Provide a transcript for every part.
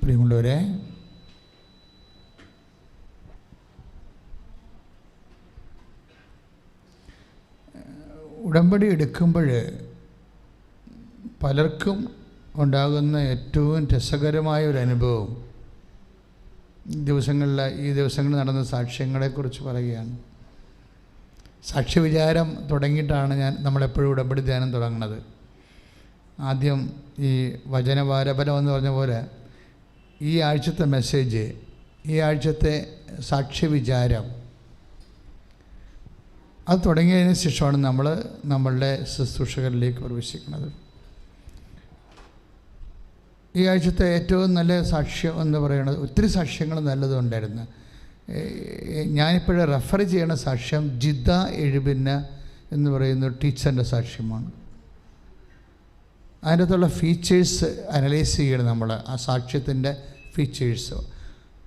പ്രിയമുള്ളവരെ, ഉടമ്പടി എടുക്കുമ്പോൾ പലർക്കും ഉണ്ടാകുന്ന ഏറ്റവും രസകരമായ ഒരു അനുഭവം ഈ ദിവസങ്ങളിൽ നടന്ന സാക്ഷ്യങ്ങളെക്കുറിച്ച് പറയുകയാണ്. സാക്ഷ്യവിചാരം തുടങ്ങിയിട്ടാണ് നമ്മളെപ്പോഴും ഉടമ്പടി ധ്യാനം തുടങ്ങുന്നത്. ആദ്യം ഈ വചനവാരഫലം എന്ന് പറഞ്ഞ പോലെ ഈ ആഴ്ചത്തെ മെസ്സേജ്, ഈ ആഴ്ചത്തെ സാക്ഷ്യവിചാരം, അത് തുടങ്ങിയതിന് ശേഷമാണ് നമ്മളുടെ ശുശ്രൂഷകളിലേക്ക് പ്രവേശിക്കുന്നത്. ഈ ആഴ്ചത്തെ ഏറ്റവും നല്ല സാക്ഷ്യം എന്ന് പറയുന്നത്, ഒത്തിരി സാക്ഷ്യങ്ങൾ നല്ലതുണ്ടായിരുന്നു. ഞാനിപ്പോഴും റെഫർ ചെയ്യുന്ന സാക്ഷ്യം ജിദ്ദ എഴുപിന്ന എന്ന് പറയുന്ന ടീച്ചറിൻ്റെ സാക്ഷ്യമാണ്. അതിൻ്റെ അകത്തുള്ള ഫീച്ചേഴ്സ് അനലൈസ് ചെയ്യണം നമ്മൾ, ആ സാക്ഷ്യത്തിൻ്റെ ഫീച്ചേഴ്സ്.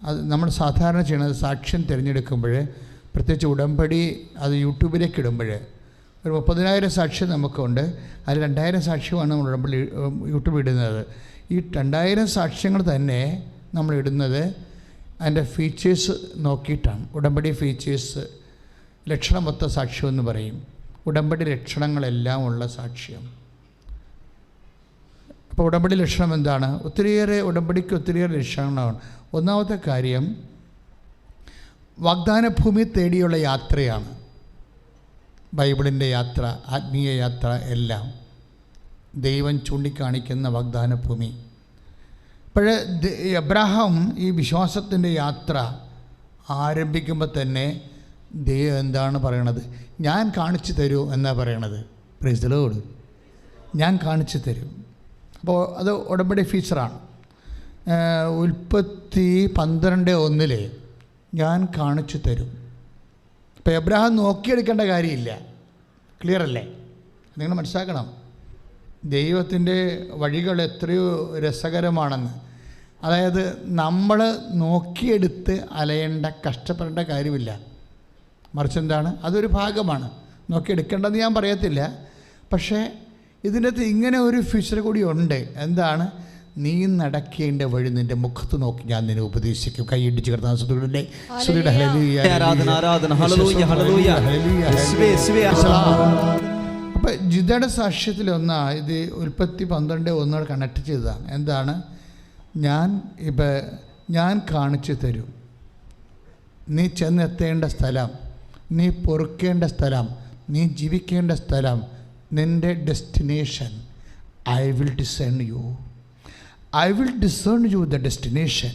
അത് നമ്മൾ സാധാരണ ചെയ്യണത് സാക്ഷ്യം തിരഞ്ഞെടുക്കുമ്പോൾ, പ്രത്യേകിച്ച് ഉടമ്പടി അത് യൂട്യൂബിലേക്ക് ഇടുമ്പോൾ, ഒരു 30,000 സാക്ഷ്യം നമുക്കുണ്ട്. അതിൽ 2,000 സാക്ഷ്യമാണ് നമ്മൾ ഉടമ്പടി യൂട്യൂബിൽ ഇടുന്നത്. ഈ 2,000 സാക്ഷ്യങ്ങൾ തന്നെ നമ്മൾ ഇടുന്നത് അതിൻ്റെ ഫീച്ചേഴ്സ് നോക്കിയിട്ടാണ്. ഉടമ്പടി ഫീച്ചേഴ്സ്, ലക്ഷണമൊത്ത സാക്ഷ്യം എന്ന് പറയും. ഉടമ്പടി ലക്ഷണങ്ങളെല്ലാം ഉള്ള സാക്ഷ്യം. അപ്പോൾ ഉടമ്പടി ലക്ഷണം എന്താണ്? ഉടമ്പടിക്ക് ഒത്തിരിയേറെ ലക്ഷണങ്ങളാണ്. ഒന്നാമത്തെ കാര്യം, വാഗ്ദാന ഭൂമി തേടിയുള്ള യാത്രയാണ്. ബൈബിളിൻ്റെ യാത്ര, ആത്മീയ യാത്ര, എല്ലാം ദൈവം ചൂണ്ടിക്കാണിക്കുന്ന വാഗ്ദാന ഭൂമി. അപ്പോഴേ അബ്രാഹാം ഈ വിശ്വാസത്തിൻ്റെ യാത്ര ആരംഭിക്കുമ്പോൾ തന്നെ ദൈവം എന്താണ് പറയണത്? ഞാൻ കാണിച്ചു തരൂ എന്നാണ് പറയണത്. Praise the Lord. ഞാൻ കാണിച്ചു തരും. അപ്പോൾ അത് ഉടമ്പടി ഫീച്ചറാണ്. ഉൽപ്പത്തി 12:1 ഞാൻ കാണിച്ചു തരും. അപ്പോൾ എബ്രാഹാം നോക്കിയെടുക്കേണ്ട കാര്യമില്ല. ക്ലിയർ അല്ലേ? നിങ്ങൾ മനസ്സിലാക്കണം, ദൈവത്തിൻ്റെ വഴികൾ എത്രയോ രസകരമാണെന്ന്. അതായത് നമ്മൾ നോക്കിയെടുത്ത് അലയേണ്ട, കഷ്ടപ്പെടേണ്ട കാര്യമില്ല. മറിച്ച് എന്താണ്, അതൊരു ഭാഗമാണ്. നോക്കിയെടുക്കേണ്ടതെന്ന് ഞാൻ പറയത്തില്ല. പക്ഷേ ഇതിനകത്ത് ഇങ്ങനെ ഒരു ഫീച്ചർ കൂടി ഉണ്ട്. എന്താണ്? നീ നടക്കേണ്ട വഴി നിൻ്റെ മുഖത്ത് നോക്കി ഞാൻ നിന്നെ ഉപദേശിക്കും. കൈയിടിച്ച് കിടന്ന അപ്പം ജിദ്ദയുടെ സാക്ഷ്യത്തിലൊന്നാണ് ഇത്. ഉൽപ്പത്തി 12:1 കണക്ട് ചെയ്തതാണ്. എന്താണ്? ഞാൻ കാണിച്ചു തരും. നീ ചെന്നെത്തേണ്ട സ്ഥലം, നീ പൊറുക്കേണ്ട സ്ഥലം, നീ ജീവിക്കേണ്ട സ്ഥലം, നിൻ്റെ destination. I will discern you the destination.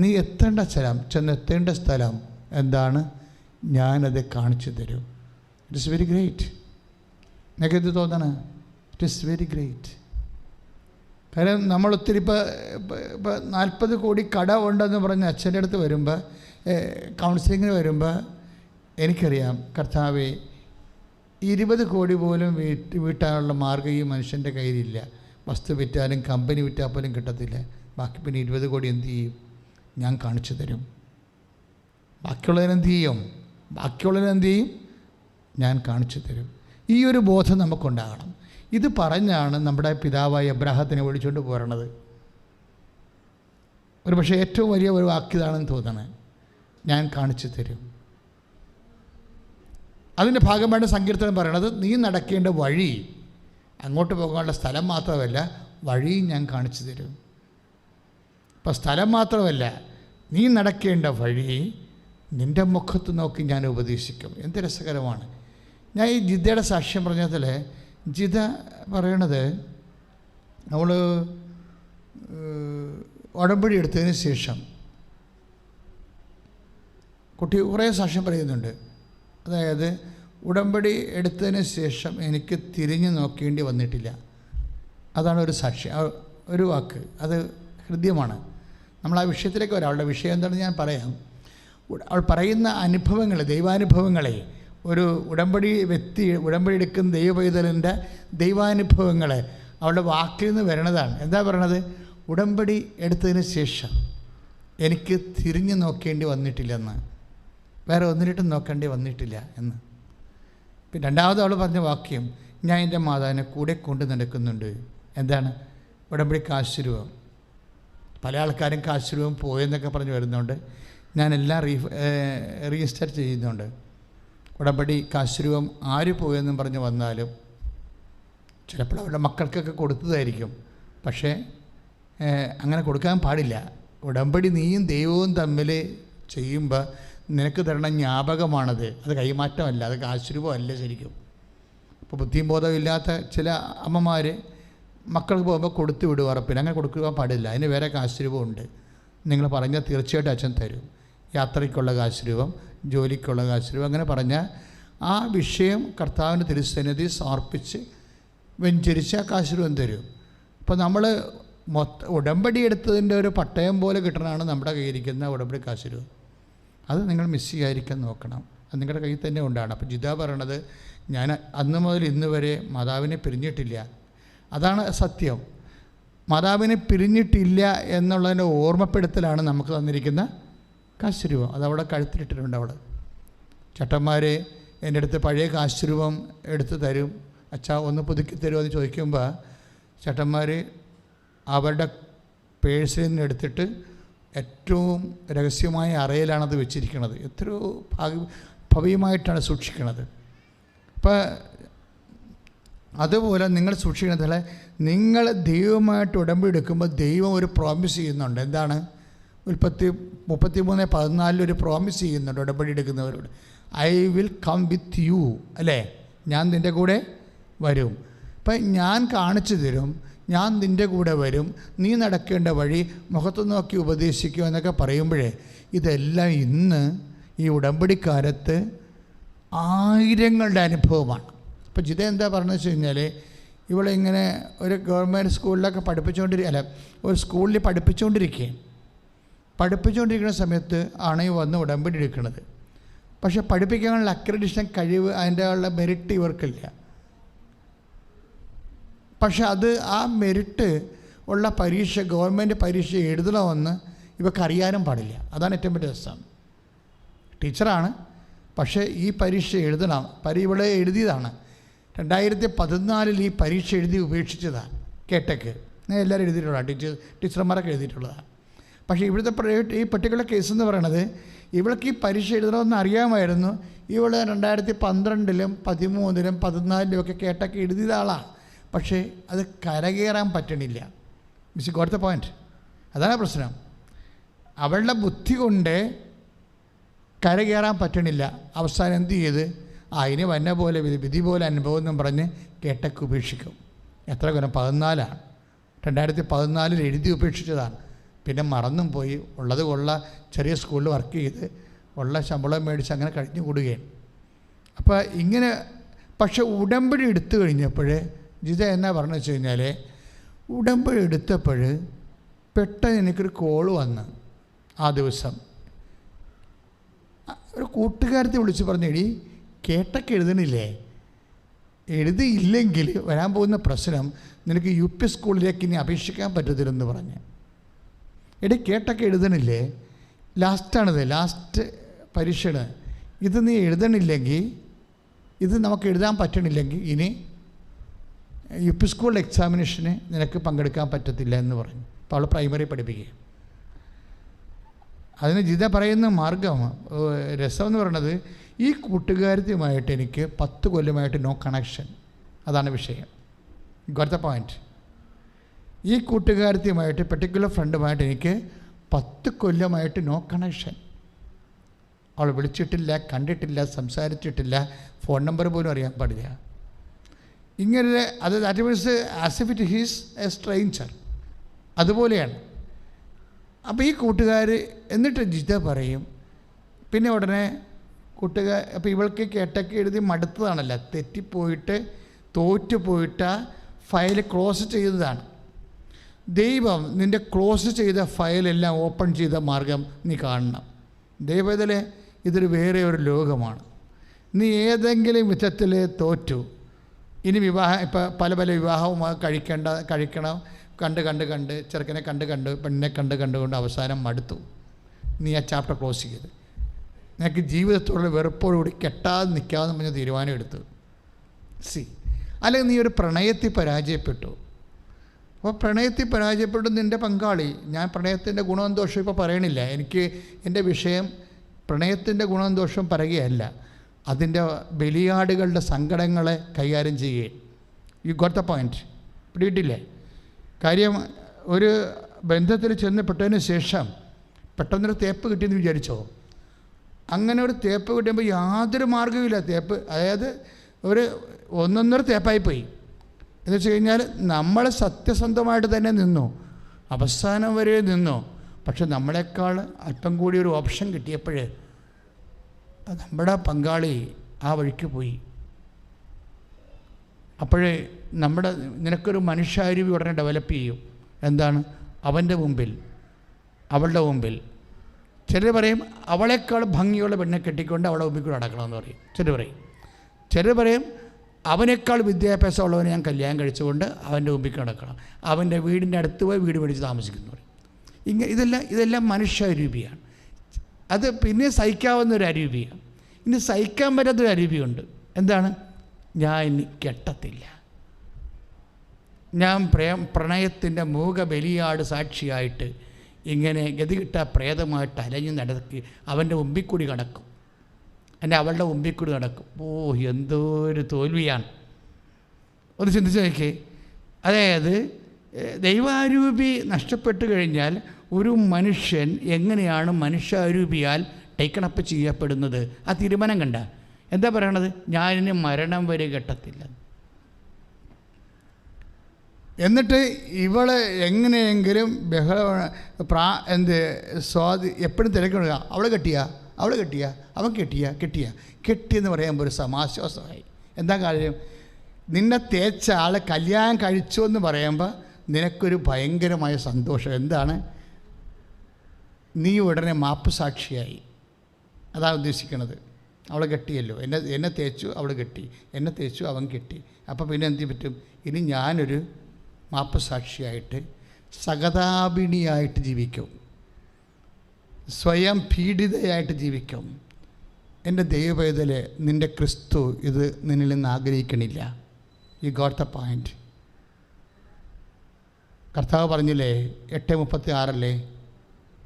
നീ എത്തേണ്ട സ്ഥലം, ചെന്നെത്തേണ്ട സ്ഥലം എന്താണ്? ഞാനത് കാണിച്ചു തരും. It is very great. എനിക്ക് എന്ത് തോന്നണ? It is very great. കാര്യം നമ്മൾ ഒത്തിരി ഇപ്പോൾ 40 കോടി കട ഉണ്ടെന്ന് പറഞ്ഞ് അച്ഛൻ്റെ അടുത്ത് വരുമ്പോൾ, കൗൺസിലിങ്ങിന് വരുമ്പോൾ എനിക്കറിയാം, കർത്താവേ 20 കോടി പോലും വീട്ടാനുള്ള മാർഗ്ഗം ഈ മനുഷ്യൻ്റെ കയ്യിലില്ല. വസ്തു വിറ്റാലും കമ്പനി വിറ്റാൽ പോലും കിട്ടത്തില്ല. ബാക്കി പിന്നെ 20 കോടി എന്ത് ചെയ്യും? ഞാൻ കാണിച്ചു തരും. ബാക്കിയുള്ളതിനെന്ത് ചെയ്യും? ഞാൻ കാണിച്ചു തരും. ഈ ഒരു ബോധം നമുക്കുണ്ടാകണം. ഇത് പറഞ്ഞാണ് നമ്മുടെ പിതാവായ അബ്രാഹത്തിനെ വിളിച്ചുകൊണ്ട് പോരണത്. ഒരു പക്ഷേ ഏറ്റവും വലിയ ഒരു വാക്യതാണെന്ന് തോന്നണേ, ഞാൻ കാണിച്ചു തരും. അതിൻ്റെ ഭാഗമായിട്ട് സങ്കീർത്തനം പറയണത്, നീ നടക്കേണ്ട വഴി, അങ്ങോട്ട് പോകാനുള്ള സ്ഥലം മാത്രമല്ല, വഴിയും ഞാൻ കാണിച്ചു തരും. അപ്പം സ്ഥലം മാത്രമല്ല, നീ നടക്കേണ്ട വഴി നിൻ്റെ മുഖത്ത് നോക്കി ഞാൻ ഉപദേശിക്കും. എന്ത് രസകരമാണ്. ഞാൻ ഈ ജിദ്ദയുടെ സാക്ഷ്യം പറഞ്ഞതിൽ ജിദ്ദ പറയണത്, നമ്മൾ ഉടമ്പടി എടുത്തതിന് ശേഷം കുട്ടി കുറേ സാക്ഷ്യം പറയുന്നുണ്ട്. അതായത് ഉടമ്പടി എടുത്തതിന് ശേഷം എനിക്ക് തിരിഞ്ഞു നോക്കേണ്ടി വന്നിട്ടില്ല. അതാണ് ഒരു സാക്ഷ്യം, ഒരു വാക്ക്. അത് ഹൃദ്യമാണ്. നമ്മൾ ആ വിഷയത്തിലേക്ക് വരാം. അവളുടെ വിഷയം എന്താണെന്ന് ഞാൻ പറയാം. അവൾ പറയുന്ന അനുഭവങ്ങൾ, ദൈവാനുഭവങ്ങളെ, ഒരു ഉടമ്പടി എടുക്കുന്ന ദൈവപൈതലിൻ്റെ ദൈവാനുഭവങ്ങൾ അവളുടെ വാക്കിൽ നിന്ന് വരണതാണ്. എന്താ പറയണത്? ഉടമ്പടി എടുത്തതിന് ശേഷം എനിക്ക് തിരിഞ്ഞു നോക്കേണ്ടി വന്നിട്ടില്ലെന്ന്, വേറെ ഒന്നിനിട്ടും നോക്കേണ്ടി വന്നിട്ടില്ല എന്ന്. പിന്നെ രണ്ടാമത് അവൾ പറഞ്ഞ വാക്യം, ഞാൻ എൻ്റെ മാതാവിനെ കൂടെ കൊണ്ട് നടക്കുന്നുണ്ട്. എന്താണ്? ഉടമ്പടിക്ക് ആശീർവാദം. പല ആൾക്കാരും കാശ് രൂപം പോയെന്നൊക്കെ പറഞ്ഞ് വരുന്നുണ്ട്. ഞാനെല്ലാം റീസ്റ്റാർട്ട് ചെയ്യുന്നുണ്ട്. ഉടമ്പടി കാശ് രൂപം ആര് പോയെന്നും പറഞ്ഞ് വന്നാലും ചിലപ്പോൾ അവരുടെ മക്കൾക്കൊക്കെ കൊടുത്തതായിരിക്കും. പക്ഷേ അങ്ങനെ കൊടുക്കാൻ പാടില്ല. ഉടമ്പടി നീയും ദൈവവും തമ്മിൽ ചെയ്യുമ്പോൾ നിനക്ക് തരണ ജ്ഞാപകമാണത്. അത് കൈമാറ്റമല്ല, അത് കാശ് രൂപമല്ല ശരിക്കും. ഇപ്പോൾ ബുദ്ധിയും ബോധവും ഇല്ലാത്ത ചില അമ്മമാർ മക്കൾക്ക് പോകുമ്പോൾ കൊടുത്തു വിടുക ഉറപ്പില്ല. അങ്ങനെ കൊടുക്കാൻ പാടില്ല. അതിന് വേറെ കാശ് രൂപമുണ്ട്. നിങ്ങൾ പറഞ്ഞാൽ തീർച്ചയായിട്ടും അച്ഛൻ തരും. യാത്രയ്ക്കുള്ള കാശ് രൂപം, ജോലിക്കുള്ള കാശ് രൂപം, അങ്ങനെ പറഞ്ഞാൽ ആ വിഷയം കർത്താവിൻ്റെ തിരുസന്നിധി സമർപ്പിച്ച് വെഞ്ചരിച്ച് ആ കാശ് രൂപം തരും. അപ്പോൾ നമ്മൾ ഉടമ്പടി എടുത്തതിൻ്റെ ഒരു പട്ടയം പോലെ കിട്ടണതാണ് നമ്മുടെ കയ്യിരിക്കുന്ന ഉടമ്പടി കാശ് രൂപം. അത് നിങ്ങൾ മിസ് ചെയ്യാതിരിക്കാൻ നോക്കണം. അത് നിങ്ങളുടെ കയ്യിൽ തന്നെ ഉണ്ടാണ്. അപ്പോൾ ജിത പറയണത്, ഞാൻ അന്ന് മുതൽ ഇന്ന് വരെ മാതാവിനെ പിരിഞ്ഞിട്ടില്ല. അതാണ് സത്യം. മാതാവിനെ പിരിഞ്ഞിട്ടില്ല എന്നുള്ളതിൻ്റെ ഓർമ്മപ്പെടുത്തലാണ് നമുക്ക് തന്നിരിക്കുന്ന കാശ് രൂപം. അതവിടെ കഴുത്തിലിട്ടിട്ടുണ്ട്. അവിടെ ചേട്ടന്മാർ എൻ്റെ അടുത്ത് പഴയ കാശ് രൂപം എടുത്ത് തരും. അച്ഛാ ഒന്ന് പുതുക്കി തരുമോ എന്ന് ചോദിക്കുമ്പോൾ ചേട്ടന്മാർ അവരുടെ പേഴ്സിൽ നിന്ന് എടുത്തിട്ട് ഏറ്റവും രഹസ്യമായ അറയിലാണത് വെച്ചിരിക്കുന്നത്. എത്രയോ ഭവ്യമായിട്ടാണ് സൂക്ഷിക്കുന്നത്. അപ്പോൾ അതുപോലെ നിങ്ങൾ സൂക്ഷിക്കുന്നത്, നിങ്ങൾ ദൈവമായിട്ട് ഉടമ്പടി എടുക്കുമ്പോൾ ദൈവം ഒരു പ്രോമിസ് ചെയ്യുന്നുണ്ട്. എന്താണ്? ഉൽപ്പത്തി 33:14 ഒരു പ്രോമിസ് ചെയ്യുന്നുണ്ട് ഉടമ്പടി എടുക്കുന്നവരോട്. I will come with you, അല്ലേ? ഞാൻ നിൻ്റെ കൂടെ വരും. അപ്പം ഞാൻ കാണിച്ചു തരും, ഞാൻ നിൻ്റെ കൂടെ വരും, നീ നടക്കേണ്ട വഴി മുഖത്ത് നോക്കി ഉപദേശിക്കും എന്നൊക്കെ പറയുമ്പോഴേ ഇതെല്ലാം ഇന്ന് ഈ ഉടമ്പടിക്കാലത്ത് ആയിരങ്ങളുടെ അനുഭവമാണ്. അപ്പോൾ ജിത എന്താ പറഞ്ഞതെന്ന് വെച്ച് കഴിഞ്ഞാൽ, ഇവളിങ്ങനെ ഒരു ഗവൺമെൻറ് സ്കൂളിലൊക്കെ ഒരു സ്കൂളിൽ പഠിപ്പിച്ചുകൊണ്ടിരിക്കുന്ന സമയത്ത് ആണ് ഈ വന്ന് ഉടമ്പടി എടുക്കുന്നത്. പക്ഷേ പഠിപ്പിക്കാനുള്ള അക്രഡിഷൻ കഴിവ്, അതിൻ്റെ ഉള്ള മെറിറ്റ് ഇവർക്കില്ല. പക്ഷെ അത് ആ മെറിറ്റ് ഉള്ള പരീക്ഷ, ഗവൺമെൻറ് പരീക്ഷ എഴുതണമെന്ന് ഇവക്കറിയാനും പാടില്ല. അതാണ് ഏറ്റവും വലിയ രസം. ടീച്ചറാണ്, പക്ഷേ ഈ പരീക്ഷ എഴുതണം. ഇവിടെ എഴുതിയതാണ് 2014 ഈ പരീക്ഷ എഴുതി ഉപേക്ഷിച്ചതാണ്. കേട്ടക്ക് എല്ലാവരും എഴുതിയിട്ടുള്ളതാണ്, ടീച്ചർമാരൊക്കെ എഴുതിയിട്ടുള്ളതാണ്. പക്ഷേ ഇവിടുത്തെ ഈ പെർട്ടിക്കുലർ കേസ് എന്ന് പറയണത്, ഇവൾക്ക് ഈ പരീക്ഷ എഴുതണമെന്ന് അറിയാമായിരുന്നു. ഇവൾ 2012-ലും 2013-ലും 2014-ലും ഒക്കെ കേട്ടൊക്കെ എഴുതിയ ആളാണ്. പക്ഷേ അത് കരകയറാൻ പറ്റണില്ല. Miss got the point. അതാണ് പ്രശ്നം. അവളുടെ ബുദ്ധി കൊണ്ട് കരകയറാൻ പറ്റണില്ല. അവസാനം എന്ത് ചെയ്ത്, അതിന് വന്ന പോലെ വിധി പോലെ അനുഭവം എന്നും പറഞ്ഞ് കേട്ടൊക്കെ ഉപേക്ഷിക്കും. എത്ര കൊല്ലം? 14 2014 എഴുതി ഉപേക്ഷിച്ചതാണ്. പിന്നെ മറന്നും പോയി. ഉള്ളത് ചെറിയ സ്കൂളിൽ വർക്ക് ചെയ്ത് ഉള്ള ശമ്പളം മേടിച്ച് അങ്ങനെ കഴിഞ്ഞു കൂടുകയാണ്. അപ്പോൾ ഇങ്ങനെ. പക്ഷെ ഉടമ്പടി എടുത്തു കഴിഞ്ഞപ്പോൾ ജിത എന്നാ പറഞ്ഞു വെച്ച് കഴിഞ്ഞാൽ, ഉടമ്പടി എടുത്തപ്പോൾ പെട്ടെന്ന് എനിക്കൊരു കോള് വന്ന് ആ ദിവസം ഒരു കൂട്ടുകാരത്തെ വിളിച്ച് പറഞ്ഞു, എടി കേട്ടൊക്കെ എഴുതണില്ലേ? എഴുതിയില്ലെങ്കിൽ വരാൻ പോകുന്ന പ്രശ്നം, നിനക്ക് UP സ്കൂളിലേക്ക് ഇനി അപേക്ഷിക്കാൻ പറ്റത്തില്ലെന്ന് പറഞ്ഞ്. എടി കേട്ടൊക്കെ എഴുതണില്ലേ? ലാസ്റ്റ് പരീക്ഷയാണ്. ഇത് നീ എഴുതണില്ലെങ്കിൽ, ഇത് നമുക്ക് എഴുതാൻ പറ്റണില്ലെങ്കിൽ ഇനി UP സ്കൂൾ എക്സാമിനേഷന് നിനക്ക് പങ്കെടുക്കാൻ പറ്റത്തില്ല എന്ന് പറഞ്ഞു. അപ്പോൾ അവൾ പ്രൈമറി പഠിപ്പിക്കുക. അതിന് ജിത പറയുന്ന മാർഗം, രസമെന്ന് പറയണത്, ഈ കൂട്ടുകാരത്തിയുമായിട്ട് എനിക്ക് 10 കൊല്ലമായിട്ട് നോ കണക്ഷൻ. അതാണ് വിഷയം. Got the point. ഈ കൂട്ടുകാരത്തിയുമായിട്ട്, പെർട്ടിക്കുലർ ഫ്രണ്ടുമായിട്ട് എനിക്ക് 10 കൊല്ലമായിട്ട് നോ കണക്ഷൻ. അവൾ വിളിച്ചിട്ടില്ല, കണ്ടിട്ടില്ല, സംസാരിച്ചിട്ടില്ല, ഫോൺ നമ്പർ പോലും അറിയാൻ പാടില്ല. ഇങ്ങനെ അത് that means as if it he's A stranger. അതുപോലെയാണ്. അപ്പോൾ ഈ കൂട്ടുകാർ എന്നിട്ട് ജിത പറയും, പിന്നെ ഉടനെ അപ്പോൾ ഇവൾക്ക് കേട്ടൊക്കെ എഴുതി മടുത്തതാണല്ലോ, തെറ്റിപ്പോയിട്ട് തോറ്റുപോയിട്ട് ഫയൽ ക്ലോസ് ചെയ്തതാണ്. ദൈവം നിൻ്റെ ക്ലോസ് ചെയ്ത ഫയലെല്ലാം ഓപ്പൺ ചെയ്ത മാർഗം നീ കാണണം. ദൈവത്തിലെ ഇതൊരു വേറെ ഒരു ലോകമാണ്. നീ ഏതെങ്കിലും വിധത്തിൽ തോറ്റു, ഇനി ഇപ്പോൾ പല വിവാഹവും കഴിക്കണം, കണ്ട് ചെറുക്കനെ കണ്ട് പെണ്ണിനെ കണ്ടുകൊണ്ട് അവസാനം മടുത്തു. നീ ആ ചാപ്റ്റർ ക്ലോസ് ചെയ്ത് നിനക്ക് ജീവിതത്തോടുള്ള വെറുപ്പോടുകൂടി കെട്ടാതെ നിൽക്കാമെന്ന് പറഞ്ഞ തീരുമാനം എടുത്തു. അല്ലെങ്കിൽ നീ ഒരു പ്രണയത്തിൽ പരാജയപ്പെട്ടു, അപ്പോൾ പ്രണയത്തിൽ പരാജയപ്പെടും നിൻ്റെ പങ്കാളി. ഞാൻ പ്രണയത്തിൻ്റെ ഗുണവും ദോഷവും ഇപ്പോൾ പറയണില്ല. എനിക്ക് എൻ്റെ വിഷയം പ്രണയത്തിൻ്റെ ഗുണവും ദോഷവും പറയുകയല്ല, അതിൻ്റെ ബലിയാടുകളുടെ സങ്കടങ്ങളെ കൈകാര്യം ചെയ്യുകയും. You got the point. പിടിയിട്ടില്ലേ കാര്യം? ഒരു ബന്ധത്തിൽ ചെന്നപ്പെട്ടതിന് ശേഷം പെട്ടെന്നൊരു തേപ്പ് കിട്ടിയെന്ന് വിചാരിച്ചോ? അങ്ങനെ ഒരു തേപ്പ് കിട്ടുമ്പോൾ യാതൊരു മാർഗ്ഗവുമില്ല. തേപ്പ് അതായത് ഒരു ഒന്നൊന്നര തേപ്പായിപ്പോയി. എന്ന് വെച്ച് കഴിഞ്ഞാൽ നമ്മൾ സത്യസന്ധമായിട്ട് തന്നെ നിന്നു, അവസാനം വരെ നിന്നു. പക്ഷെ നമ്മളെക്കാൾ അല്പം കൂടി ഒരു ഓപ്ഷൻ കിട്ടിയപ്പോൾ നമ്മുടെ പങ്കാളി ആ വഴിക്ക് പോയി. അപ്പോഴേ നിനക്കൊരു മനുഷ്യാരൂപി ഉടനെ ഡെവലപ്പ് ചെയ്യും. എന്താണ്? അവൻ്റെ മുമ്പിൽ, അവളുടെ മുമ്പിൽ. ചിലർ പറയും അവളെക്കാൾ ഭംഗിയുള്ള പെണ്ണെ കെട്ടിക്കൊണ്ട് അവളെ മുമ്പിൽ കൂടെ നടക്കണമെന്ന് പറയും. ചിലർ പറയും അവനേക്കാൾ വിദ്യാഭ്യാസമുള്ളവനെ ഞാൻ കല്യാണം കഴിച്ചുകൊണ്ട് അവൻ്റെ മുമ്പിൽ നടക്കണം, അവൻ്റെ വീടിൻ്റെ അടുത്ത് പോയി വീട് മേടിച്ച് താമസിക്കുന്നു പറയും. ഇതെല്ലാം മനുഷ്യാരൂപിയാണ്. അത് പിന്നെ സഹിക്കാവുന്നൊരു അരൂപിയാണ്. ഇനി സഹിക്കാൻ പറ്റാത്തൊരു അരൂപിയുണ്ട്. എന്താണ്? ഞാൻ ഇനി കെട്ടത്തില്ല, ഞാൻ പ്രണയത്തിൻ്റെ മൂക ബലിയാട് സാക്ഷിയായിട്ട് ഇങ്ങനെ ഗതികിട്ട പ്രേതമായിട്ട് അലഞ്ഞ് നടക്കി അവൻ്റെ മുമ്പിൽ കൂടി കടക്കും, അവളുടെ മുമ്പിൽ കൂടി നടക്കും. ഓ, എന്തോ ഒരു തോൽവിയാണ്. ഒന്ന് ചിന്തിച്ച് നോക്കിയേ. അതായത് ദൈവാരൂപി നഷ്ടപ്പെട്ടു കഴിഞ്ഞാൽ ഒരു മനുഷ്യൻ എങ്ങനെയാണ് മനുഷ്യാരൂപിയാൽ ടേക്കണപ്പ് ചെയ്യപ്പെടുന്നത്? ആ തീരുമാനം കണ്ട എന്താ പറയണത്? ഞാനിനി മരണം വരെ കെട്ടത്തില്ല. എന്നിട്ട് ഇവളെ എങ്ങനെയെങ്കിലും എപ്പോഴും തിരക്കിടുക. അവൾ കെട്ടിയ, അവൻ കെട്ടിയെന്ന് പറയുമ്പോൾ ഒരു സമാശ്വാസമായി. എന്താ കാര്യം? നിന്നെ തേച്ച ആളെ കല്യാണം കഴിച്ചു എന്ന് പറയുമ്പോൾ നിനക്കൊരു ഭയങ്കരമായ സന്തോഷം. എന്താണ്? നീ ഉടനെ മാപ്പ് സാക്ഷിയായി. അതാണ് ഉദ്ദേശിക്കുന്നത്. അവളെ കെട്ടിയല്ലോ, എന്നെ തേച്ചു അവൾ കെട്ടി, എന്നെ തേച്ചു അവൻ കെട്ടി. അപ്പോൾ പിന്നെ എന്ത് പറ്റും? ഇനി ഞാനൊരു മാപ്പ് സാക്ഷിയായിട്ട് സഹതാപിണിയായിട്ട് ജീവിക്കും, സ്വയം പീഡിതയായിട്ട് ജീവിക്കും. എൻ്റെ ദൈവവേദലെ, നിൻ്റെ ക്രിസ്തു ഇത് നിന്നിൽ നിന്ന് ആഗ്രഹിക്കണില്ല. You got the point. കർത്താവ് പറഞ്ഞില്ലേ 8:36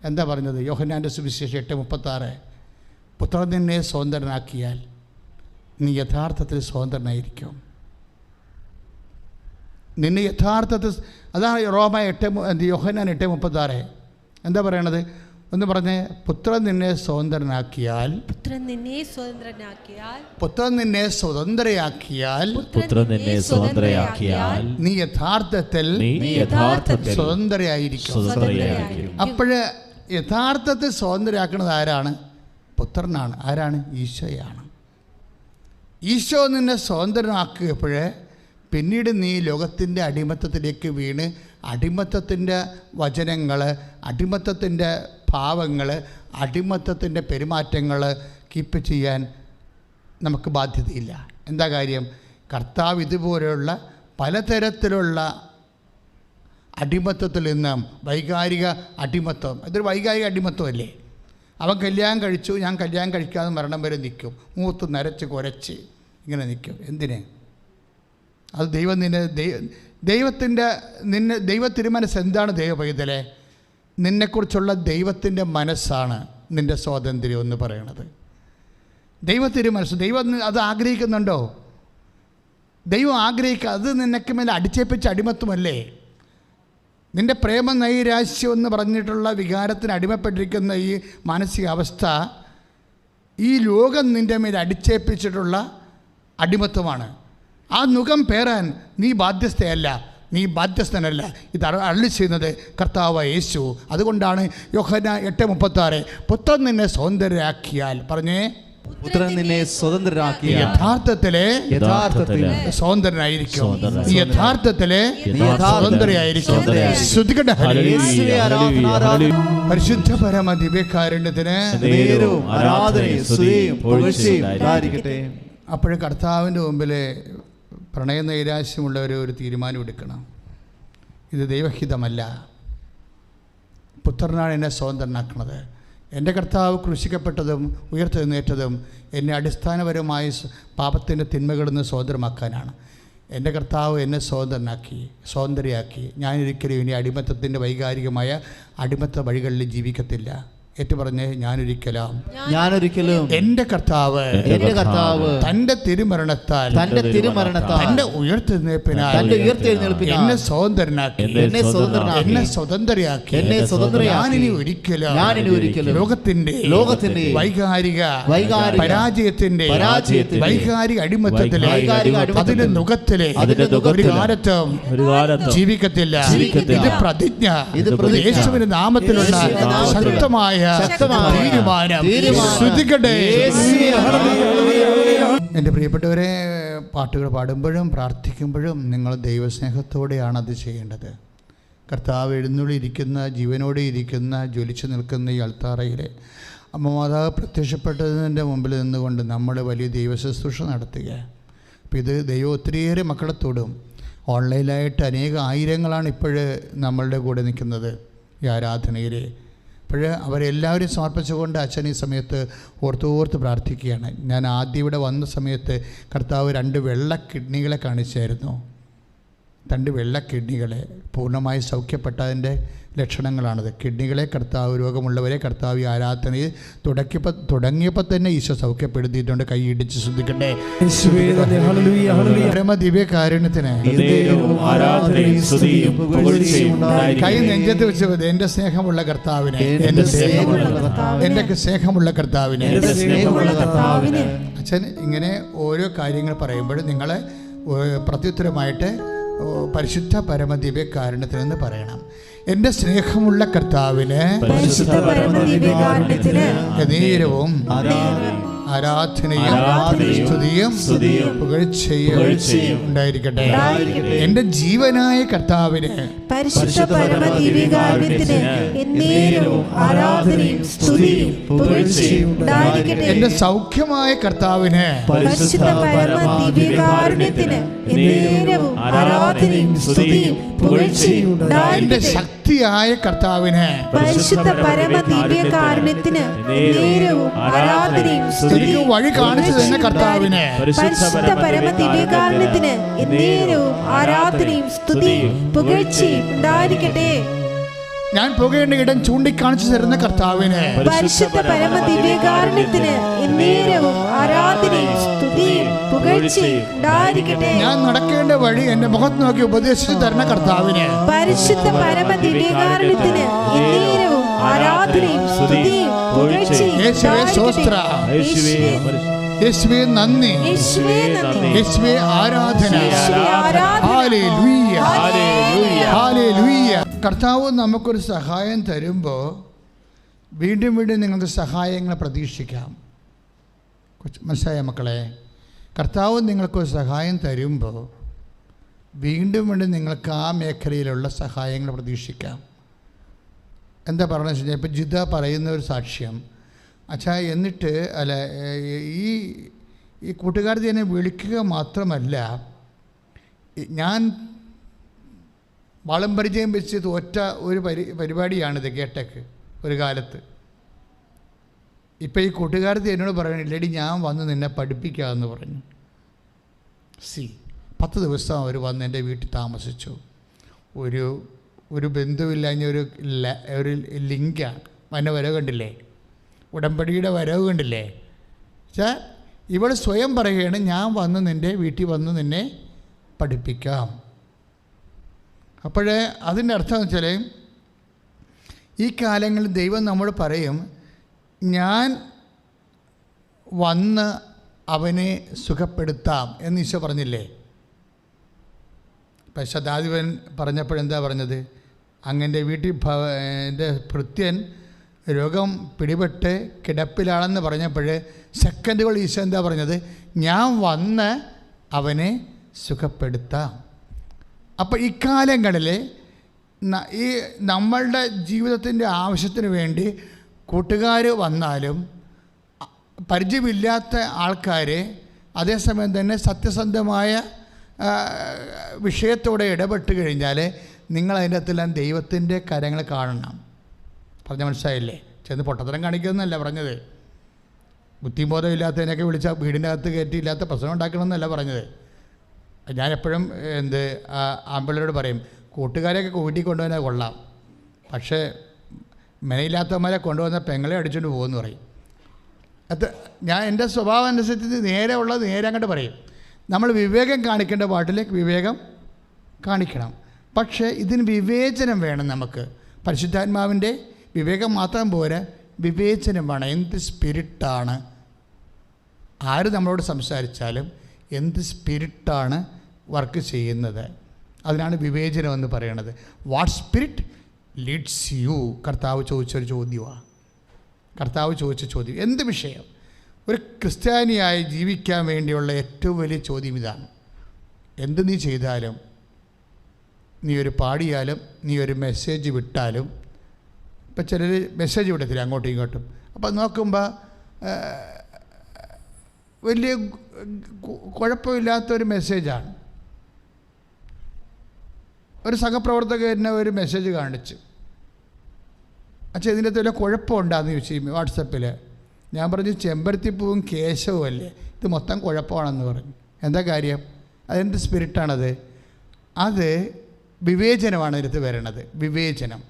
എന്താ പറഞ്ഞത്? യോഹന്നാൻ്റെ സുവിശേഷം 8:36, പുത്രൻ നിന്നെ സ്വതന്ത്രനാക്കിയാൽ നീ യഥാർത്ഥത്തിൽ സ്വതന്ത്രനായിരിക്കും. നിന്നെ യഥാർത്ഥത്തിൽ, അതാണ് യോഹന്നാൻ 8:36 എന്താ പറയണത്? ഒന്ന് പറഞ്ഞേ. പുത്രൻ നിന്നെ സ്വതന്ത്രനാക്കിയാൽ നീ യഥാർത്ഥത്തിൽ സ്വതന്ത്രയായിരിക്കും. അപ്പോഴ് യഥാർത്ഥത്തിൽ സ്വതന്ത്രയാക്കുന്നത് ആരാണ്? പുത്രനാണ്. ആരാണ്? ഈശോയാണ്. ഈശോ നിന്നെ സ്വതന്ത്രനാക്കിയപ്പോഴേ പിന്നീട് നീ ലോകത്തിൻ്റെ അടിമത്തത്തിലേക്ക് വീണ് അടിമത്തത്തിൻ്റെ വചനങ്ങൾ, അടിമത്തത്തിൻ്റെ ഭാവങ്ങൾ, അടിമത്തത്തിൻ്റെ പെരുമാറ്റങ്ങൾ കീപ്പ് ചെയ്യാൻ നമുക്ക് ബാധ്യതയില്ല. എന്താ കാര്യം? കർത്താവ് ഇതുപോലെയുള്ള പലതരത്തിലുള്ള അടിമത്തത്തിൽ നിന്നും, വൈകാരിക അടിമത്തം, ഇതൊരു വൈകാരിക അടിമത്തമല്ലേ? അവൻ കല്യാണം കഴിച്ചു, ഞാൻ കല്യാണം കഴിക്കാതെ മരണം വരെ നിൽക്കും, മൂത്ത് നരച്ച് കുരച്ച് ഇങ്ങനെ നിൽക്കും. എന്തിന്? അത് ദൈവം ദൈവ തിരുമനസ് എന്താണ്? ദൈവപൈതലെ, നിന്നെക്കുറിച്ചുള്ള ദൈവത്തിൻ്റെ മനസ്സാണ് നിൻ്റെ സ്വാതന്ത്ര്യം എന്ന് പറയണത്. ദൈവ തിരുമനസ്, ദൈവം അത് ആഗ്രഹിക്കുന്നുണ്ടോ? ദൈവം അത് നിനക്ക് മേലെ അടിച്ചേപ്പിച്ച അടിമത്വമല്ലേ? നിൻ്റെ പ്രേമ നൈരാശ്യം എന്ന് പറഞ്ഞിട്ടുള്ള വികാരത്തിന് അടിമപ്പെട്ടിരിക്കുന്ന ഈ മാനസികാവസ്ഥ ഈ ലോകം നിൻ്റെ മേൽ അടിച്ചേപ്പിച്ചിട്ടുള്ള അടിമത്വമാണ്. ആ നുകം പേറാൻ നീ ബാധ്യസ്ഥനല്ല. ഇത് അരുളി ചെയ്യുന്നത് കർത്താവായ യേശു. അതുകൊണ്ടാണ് യോഹന്നാൻ 8:36 പുത്രൻ നിന്നെ സ്വതന്ത്രരാക്കിയാൽ, പറഞ്ഞേ, പുത്രൻ നിന്നെ സ്വതന്ത്രരാക്കിയാൽ യഥാർത്ഥത്തിലെ സ്വതന്ത്രനായിരിക്കും. നീ യഥാർത്ഥത്തിലെ സ്വതന്ത്രയായിരിക്കും. പരിശുദ്ധ പരമ ദിവ്യകാരുണ്യത്തിന് അപ്പോഴും കർത്താവിൻ്റെ മുമ്പിൽ പ്രണയ നൈരാശ്യമുള്ളവർ ഒരു തീരുമാനം എടുക്കണം. ഇത് ദൈവഹിതമല്ല. പുത്രനാണ് എന്നെ സ്വതന്ത്രനാക്കുന്നത്. എൻ്റെ കർത്താവ് ക്രൂശിക്കപ്പെട്ടതും ഉയർത്തെഴുന്നേറ്റതും എന്നെ അടിസ്ഥാനപരമായി പാപത്തിൻ്റെ തിന്മകളിൽ നിന്ന് സ്വതന്ത്രമാക്കാനാണ്. എൻ്റെ കർത്താവ് എന്നെ സ്വതന്ത്രയാക്കി. ഞാനൊരിക്കലും ഇനി അടിമത്തത്തിൻ്റെ വൈകാരികമായ അടിമത്ത വഴികളിൽ ജീവിക്കത്തില്ല. ഏറ്റുപറഞ്ഞ് ഞാനൊരിക്കലും എൻ്റെ കർത്താവ് തൻ്റെ തിരുമരണത്താൽ തൻ്റെ ഉയർത്തെഴുന്നേൽപ്പിനാൽ എന്നെ സ്വതന്ത്രനാക്കി. ഞാനിനി ഒരിക്കലും ലോകത്തിന്റെ വൈകാരിക പരാജയത്തിന്റെ വൈകാരിക അടിമത്തത്തിലെ അതിന്റെ നുഖത്തിലെ ഒരു കാലത്തും ജീവിക്കത്തില്ല. ഇത് പ്രതിജ്ഞ. യേശുവിന്റെ നാമത്തിലുള്ള ശക്തമായ തീരുമാനം. എൻ്റെ പ്രിയപ്പെട്ടവരെ, പാട്ടുകൾ പാടുമ്പോഴും പ്രാർത്ഥിക്കുമ്പോഴും നിങ്ങൾ ദൈവസ്നേഹത്തോടെയാണ് അത് ചെയ്യേണ്ടത്. കർത്താവ് എഴുന്നള്ളിയിരിക്കുന്ന, ജീവനോടെ ഇരിക്കുന്ന, ജ്വലിച്ചു നിൽക്കുന്ന ഈ അൾത്താറയിലെ അമ്മ മാതാവ് പ്രത്യക്ഷപ്പെട്ടതിൻ്റെ മുമ്പിൽ നിന്നുകൊണ്ട് നമ്മൾ വലിയ ദൈവശുശ്രൂഷ നടത്തുക. അപ്പോൾ ഇത് ദൈവം ഒത്തിരിയേറെ മക്കളത്തോടും ഓൺലൈനായിട്ട് ആയിരങ്ങളാണ് ഇപ്പോഴ് നമ്മളുടെ കൂടെ നിൽക്കുന്നത് ഈ ആരാധനയിൽ. അപ്പോൾ അവരെല്ലാവരും സമർപ്പിച്ചുകൊണ്ട് അച്ഛൻ ഈ സമയത്ത് ഓർത്ത് പ്രാർത്ഥിക്കുകയാണ്. ഞാൻ ആദ്യം ഇവിടെ വന്ന സമയത്ത് കർത്താവ് 2 വെള്ള കിഡ്നികളെ കാണിച്ചായിരുന്നു. 2 വെള്ള കിഡ്നികളെ പൂർണ്ണമായി സൗഖ്യപ്പെട്ടതിൻ്റെ ലക്ഷണങ്ങളാണത്. കിഡ്നികളെ കർത്താവ്, രോഗമുള്ളവരെ കർത്താവ് ഈ ആരാധനയിൽ തുടങ്ങിയപ്പോൾ തന്നെ ഈശോ സൗഖ്യപ്പെടുത്തിയിട്ടുണ്ട്. കൈയിടിച്ച് ശ്രദ്ധിക്കട്ടെ. ദിവ്യകാരുണ്യത്തിന് കൈ നെഞ്ചത്ത് വെച്ച് എൻ്റെ സ്നേഹമുള്ള കർത്താവിനെ, എൻ്റെ സ്നേഹമുള്ള കർത്താവിനെ. അച്ഛൻ ഇങ്ങനെ ഓരോ കാര്യങ്ങൾ പറയുമ്പോഴും നിങ്ങളെ പ്രത്യുത്തരമായിട്ട് പരിശുദ്ധ പരമദിവ്യ കാരുണ്യത്തിനെന്ന് പറയണം. എൻ്റെ സ്നേഹമുള്ള കർത്താവിന് നേരവും ആരാധനയും സ്തുതിയും പുകഴ്ചയും ഉണ്ടായിരിക്കട്ടെ. എൻ്റെ ജീവനായ കർത്താവിന് എൻ്റെ സൗഖ്യമായ കർത്താവിന് എൻ്റെ ശക്തിയായ കർത്താവിന് വഴി കാണിച്ചു തന്നെ കർത്താവിന് ഞാൻ പോകേണ്ട ഇടം ചൂണ്ടിക്കാണിച്ചു തരുന്ന കർത്താവിന് പരിശുദ്ധ പരമ ദിവ്യകാരുണ്യത്തിന് ആരാധനയും സ്തുതിയും പുകഴ്ചയും ഉണ്ടായിരിക്കട്ടെ. ഞാൻ നടക്കേണ്ട വഴി എന്റെ മുഖത്ത് നോക്കി ഉപദേശിച്ചു തരുന്ന കർത്താവിന് പരിശുദ്ധ പരമ ദിവ്യകാരുണ്യത്തിന് ആരാധനയും സ്തുതിയും പുകഴ്ചയും യേശുവേ നന്ദി, യേശുവേ ആരാധന. Hallelujah, hallelujah. കർത്താവ് നമുക്കൊരു സഹായം തരുമ്പോൾ വീണ്ടും വീണ്ടും നിങ്ങൾക്ക് സഹായങ്ങൾ പ്രതീക്ഷിക്കാം. മനസ്സിലായ മക്കളെ? കർത്താവ് നിങ്ങൾക്കൊരു സഹായം തരുമ്പോൾ വീണ്ടും വീണ്ടും നിങ്ങൾക്ക് ആ മേഖലയിലുള്ള സഹായങ്ങൾ പ്രതീക്ഷിക്കാം. എന്താ പറഞ്ഞു വെച്ച് കഴിഞ്ഞാൽ, ഇപ്പോൾ ജിദ പറയുന്ന ഒരു സാക്ഷ്യം, അച്ഛാ എന്നിട്ട് ഈ കൂട്ടുകാരത്തി എന്നെ വിളിക്കുക മാത്രമല്ല, ഞാൻ വളം പരിചയം വെച്ച് തോറ്റ ഒരു പരിപാടിയാണിത് കേട്ടേക്ക് ഒരു കാലത്ത്. ഇപ്പം ഈ കൂട്ടുകാരത്തി എന്നോട് പറയണില്ലേടി ഞാൻ വന്ന് നിന്നെ പഠിപ്പിക്കാമെന്ന് പറഞ്ഞു. 10 ദിവസം അവർ വന്ന് എൻ്റെ വീട്ടിൽ താമസിച്ചു. ഒരു ബന്ധുവില്ലാഞ്ഞ ഒരു ലിങ്കാണ്. വന്ന വരവ് കണ്ടില്ലേ, ഉടമ്പടിയുടെ വരവ് കണ്ടില്ലേ? വെച്ചാൽ ഇവൾ സ്വയം പറയുകയാണ്, ഞാൻ വന്ന് നിൻ്റെ വീട്ടിൽ വന്ന് നിന്നെ പഠിപ്പിക്കാം. അപ്പോഴേ അതിൻ്റെ അർത്ഥം എന്ന് വെച്ചാൽ, ഈ കാലങ്ങളിൽ ദൈവം നമ്മോട് പറയും, ഞാൻ വന്ന് അവനെ സുഖപ്പെടുത്താം എന്ന് ഈശോ പറഞ്ഞില്ലേ? ഇപ്പം ശതാധിപൻ പറഞ്ഞപ്പോഴെന്താ പറഞ്ഞത്? അങ്ങൻ്റെ വീട്ടിൽ എൻ്റെ ഭൃത്യൻ രോഗം പിടിപെട്ട് കിടപ്പിലാണെന്ന് പറഞ്ഞപ്പോൾ സെക്കൻഡുകൾ ഈശോ എന്താ പറഞ്ഞത്? ഞാൻ വന്ന് അവനെ സുഖപ്പെടുത്താം. അപ്പോൾ ഇക്കാലങ്ങളിൽ ഈ നമ്മളുടെ ജീവിതത്തിൻ്റെ ആവശ്യത്തിന് വേണ്ടി കൂട്ടുകാർ വന്നാലും പരിചയമില്ലാത്ത ആൾക്കാർ അതേസമയം തന്നെ സത്യസന്ധമായ വിഷയത്തോടെ ഇടപെട്ട് കഴിഞ്ഞാൽ നിങ്ങൾ അതിൻ്റെ അകത്തെല്ലാം ദൈവത്തിൻ്റെ കാര്യങ്ങൾ കാണണം. പറഞ്ഞ മനസ്സിലായില്ലേ? ചെന്ന് പൊട്ടത്തരം കാണിക്കുന്നതല്ല പറഞ്ഞത്. ബുദ്ധിബോധം ഇല്ലാത്തതിനൊക്കെ വിളിച്ചാൽ വീടിൻ്റെ അകത്ത് കയറ്റിയില്ലാത്ത പ്രശ്നം ഉണ്ടാക്കണമെന്നല്ല പറഞ്ഞത്. ഞാനെപ്പോഴും ആമ്പിള്ളേരോട് പറയും, കൂട്ടുകാരെയൊക്കെ വീട്ടിൽ കൊണ്ടുപോകാൻ കൊള്ളാം, പക്ഷേ മെനയില്ലാത്തവന്മാരെ കൊണ്ടുവന്ന പെങ്ങളെ അടിച്ചുകൊണ്ട് പോകുമെന്ന് പറയും. അത് ഞാൻ എൻ്റെ സ്വഭാവം അനുസരിച്ച് നേരെ ഉള്ളത് നേരെ അങ്ങോട്ട് പറയും. നമ്മൾ വിവേകം കാണിക്കേണ്ട പാട്ടിലേക്ക് വിവേകം കാണിക്കണം. പക്ഷേ ഇതിന് വിവേചനം വേണം. നമുക്ക് പരിശുദ്ധാത്മാവിൻ്റെ വിവേകം മാത്രം പോരാ, വിവേചനം വേണം. എന്ത് സ്പിരിറ്റാണ്, ആര് നമ്മളോട് സംസാരിച്ചാലും എന്ത് സ്പിരിറ്റാണ് വർക്ക് ചെയ്യുന്നത്, അതിനാണ് വിവേചനം എന്ന് പറയുന്നത്. What spirit Leeds U? കർത്താവ് ചോദിച്ചൊരു ചോദ്യമാണ്. കർത്താവ് ചോദിച്ച ചോദ്യം എന്ത് വിഷയം? ഒരു ക്രിസ്ത്യാനിയായി ജീവിക്കാൻ വേണ്ടിയുള്ള ഏറ്റവും വലിയ ചോദ്യം ഇതാണ്. എന്ത് നീ ചെയ്താലും, നീ ഒരു പാടിയാലും, നീ ഒരു മെസ്സേജ് വിട്ടാലും, ഇപ്പം ചിലർ മെസ്സേജ് വിടത്തില്ല അങ്ങോട്ടും ഇങ്ങോട്ടും. അപ്പം നോക്കുമ്പോൾ വലിയ കുഴപ്പമില്ലാത്തൊരു മെസ്സേജാണ്. ഒരു സഹപ്രവർത്തകനെ ഒരു മെസ്സേജ് കാണിച്ചു, അച്ഛാ ഇതിൻ്റെ അകത്ത് വല്ല കുഴപ്പമുണ്ടാന്ന് ചോദിച്ചു വാട്സപ്പിൽ. ഞാൻ പറഞ്ഞു, ചെമ്പരത്തിപ്പൂവും കേശവും അല്ലേ, ഇത് മൊത്തം കുഴപ്പമാണെന്ന് പറഞ്ഞു. എന്താ കാര്യം? അതെന്ത് സ്പിരിറ്റാണത്? അത് വിവേചനമാണ് ഇതിനകത്ത് വരണത്. വിവേചനം.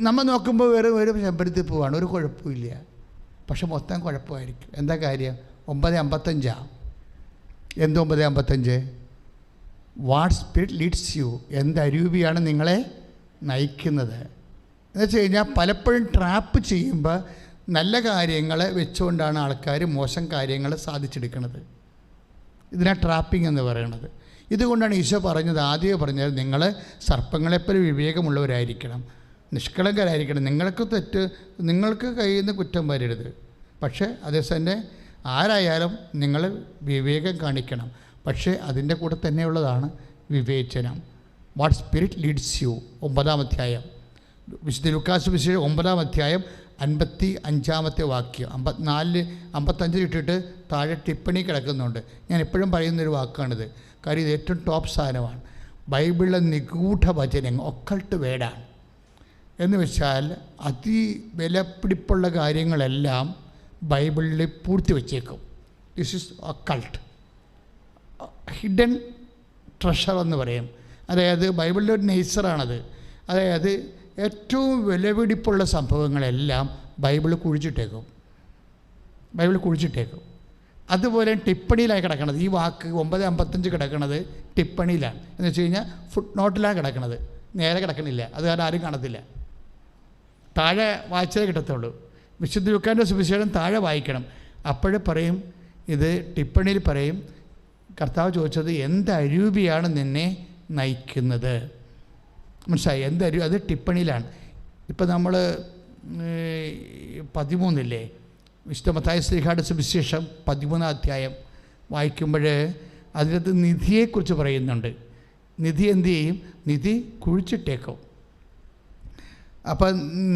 നമ്മൾ നോക്കുമ്പോൾ ഒരു ചെമ്പരത്തിപ്പൂവാണ്, ഒരു കുഴപ്പമില്ല, പക്ഷെ മൊത്തം കുഴപ്പമായിരിക്കും. എന്താ കാര്യം? 9:55. എന്ത് 9:55? What spirit Leeds U? എന്ത് അരൂപിയാണ് നിങ്ങളെ നയിക്കുന്നത് എന്ന് വെച്ച് കഴിഞ്ഞാൽ, പലപ്പോഴും ട്രാപ്പ് ചെയ്യുമ്പോൾ നല്ല കാര്യങ്ങൾ വെച്ചുകൊണ്ടാണ് ആൾക്കാർ മോശം കാര്യങ്ങൾ സാധിച്ചെടുക്കുന്നത്. ഇതിനാ ട്രാപ്പിംഗ് എന്ന് പറയുന്നത്. ഇതുകൊണ്ടാണ് ഈശോ പറഞ്ഞത്, ആദ്യമേ പറഞ്ഞത്, നിങ്ങൾ സർപ്പങ്ങളെപ്പോലെ വിവേകമുള്ളവരായിരിക്കണം, നിഷ്കളങ്കരായിരിക്കണം. നിങ്ങൾക്ക് കയ്യിൽ നിന്ന് കുറ്റം വരരുത്, പക്ഷേ അതേസമയം ആരായാലും നിങ്ങൾ വിവേകം കാണിക്കണം. പക്ഷേ അതിൻ്റെ കൂടെ തന്നെയുള്ളതാണ് വിവേചനം. What spirit Leeds U? 9-ാം അധ്യായം വിശുദ്ധ ലൂക്കാസ് സുവിശേഷം 9-ാം അധ്യായം 55-ാമത്തെ വാക്യം. 55 ഇട്ടിട്ട് താഴെ ടിപ്പണി കിടക്കുന്നുണ്ട്. ഞാൻ എപ്പോഴും പറയുന്നൊരു വാക്കാണിത്, കാര്യം ഇത് ഏറ്റവും ടോപ്പ് സാധനമാണ്. ബൈബിളിലെ നിഗൂഢ വചനം, ഒക്കൾട്ട് വേർഡാണ്. എന്ന് വെച്ചാൽ അതിവിലപിടിപ്പുള്ള കാര്യങ്ങളെല്ലാം ബൈബിളിൽ പൂർത്തി വച്ചേക്കും. This is occult, hidden treasure എന്ന് പറയും. അതായത് ബൈബിളിൻ്റെ ഒരു നേച്ചറാണത്. അതായത് ഏറ്റവും വിലപിടിപ്പുള്ള സംഭവങ്ങളെല്ലാം ബൈബിൾ കുഴിച്ചിട്ടേക്കും. അതുപോലെ ടിപ്പണിയിലാണ് കിടക്കണത്. ഈ വാക്ക് 9:55 കിടക്കണത് ടിപ്പണിയിലാണ്. എന്ന് വെച്ച് കഴിഞ്ഞാൽ ഫുട് നോട്ടിലാണ് കിടക്കണത്, നേരെ കിടക്കണില്ല. അത് കാരണം ആരും കാണത്തില്ല, താഴെ വായിച്ചതേ കിട്ടത്തുള്ളൂ. വിശുദ്ധ ലൂക്കാൻ്റെ സുവിശേഷം താഴെ വായിക്കണം. അപ്പോഴേ പറയും, ഇത് ടിപ്പണിയിൽ പറയും, കർത്താവ് ചോദിച്ചത് എന്ത് അരൂപിയാണ് നിന്നെ നയിക്കുന്നത്? മനസ്സിലായി? അത് ടിപ്പണിയിലാണ്. ഇപ്പം നമ്മൾ 13 വിശുദ്ധ മത്തായി ശ്ലീഹായുടെ സുവിശേഷം 13-ാം അധ്യായം വായിക്കുമ്പോൾ അതിനകത്ത് നിധിയെക്കുറിച്ച് പറയുന്നുണ്ട്. നിധി എന്ത് ചെയ്യും? നിധി കുഴിച്ചിട്ടേക്കും. അപ്പം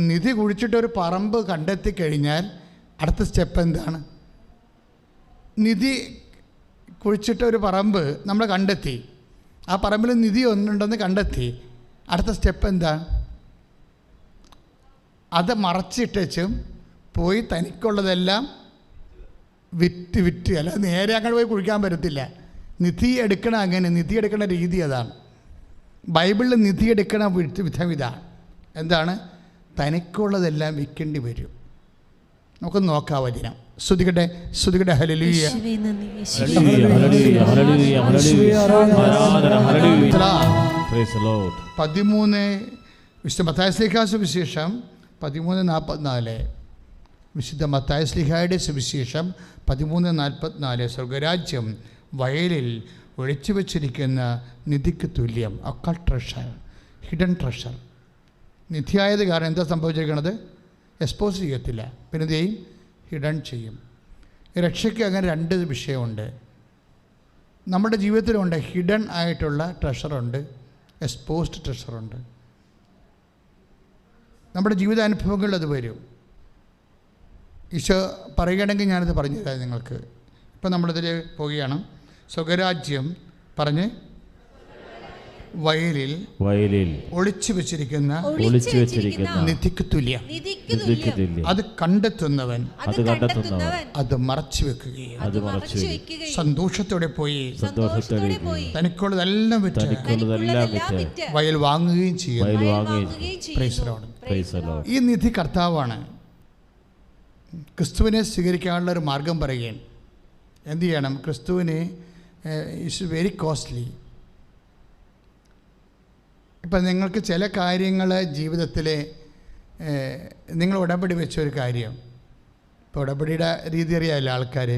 നിധി കുഴിച്ചിട്ടൊരു പറമ്പ് കണ്ടെത്തി കഴിഞ്ഞാൽ അടുത്ത സ്റ്റെപ്പ് എന്താണ്? നിധി കുഴിച്ചിട്ടൊരു പറമ്പ് നമ്മൾ കണ്ടെത്തി, ആ പറമ്പിൽ നിധി ഒന്നുണ്ടെന്ന് കണ്ടെത്തി. അടുത്ത സ്റ്റെപ്പ് എന്താണ്? അത് മറച്ചിട്ടും പോയി തനിക്കുള്ളതെല്ലാം വിറ്റ് അല്ല, നേരെ അങ്ങോട്ട് പോയി കുഴിക്കാൻ പറ്റത്തില്ല. നിധി എടുക്കണ അങ്ങനെ, നിധി എടുക്കണ രീതി അതാണ്. ബൈബിളിൽ നിധി എടുക്കണ വിധം ഇതാണ്. എന്താണ്? തനിക്കുള്ളതെല്ലാം വിൽക്കേണ്ടി വരും. നമുക്കൊന്ന് നോക്കാം വചനം. ശ്രുതികട്ടെ ഹല്ലേലൂയ. 13 വിശുദ്ധ മത്തായി ശ്ലീഹായുടെ സുവിശേഷം 13:44. വിശുദ്ധ മത്തായി ശ്ലീഹായുടെ സുവിശേഷം 13:44. സ്വർഗരാജ്യം വയലിൽ ഒളിച്ചു വച്ചിരിക്കുന്ന നിധിക്ക് തുല്യം. Occult treasure, hidden treasure. നിധിയായത് കാരണം എന്താ സംഭവിച്ചിരിക്കുന്നത്? എക്സ്പോസ് ചെയ്യത്തില്ല, പിന്നെ ഇതേയും ഹിഡൻ ചെയ്യും. രക്ഷയ്ക്ക് അങ്ങനെ 2 വിഷയമുണ്ട് നമ്മുടെ ജീവിതത്തിലുണ്ട്. ഹിഡൻ ആയിട്ടുള്ള ട്രഷറുണ്ട്, എക്സ്പോസ്ഡ് ട്രഷറുണ്ട്. നമ്മുടെ ജീവിതാനുഭവങ്ങളിൽ അത് വരും. ഈശോ പറയുകയാണെങ്കിൽ ഞാനത് പറഞ്ഞു തരാം നിങ്ങൾക്ക്. ഇപ്പം നമ്മളിതിൽ പോവുകയാണ്. സ്വകരാജ്യം പറഞ്ഞ് വയലിൽ ഒളിച്ചു വെച്ചിരിക്കുന്ന നിധിക്ക് തുല്യം. അത് കണ്ടെത്തുന്നവൻ അത് മറച്ചു വെക്കുകയും സന്തോഷത്തോടെ പോയി തനിക്കുള്ളതെല്ലാം വിറ്റ് വയൽ വാങ്ങുകയും ചെയ്യും. ഈ നിധി കർത്താവാണ്. ക്രിസ്തുവിനെ സ്വീകരിക്കാനുള്ള ഒരു മാർഗം പറയുകയാണ്. എന്ത് ചെയ്യണം? ക്രിസ്തുവിന് ഇറ്റ്സ് വെരി കോസ്റ്റ്ലി. ഇപ്പം നിങ്ങൾക്ക് ചില കാര്യങ്ങൾ ജീവിതത്തിൽ നിങ്ങൾ ഉടമ്പടി വെച്ചൊരു കാര്യം, ഇപ്പോൾ ഉടമ്പടിയുടെ രീതി അറിയാമല്ലോ, ആൾക്കാർ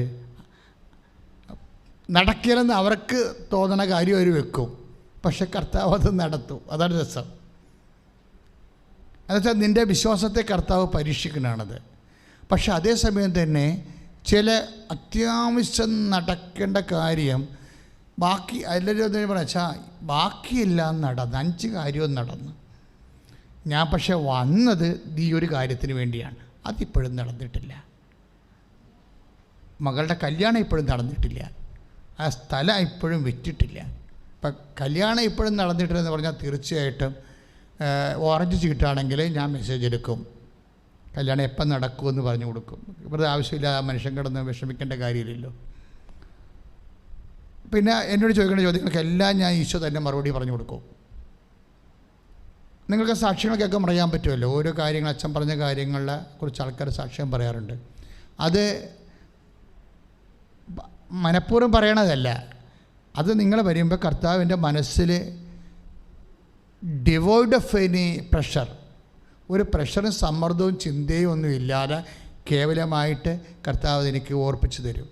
നടക്കില്ലെന്ന് അവർക്ക് തോന്നണ കാര്യം അവർ വെക്കും, പക്ഷെ കർത്താവ് അത് നടത്തും. അതാണ് രസം. എന്നുവെച്ചാൽ നിൻ്റെ വിശ്വാസത്തെ കർത്താവ് പരീക്ഷിക്കുന്നതാണത്. പക്ഷെ അതേസമയം തന്നെ ചില അത്യാവശ്യം നടക്കേണ്ട കാര്യം ബാക്കി എല്ലാവരും പറഞ്ഞാൽ ബാക്കിയെല്ലാം നടന്ന് 5 കാര്യവും നടന്നു. ഞാൻ പക്ഷെ വന്നത് ഈ ഒരു കാര്യത്തിന് വേണ്ടിയാണ്. അതിപ്പോഴും നടന്നിട്ടില്ല. മകളുടെ കല്യാണം ഇപ്പോഴും നടന്നിട്ടില്ല. ആ സ്ഥലം ഇപ്പോഴും വിറ്റിട്ടില്ല. ഇപ്പം കല്യാണം ഇപ്പോഴും നടന്നിട്ടില്ലെന്ന് പറഞ്ഞാൽ തീർച്ചയായിട്ടും ഓറഞ്ച് ചീട്ടാണെങ്കിൽ ഞാൻ മെസ്സേജ് എടുക്കും, കല്യാണം എപ്പം നടക്കുമെന്ന് പറഞ്ഞു കൊടുക്കും. ഇവരുടെ ആവശ്യമില്ല ആ മനുഷ്യൻ കിടന്ന് വിഷമിക്കേണ്ട കാര്യമില്ലല്ലോ. പിന്നെ എന്നോട് ചോദിക്കേണ്ട ചോദ്യങ്ങൾക്കെല്ലാം ഞാൻ ഈശോ തന്നെ മറുപടി പറഞ്ഞു കൊടുക്കും. നിങ്ങൾക്ക് സാക്ഷ്യങ്ങളൊക്കെ പറയാൻ പറ്റുമല്ലോ. ഓരോ കാര്യങ്ങൾ അച്ഛൻ പറഞ്ഞ കാര്യങ്ങളെ കുറിച്ച് ആൾക്കാർ സാക്ഷ്യം പറയാറുണ്ട്. അത് മനഃപൂർവ്വം പറയണതല്ല. അത് നിങ്ങൾ വരുമ്പോൾ കർത്താവിൻ്റെ മനസ്സിൽ ഡിവോയ്ഡ് ഓഫ് എനി പ്രഷർ, ഒരു പ്രഷറും സമ്മർദ്ദവും ചിന്തയും ഒന്നും ഇല്ലാതെ കേവലമായിട്ട് കർത്താവ് എനിക്ക് ഓർപ്പിച്ചു തരും.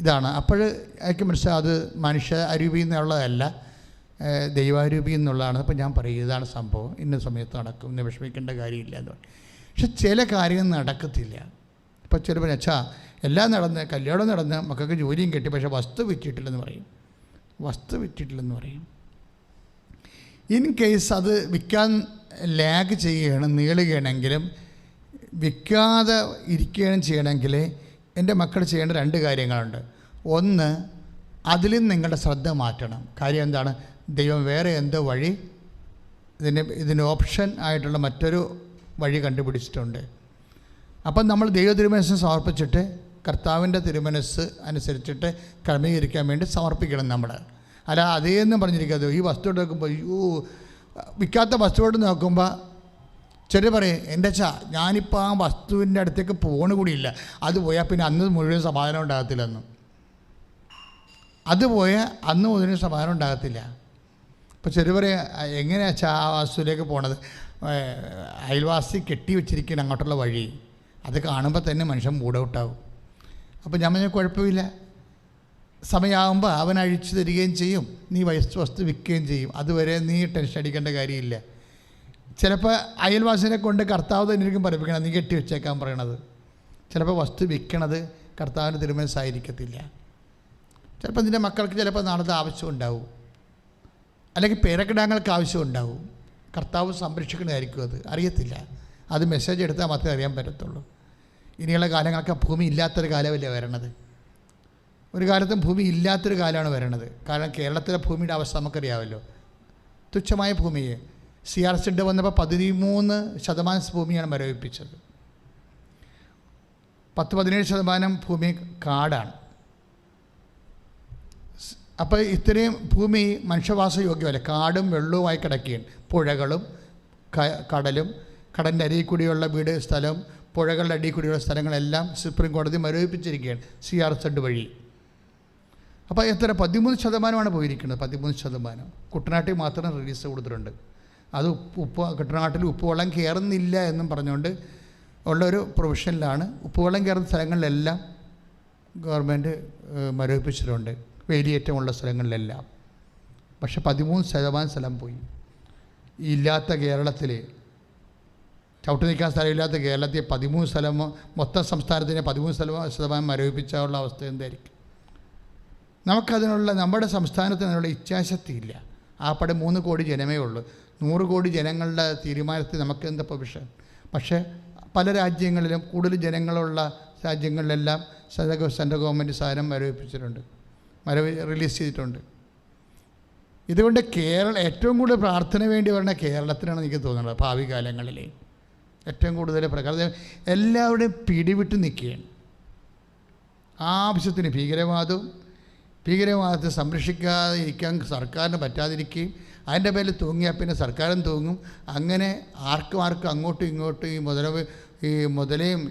ഇതാണ്. അപ്പോൾ എനിക്ക് മനസ്സിലാവും അത് മനുഷ്യ അരൂപിയിൽ നിന്നുള്ളതല്ല, ദൈവാരൂപിയിൽ നിന്നുള്ളതാണ്. അപ്പോൾ ഞാൻ പറയും ഇതാണ് സംഭവം, ഇന്ന സമയത്ത് നടക്കും, ഇന്ന് വിഷമിക്കേണ്ട കാര്യമില്ല എന്ന് പറയും. പക്ഷെ ചില കാര്യങ്ങൾ നടക്കത്തില്ല. ഇപ്പോൾ ചിലപ്പോൾ അച്ഛാ എല്ലാം നടന്ന്, കല്യാണം നടന്ന്, മക്കൾക്ക് ജോലിയും കിട്ടി, പക്ഷേ വസ്തു വിറ്റിട്ടില്ലെന്ന് പറയും. ഇൻ കേസ് അത് വിൽക്കാൻ ലാഗ് ചെയ്യുകയാണ്, നീളുകയാണെങ്കിലും വിൽക്കാതെ ഇരിക്കുകയും ചെയ്യണമെങ്കിൽ എൻ്റെ മക്കൾ ചെയ്യേണ്ട 2 കാര്യങ്ങളുണ്ട്. ഒന്ന്, അതിലും നിങ്ങളുടെ ശ്രദ്ധ മാറ്റണം. കാര്യം എന്താണ്? ദൈവം വേറെ എന്തോ വഴി, ഇതിന് ഓപ്ഷൻ ആയിട്ടുള്ള മറ്റൊരു വഴി കണ്ടുപിടിച്ചിട്ടുണ്ട്. അപ്പം നമ്മൾ ദൈവ തിരുമനസ്സിന് സമർപ്പിച്ചിട്ട് കർത്താവിൻ്റെ തിരുമനസ് അനുസരിച്ചിട്ട് ക്രമീകരിക്കാൻ വേണ്ടി സമർപ്പിക്കണം നമ്മൾ. അല്ല അതേന്നും പറഞ്ഞിരിക്കാതെ ഈ വസ്തു നോക്കുമ്പോൾ വിൽക്കാത്ത വസ്തുവോട് നോക്കുമ്പോൾ ചില പറയും എൻ്റെ ഞാനിപ്പോൾ ആ വസ്തുവിൻ്റെ അടുത്തേക്ക് പോകണ കൂടിയില്ല, അത് പോയാൽ പിന്നെ അന്ന് മുഴുവൻ സമാധാനം ഉണ്ടാകത്തില്ലെന്നും, അത് പോയാൽ അന്ന് മുഴുവൻ സമാധാനം ഉണ്ടാകത്തില്ല. ഇപ്പോൾ ചെറിയ പറയും എങ്ങനെയാ ആ വസ്തുവിലേക്ക് പോണത്? അയൽവാസി കെട്ടി വെച്ചിരിക്കണം അങ്ങോട്ടുള്ള വഴി, അത് കാണുമ്പോൾ തന്നെ മനുഷ്യൻ മൂഡൗട്ടാവും. അപ്പോൾ ഞാൻ പറഞ്ഞാൽ കുഴപ്പമില്ല, സമയമാകുമ്പോൾ അവൻ അഴിച്ചു തരികയും ചെയ്യും, നീ വസ്തു വിൽക്കുകയും ചെയ്യും, അതുവരെ നീ ടെൻഷൻ അടിക്കേണ്ട കാര്യമില്ല. ചിലപ്പോൾ അയൽവാസിനെ കൊണ്ട് കർത്താവ് തന്നെയായിരിക്കും പഠിപ്പിക്കണം, നീ കെട്ടി വെച്ചേക്കാൻ പറയണത്. ചിലപ്പോൾ വസ്തു വിൽക്കണത് കർത്താവിൻ്റെ തിരുമനസ്സായിരിക്കത്തില്ല. ചിലപ്പോൾ നിൻ്റെ മക്കൾക്ക് ചിലപ്പോൾ നാളത്തെ ആവശ്യം ഉണ്ടാവും, അല്ലെങ്കിൽ പേരക്കിടാങ്ങൾക്ക് ആവശ്യം ഉണ്ടാവും. കർത്താവ് സംരക്ഷിക്കണമായിരിക്കും, അത് അറിയത്തില്ല. അത് മെസ്സേജ് എടുത്താൽ മാത്രമേ അറിയാൻ പറ്റത്തുള്ളൂ. ഇനിയുള്ള കാലങ്ങളൊക്കെ ഭൂമി ഇല്ലാത്തൊരു കാലമല്ലേ വരണത്. ഒരു കാലത്തും ഭൂമി ഇല്ലാത്തൊരു കാലമാണ് വരണത്. കാരണം കേരളത്തിലെ ഭൂമിയുടെ അവസ്ഥ നമുക്കറിയാമല്ലോ. തുച്ഛമായ ഭൂമിയെ CRZ വന്നപ്പോൾ 13% ഭൂമിയാണ് മരവിപ്പിച്ചത്. 10-17% ഭൂമി കാടാണ്. അപ്പോൾ ഇത്രയും ഭൂമി മനുഷ്യവാസയോഗ്യമല്ല, കാടും വെള്ളവുമായി കിടക്കുകയാണ്. പുഴകളും കടലും, കടലിൻ്റെ അരിയിൽ കൂടിയുള്ള വീട് സ്ഥലം, പുഴകളുടെ അടിയിൽ കൂടിയുള്ള സ്ഥലങ്ങളെല്ലാം സുപ്രീം കോടതി മരവിപ്പിച്ചിരിക്കുകയാണ് CRZ വഴി. അപ്പോൾ എത്ര 13% പോയിരിക്കുന്നത്. 13% കുട്ടനാട്ടിൽ മാത്രം റിലീസ് കൊടുത്തിട്ടുണ്ട്. അത് കുട്ടനാട്ടിൽ ഉപ്പുവെള്ളം കയറുന്നില്ല എന്നും പറഞ്ഞുകൊണ്ട് ഉള്ളൊരു പ്രൊവിഷനിലാണ്. ഉപ്പുവെള്ളം കയറുന്ന സ്ഥലങ്ങളിലെല്ലാം ഗവൺമെൻറ് മരവിപ്പിച്ചിട്ടുണ്ട്, വേലിയേറ്റമുള്ള സ്ഥലങ്ങളിലെല്ലാം. പക്ഷെ 13% സ്ഥലം പോയി. ഇല്ലാത്ത കേരളത്തിൽ, ചവിട്ടി നിൽക്കാൻ സ്ഥലമില്ലാത്ത കേരളത്തിൽ 13%, മൊത്തം സംസ്ഥാനത്തിന് 13% മരവിപ്പിച്ചാലുള്ള അവസ്ഥ എന്തായിരിക്കും? നമുക്കതിനുള്ള, നമ്മുടെ സംസ്ഥാനത്തിന് അതിനുള്ള ഇച്ഛാശക്തിയില്ല. ആപ്പടെ 3 കോടി ജനമേ ഉള്ളൂ. 100 കോടി ജനങ്ങളുടെ തീരുമാനത്തിൽ നമുക്ക് എന്താ പ്രൊവിഷൻ? പക്ഷേ പല രാജ്യങ്ങളിലും കൂടുതൽ ജനങ്ങളുള്ള രാജ്യങ്ങളിലെല്ലാം സെൻട്രൽ ഗവൺമെൻറ് സാധനം മരവിപ്പിച്ചിട്ടുണ്ട്, റിലീസ് ചെയ്തിട്ടുണ്ട്. ഇതുകൊണ്ട് ഏറ്റവും കൂടുതൽ പ്രാർത്ഥന വേണ്ടി വരുന്ന കേരളത്തിനാണ് എനിക്ക് തോന്നുന്നത്. ഭാവി കാലങ്ങളിൽ ഏറ്റവും കൂടുതൽ പ്രകൃതി എല്ലാവരുടെയും പിടിവിട്ട് നിൽക്കുകയാണ്. ആവശ്യത്തിന് ഭീകരവാദത്തെ സംരക്ഷിക്കാതെ ഇരിക്കാൻ സർക്കാരിന് പറ്റാതിരിക്കുകയും അതിൻ്റെ പേരിൽ തൂങ്ങിയാൽ പിന്നെ സർക്കാരും തൂങ്ങും. അങ്ങനെ ആർക്കും അങ്ങോട്ടും ഇങ്ങോട്ടും ഈ മുതലയും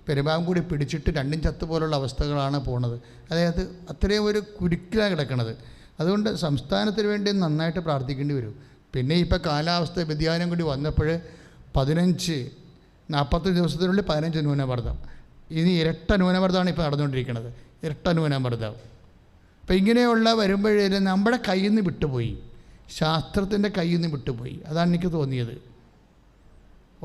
പെരുമ്പാമ്പും കൂടി പിടിച്ചിട്ട് രണ്ടും ചത്ത് പോലുള്ള അവസ്ഥകളാണ് പോണത്. അതായത് അത്രയും ഒരു കുരുക്കിലാണ് കിടക്കുന്നത്. അതുകൊണ്ട് സംസ്ഥാനത്തിന് വേണ്ടി നന്നായിട്ട് പ്രാർത്ഥിക്കേണ്ടി വരും. പിന്നെ ഇപ്പോൾ കാലാവസ്ഥ വ്യതിയാനം കൂടി വന്നപ്പോൾ 40 ദിവസത്തിനുള്ളിൽ 15 ന്യൂനമർദ്ദം, ഇനി ഇരട്ട ന്യൂനമർദ്ദമാണ് ഇപ്പോൾ നടന്നുകൊണ്ടിരിക്കുന്നത്. ഇരട്ട ന്യൂനമർദ്ദം. അപ്പോൾ ഇങ്ങനെയുള്ള വരുമ്പോഴേ നമ്മുടെ കയ്യിൽ നിന്ന് വിട്ടുപോയി, ശാസ്ത്രത്തിൻ്റെ കയ്യിൽ നിന്ന് വിട്ടുപോയി. അതാണ് എനിക്ക് തോന്നിയത്.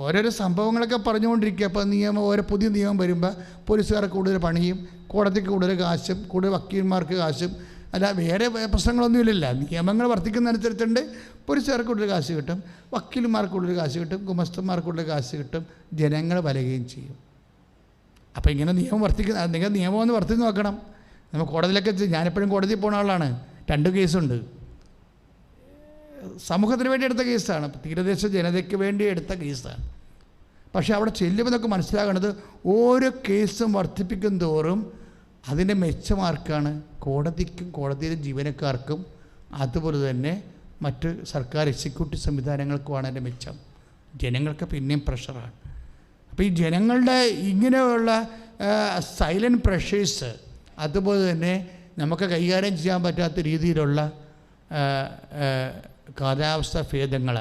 ഓരോരോ സംഭവങ്ങളൊക്കെ പറഞ്ഞുകൊണ്ടിരിക്കുക. അപ്പോൾ ഓരോ പുതിയ നിയമം വരുമ്പോൾ പോലീസുകാർക്ക് കൂടുതൽ പണിയും, കോടതിക്ക് കൂടുതൽ കാശും, കൂടുതൽ വക്കീൽമാർക്ക് കാശും, അല്ല വേറെ പ്രശ്നങ്ങളൊന്നുമില്ല. നിയമങ്ങൾ വർദ്ധിക്കുന്നതനുസരിച്ചുണ്ട്. പോലീസുകാർക്ക് കൂടുതൽ കാശ് കിട്ടും, വക്കീൽമാർക്ക് കൂടുതൽ കാശ് കിട്ടും, ഗുമസ്തന്മാർക്ക് കൂടുതൽ കാശ് കിട്ടും, ജനങ്ങൾ വലയുകയും ചെയ്യും. അപ്പോൾ ഇങ്ങനെ നിങ്ങൾ നിയമം ഒന്ന് വർദ്ധിച്ച് നോക്കണം. നമ്മൾ കോടതിയിലൊക്കെ ഞാനെപ്പോഴും കോടതിയിൽ പോകുന്ന ആളാണ്. 2 കേസുണ്ട്. സമൂഹത്തിന് വേണ്ടി എടുത്ത കേസാണ്, തീരദേശ ജനതയ്ക്ക് വേണ്ടി എടുത്ത കേസാണ്. പക്ഷേ അവിടെ ചെല്ലുമ്പോൾ നമുക്ക് മനസ്സിലാകുന്നത് ഓരോ കേസും വർദ്ധിപ്പിക്കും തോറും അതിൻ്റെ മെച്ചമാർക്കാണ് കോടതിക്കും കോടതിയിലെ ജീവനക്കാർക്കും അതുപോലെ തന്നെ മറ്റ് സർക്കാർ എക്സിക്യൂട്ടീവ് സംവിധാനങ്ങൾക്കുമാണ് അതിൻ്റെ മെച്ചം. ജനങ്ങൾക്ക് പിന്നെയും പ്രഷറാണ്. അപ്പോൾ ഈ ജനങ്ങളുടെ ഇങ്ങനെയുള്ള സൈലൻറ്റ് പ്രഷേഴ്സ്, അതുപോലെ തന്നെ നമുക്ക് കൈകാര്യം ചെയ്യാൻ പറ്റാത്ത രീതിയിലുള്ള കാലാവസ്ഥ ഭേദങ്ങൾ,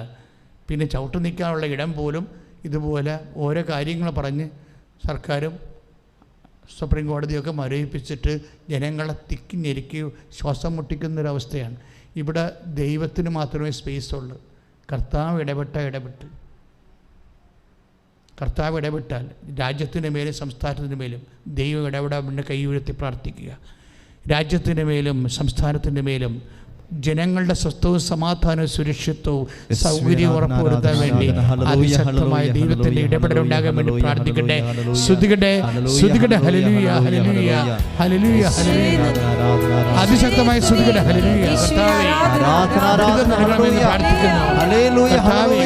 പിന്നെ ചവിട്ടു നിൽക്കാനുള്ള ഇടം പോലും ഇതുപോലെ ഓരോ കാര്യങ്ങൾ പറഞ്ഞ് സർക്കാരും സുപ്രീം കോടതിയൊക്കെ മരവിപ്പിച്ചിട്ട് ജനങ്ങളെ തിക്കി ഞെരുക്കി ശ്വാസം മുട്ടിക്കുന്നൊരവസ്ഥയാണ്. ഇവിടെ ദൈവത്തിന് മാത്രമേ സ്പേസുള്ളൂ. കർത്താവ് ഇടപെട്ടാൽ രാജ്യത്തിൻ്റെ മേലും സംസ്ഥാനത്തിൻ്റെ മേലും ദൈവം ഇടപെടാൻ വേണ്ടി കൈ ഉയർത്തി പ്രാർത്ഥിക്കുക. രാജ്യത്തിൻ്റെ മേലും സംസ്ഥാനത്തിൻ്റെ മേലും ജനങ്ങളുടെ സ്വസ്ഥവും സമാധാനവും സുരക്ഷിതവും സൗകര്യവും ഉറപ്പുവരുത്താൻ വേണ്ടി അതിശക്തമായ ദൈവത്തിൻ്റെ ഇടപെടൽ ഉണ്ടാകാൻ വേണ്ടി പ്രാർത്ഥിക്കട്ടെ. ശ്രുതികട്ടെ ഹല്ലേലൂയ ഹല്ലേലൂയ ഹല്ലേലൂയ ഹല്ലേലൂയ. അതിശക്തമായ ശ്രുതികട്ടെ ഹല്ലേലൂയ. കർത്താവേ പ്രാർത്ഥിക്കുന്നു. കർത്താവേ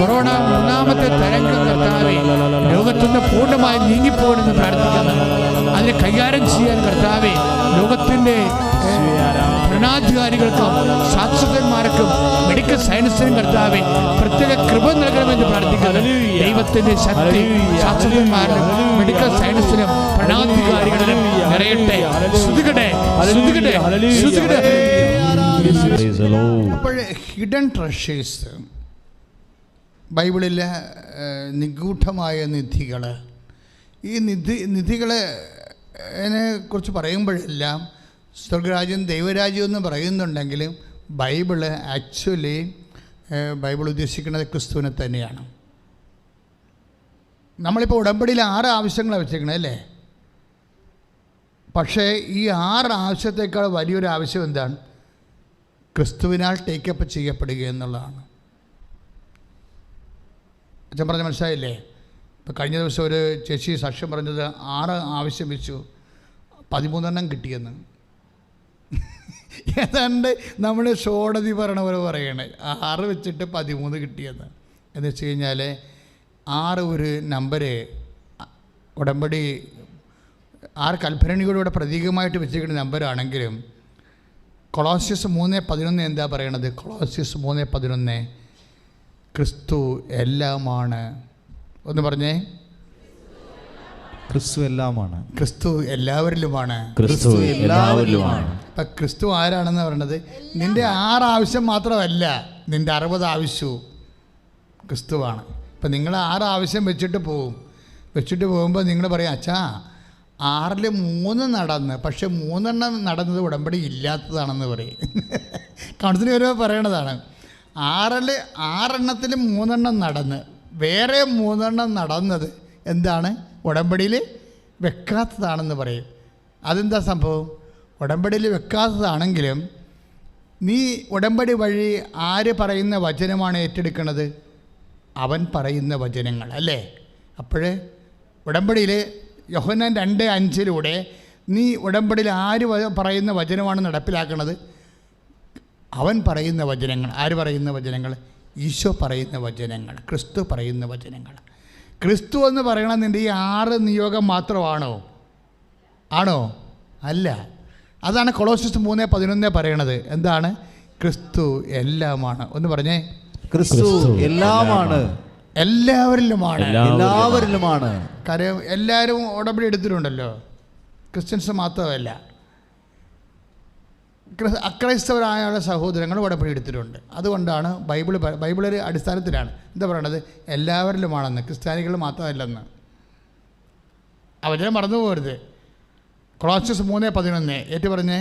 കൊറോണ മൂന്നാമത്തെ തരംഗം കർത്താവേ ലോകത്തുനിന്ന് പൂർണ്ണമായി നീങ്ങിപ്പോകണമെന്ന് പ്രാർത്ഥിക്കുന്നു. അതിനെ കൈകാര്യം ചെയ്യാൻ കർത്താവേ ലോകത്തിൻ്റെ ഭരണാധികാരികൾക്കും ശാസ്ത്രജ്ഞന്മാർക്കും മെഡിക്കൽ സയൻസിനും കർത്താവേ പ്രത്യേക കൃപ നൽകണമെന്ന് പ്രാർത്ഥിക്കുന്നു. ദൈവത്തിൻ്റെ ശക്തി ശാസ്ത്രജ്ഞന്മാരിലും മെഡിക്കൽ സയൻസിലും ഭരണാധികാരികളിലും നിറയട്ടെ. അപ്പോൾ ഹിഡൻ ട്രഷേഴ്സ്, ബൈബിളിലെ നിഗൂഢമായ നിധികൾ, ഈ നിധികളെ കുറിച്ച് പറയുമ്പോഴെല്ലാം സ്വർഗരാജ്യം ദൈവരാജ്യം എന്ന് പറയുന്നുണ്ടെങ്കിലും ബൈബിൾ ഉദ്ദേശിക്കുന്നത് ക്രിസ്തുവിനെ തന്നെയാണ്. നമ്മളിപ്പോൾ ഉടമ്പടിയിൽ 6 ആവശ്യങ്ങളാണ് വെച്ചേക്കണത് അല്ലേ? പക്ഷേ ഈ 6 ആവശ്യത്തേക്കാൾ വലിയൊരു ആവശ്യം എന്താണ്? ക്രിസ്തുവിനാൽ ടേക്കപ്പ് ചെയ്യപ്പെടുക എന്നുള്ളതാണ്. അച്ഛൻ പറഞ്ഞ മനസ്സിലായില്ലേ? ഇപ്പോൾ കഴിഞ്ഞ ദിവസം ഒരു ചേച്ചി സാക്ഷ്യം പറഞ്ഞത് 6 ആവശ്യം വെച്ചു, 13 കിട്ടിയെന്ന്. ഏതാണ്ട് നമ്മൾ ഷോടതി പറയണ പോലെ പറയണേ, 6 വെച്ചിട്ട് 13 കിട്ടിയെന്ന്. എന്ന് വെച്ച് കഴിഞ്ഞാൽ 6 ഒരു നമ്പര് ഉടമ്പടി 6 കൽഭരണികളുടെ പ്രതീകമായിട്ട് വെച്ചിരിക്കുന്ന നമ്പരാണെങ്കിലും കൊളോസ്യസ് 3:11 എന്താ പറയണത്? കൊളോസ്യസ് 3:11 ക്രിസ്തു എല്ലാമാണ്. ഒന്ന് പറഞ്ഞേ, ക്രിസ്തു എല്ലാമാണ്. ക്രിസ്തു എല്ലാവരിലുമാണ്. ക്രിസ്തു എല്ലാവരിലുമാണ്. അപ്പം ക്രിസ്തു ആരാണെന്ന് പറയണത്? നിൻ്റെ 6 ആവശ്യം മാത്രമല്ല, നിൻ്റെ 60 ആവശ്യവും ക്രിസ്തുവാണ്. ഇപ്പം നിങ്ങൾ 6 ആവശ്യം വെച്ചിട്ട് പോകുമ്പോൾ നിങ്ങൾ പറയും, അച്ഛാ 6ൽ 3 നടന്ന്, പക്ഷെ 3 നടന്നത് ഉടമ്പടി ഇല്ലാത്തതാണെന്ന് പറയും. കൗൺസിലിൽ വരുമ്പോൾ പറയണതാണ് 6ൽ 3 നടന്ന് വേറെ 3 നടന്നത് എന്താണ്? ഉടമ്പടിയിൽ വെക്കാത്തതാണെന്ന് പറയും. അതെന്താ സംഭവം? ഉടമ്പടിയിൽ വെക്കാത്തതാണെങ്കിലും നീ ഉടമ്പടി വഴി ആര് പറയുന്ന വചനമാണ് ഏറ്റെടുക്കുന്നത്? അവൻ പറയുന്ന വചനങ്ങൾ അല്ലേ? അപ്പോഴേ ഉടമ്പടിയിൽ യോഹന്നാൻ 2:5 നീ ഉടമ്പടിയിൽ ആര് പറയുന്ന വചനമാണ് നടപ്പിലാക്കുന്നത്? അവൻ പറയുന്ന വചനങ്ങൾ. ആര് പറയുന്ന വചനങ്ങൾ? ഈശോ പറയുന്ന വചനങ്ങൾ, ക്രിസ്തു പറയുന്ന വചനങ്ങൾ. ക്രിസ്തു എന്ന് പറയണത് നിൻ്റെ ഈ 6 നിയോഗം മാത്രമാണോ? ആണോ? അല്ല. അതാണ് കൊളോസ്യസ് 3:11 പറയണത്. എന്താണ്? ക്രിസ്തു എല്ലാമാണ്. ഒന്ന് പറഞ്ഞേ, ക്രിസ്തു എല്ലാമാണ്, എല്ലാവരിലുമാണ്. എല്ലാവരിലുമാണ്. കാര്യം എല്ലാവരും ഉടമ്പടി എടുത്തിട്ടുണ്ടല്ലോ, ക്രിസ്ത്യൻസ് മാത്രമല്ല, അക്രൈസ്തവരായ സഹോദരങ്ങൾ ഉടമ്പടി എടുത്തിട്ടുണ്ട്. അതുകൊണ്ടാണ് ബൈബിളൊരു അടിസ്ഥാനത്തിലാണ് എന്താ പറയണത്? എല്ലാവരിലുമാണെന്ന്, ക്രിസ്ത്യാനികൾ മാത്രമല്ലെന്ന്. അവരെ മറന്നു പോകരുത്. കൊളോസ്യസ് 3:11 ഏറ്റു പറഞ്ഞേ,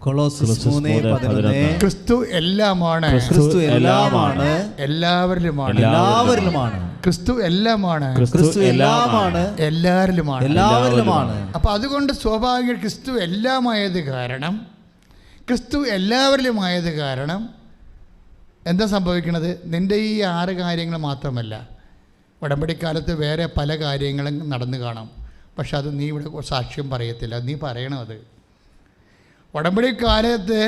കൊളോസ്യസ് 3:11 ക്രിസ്തു എല്ലാമാണ്, ക്രിസ്തു എല്ലാമാണ്, എല്ലാവരിലുമാണ്, എല്ലാവരിലുമാണ്. ക്രിസ്തു എല്ലാമാണ്, ക്രിസ്തു എല്ലാമാണ്, എല്ലാവരിലുമാണ്, എല്ലാവരിലുമാണ്. അപ്പം അതുകൊണ്ട് സ്വാഭാവിക ക്രിസ്തു എല്ലാമായത് കാരണം, ക്രിസ്തു എല്ലാവരിലുമായത് കാരണം എന്താ സംഭവിക്കണത്? നിൻ്റെ ഈ 6 കാര്യങ്ങൾ മാത്രമല്ല, ഉടമ്പടിക്കാലത്ത് വേറെ പല കാര്യങ്ങളും നടന്നു കാണാം. പക്ഷെ അത് നീ ഇവിടെ സാക്ഷ്യം പറയത്തില്ല, നീ പറയണം. അത് ഉടമ്പടി കാലത്ത്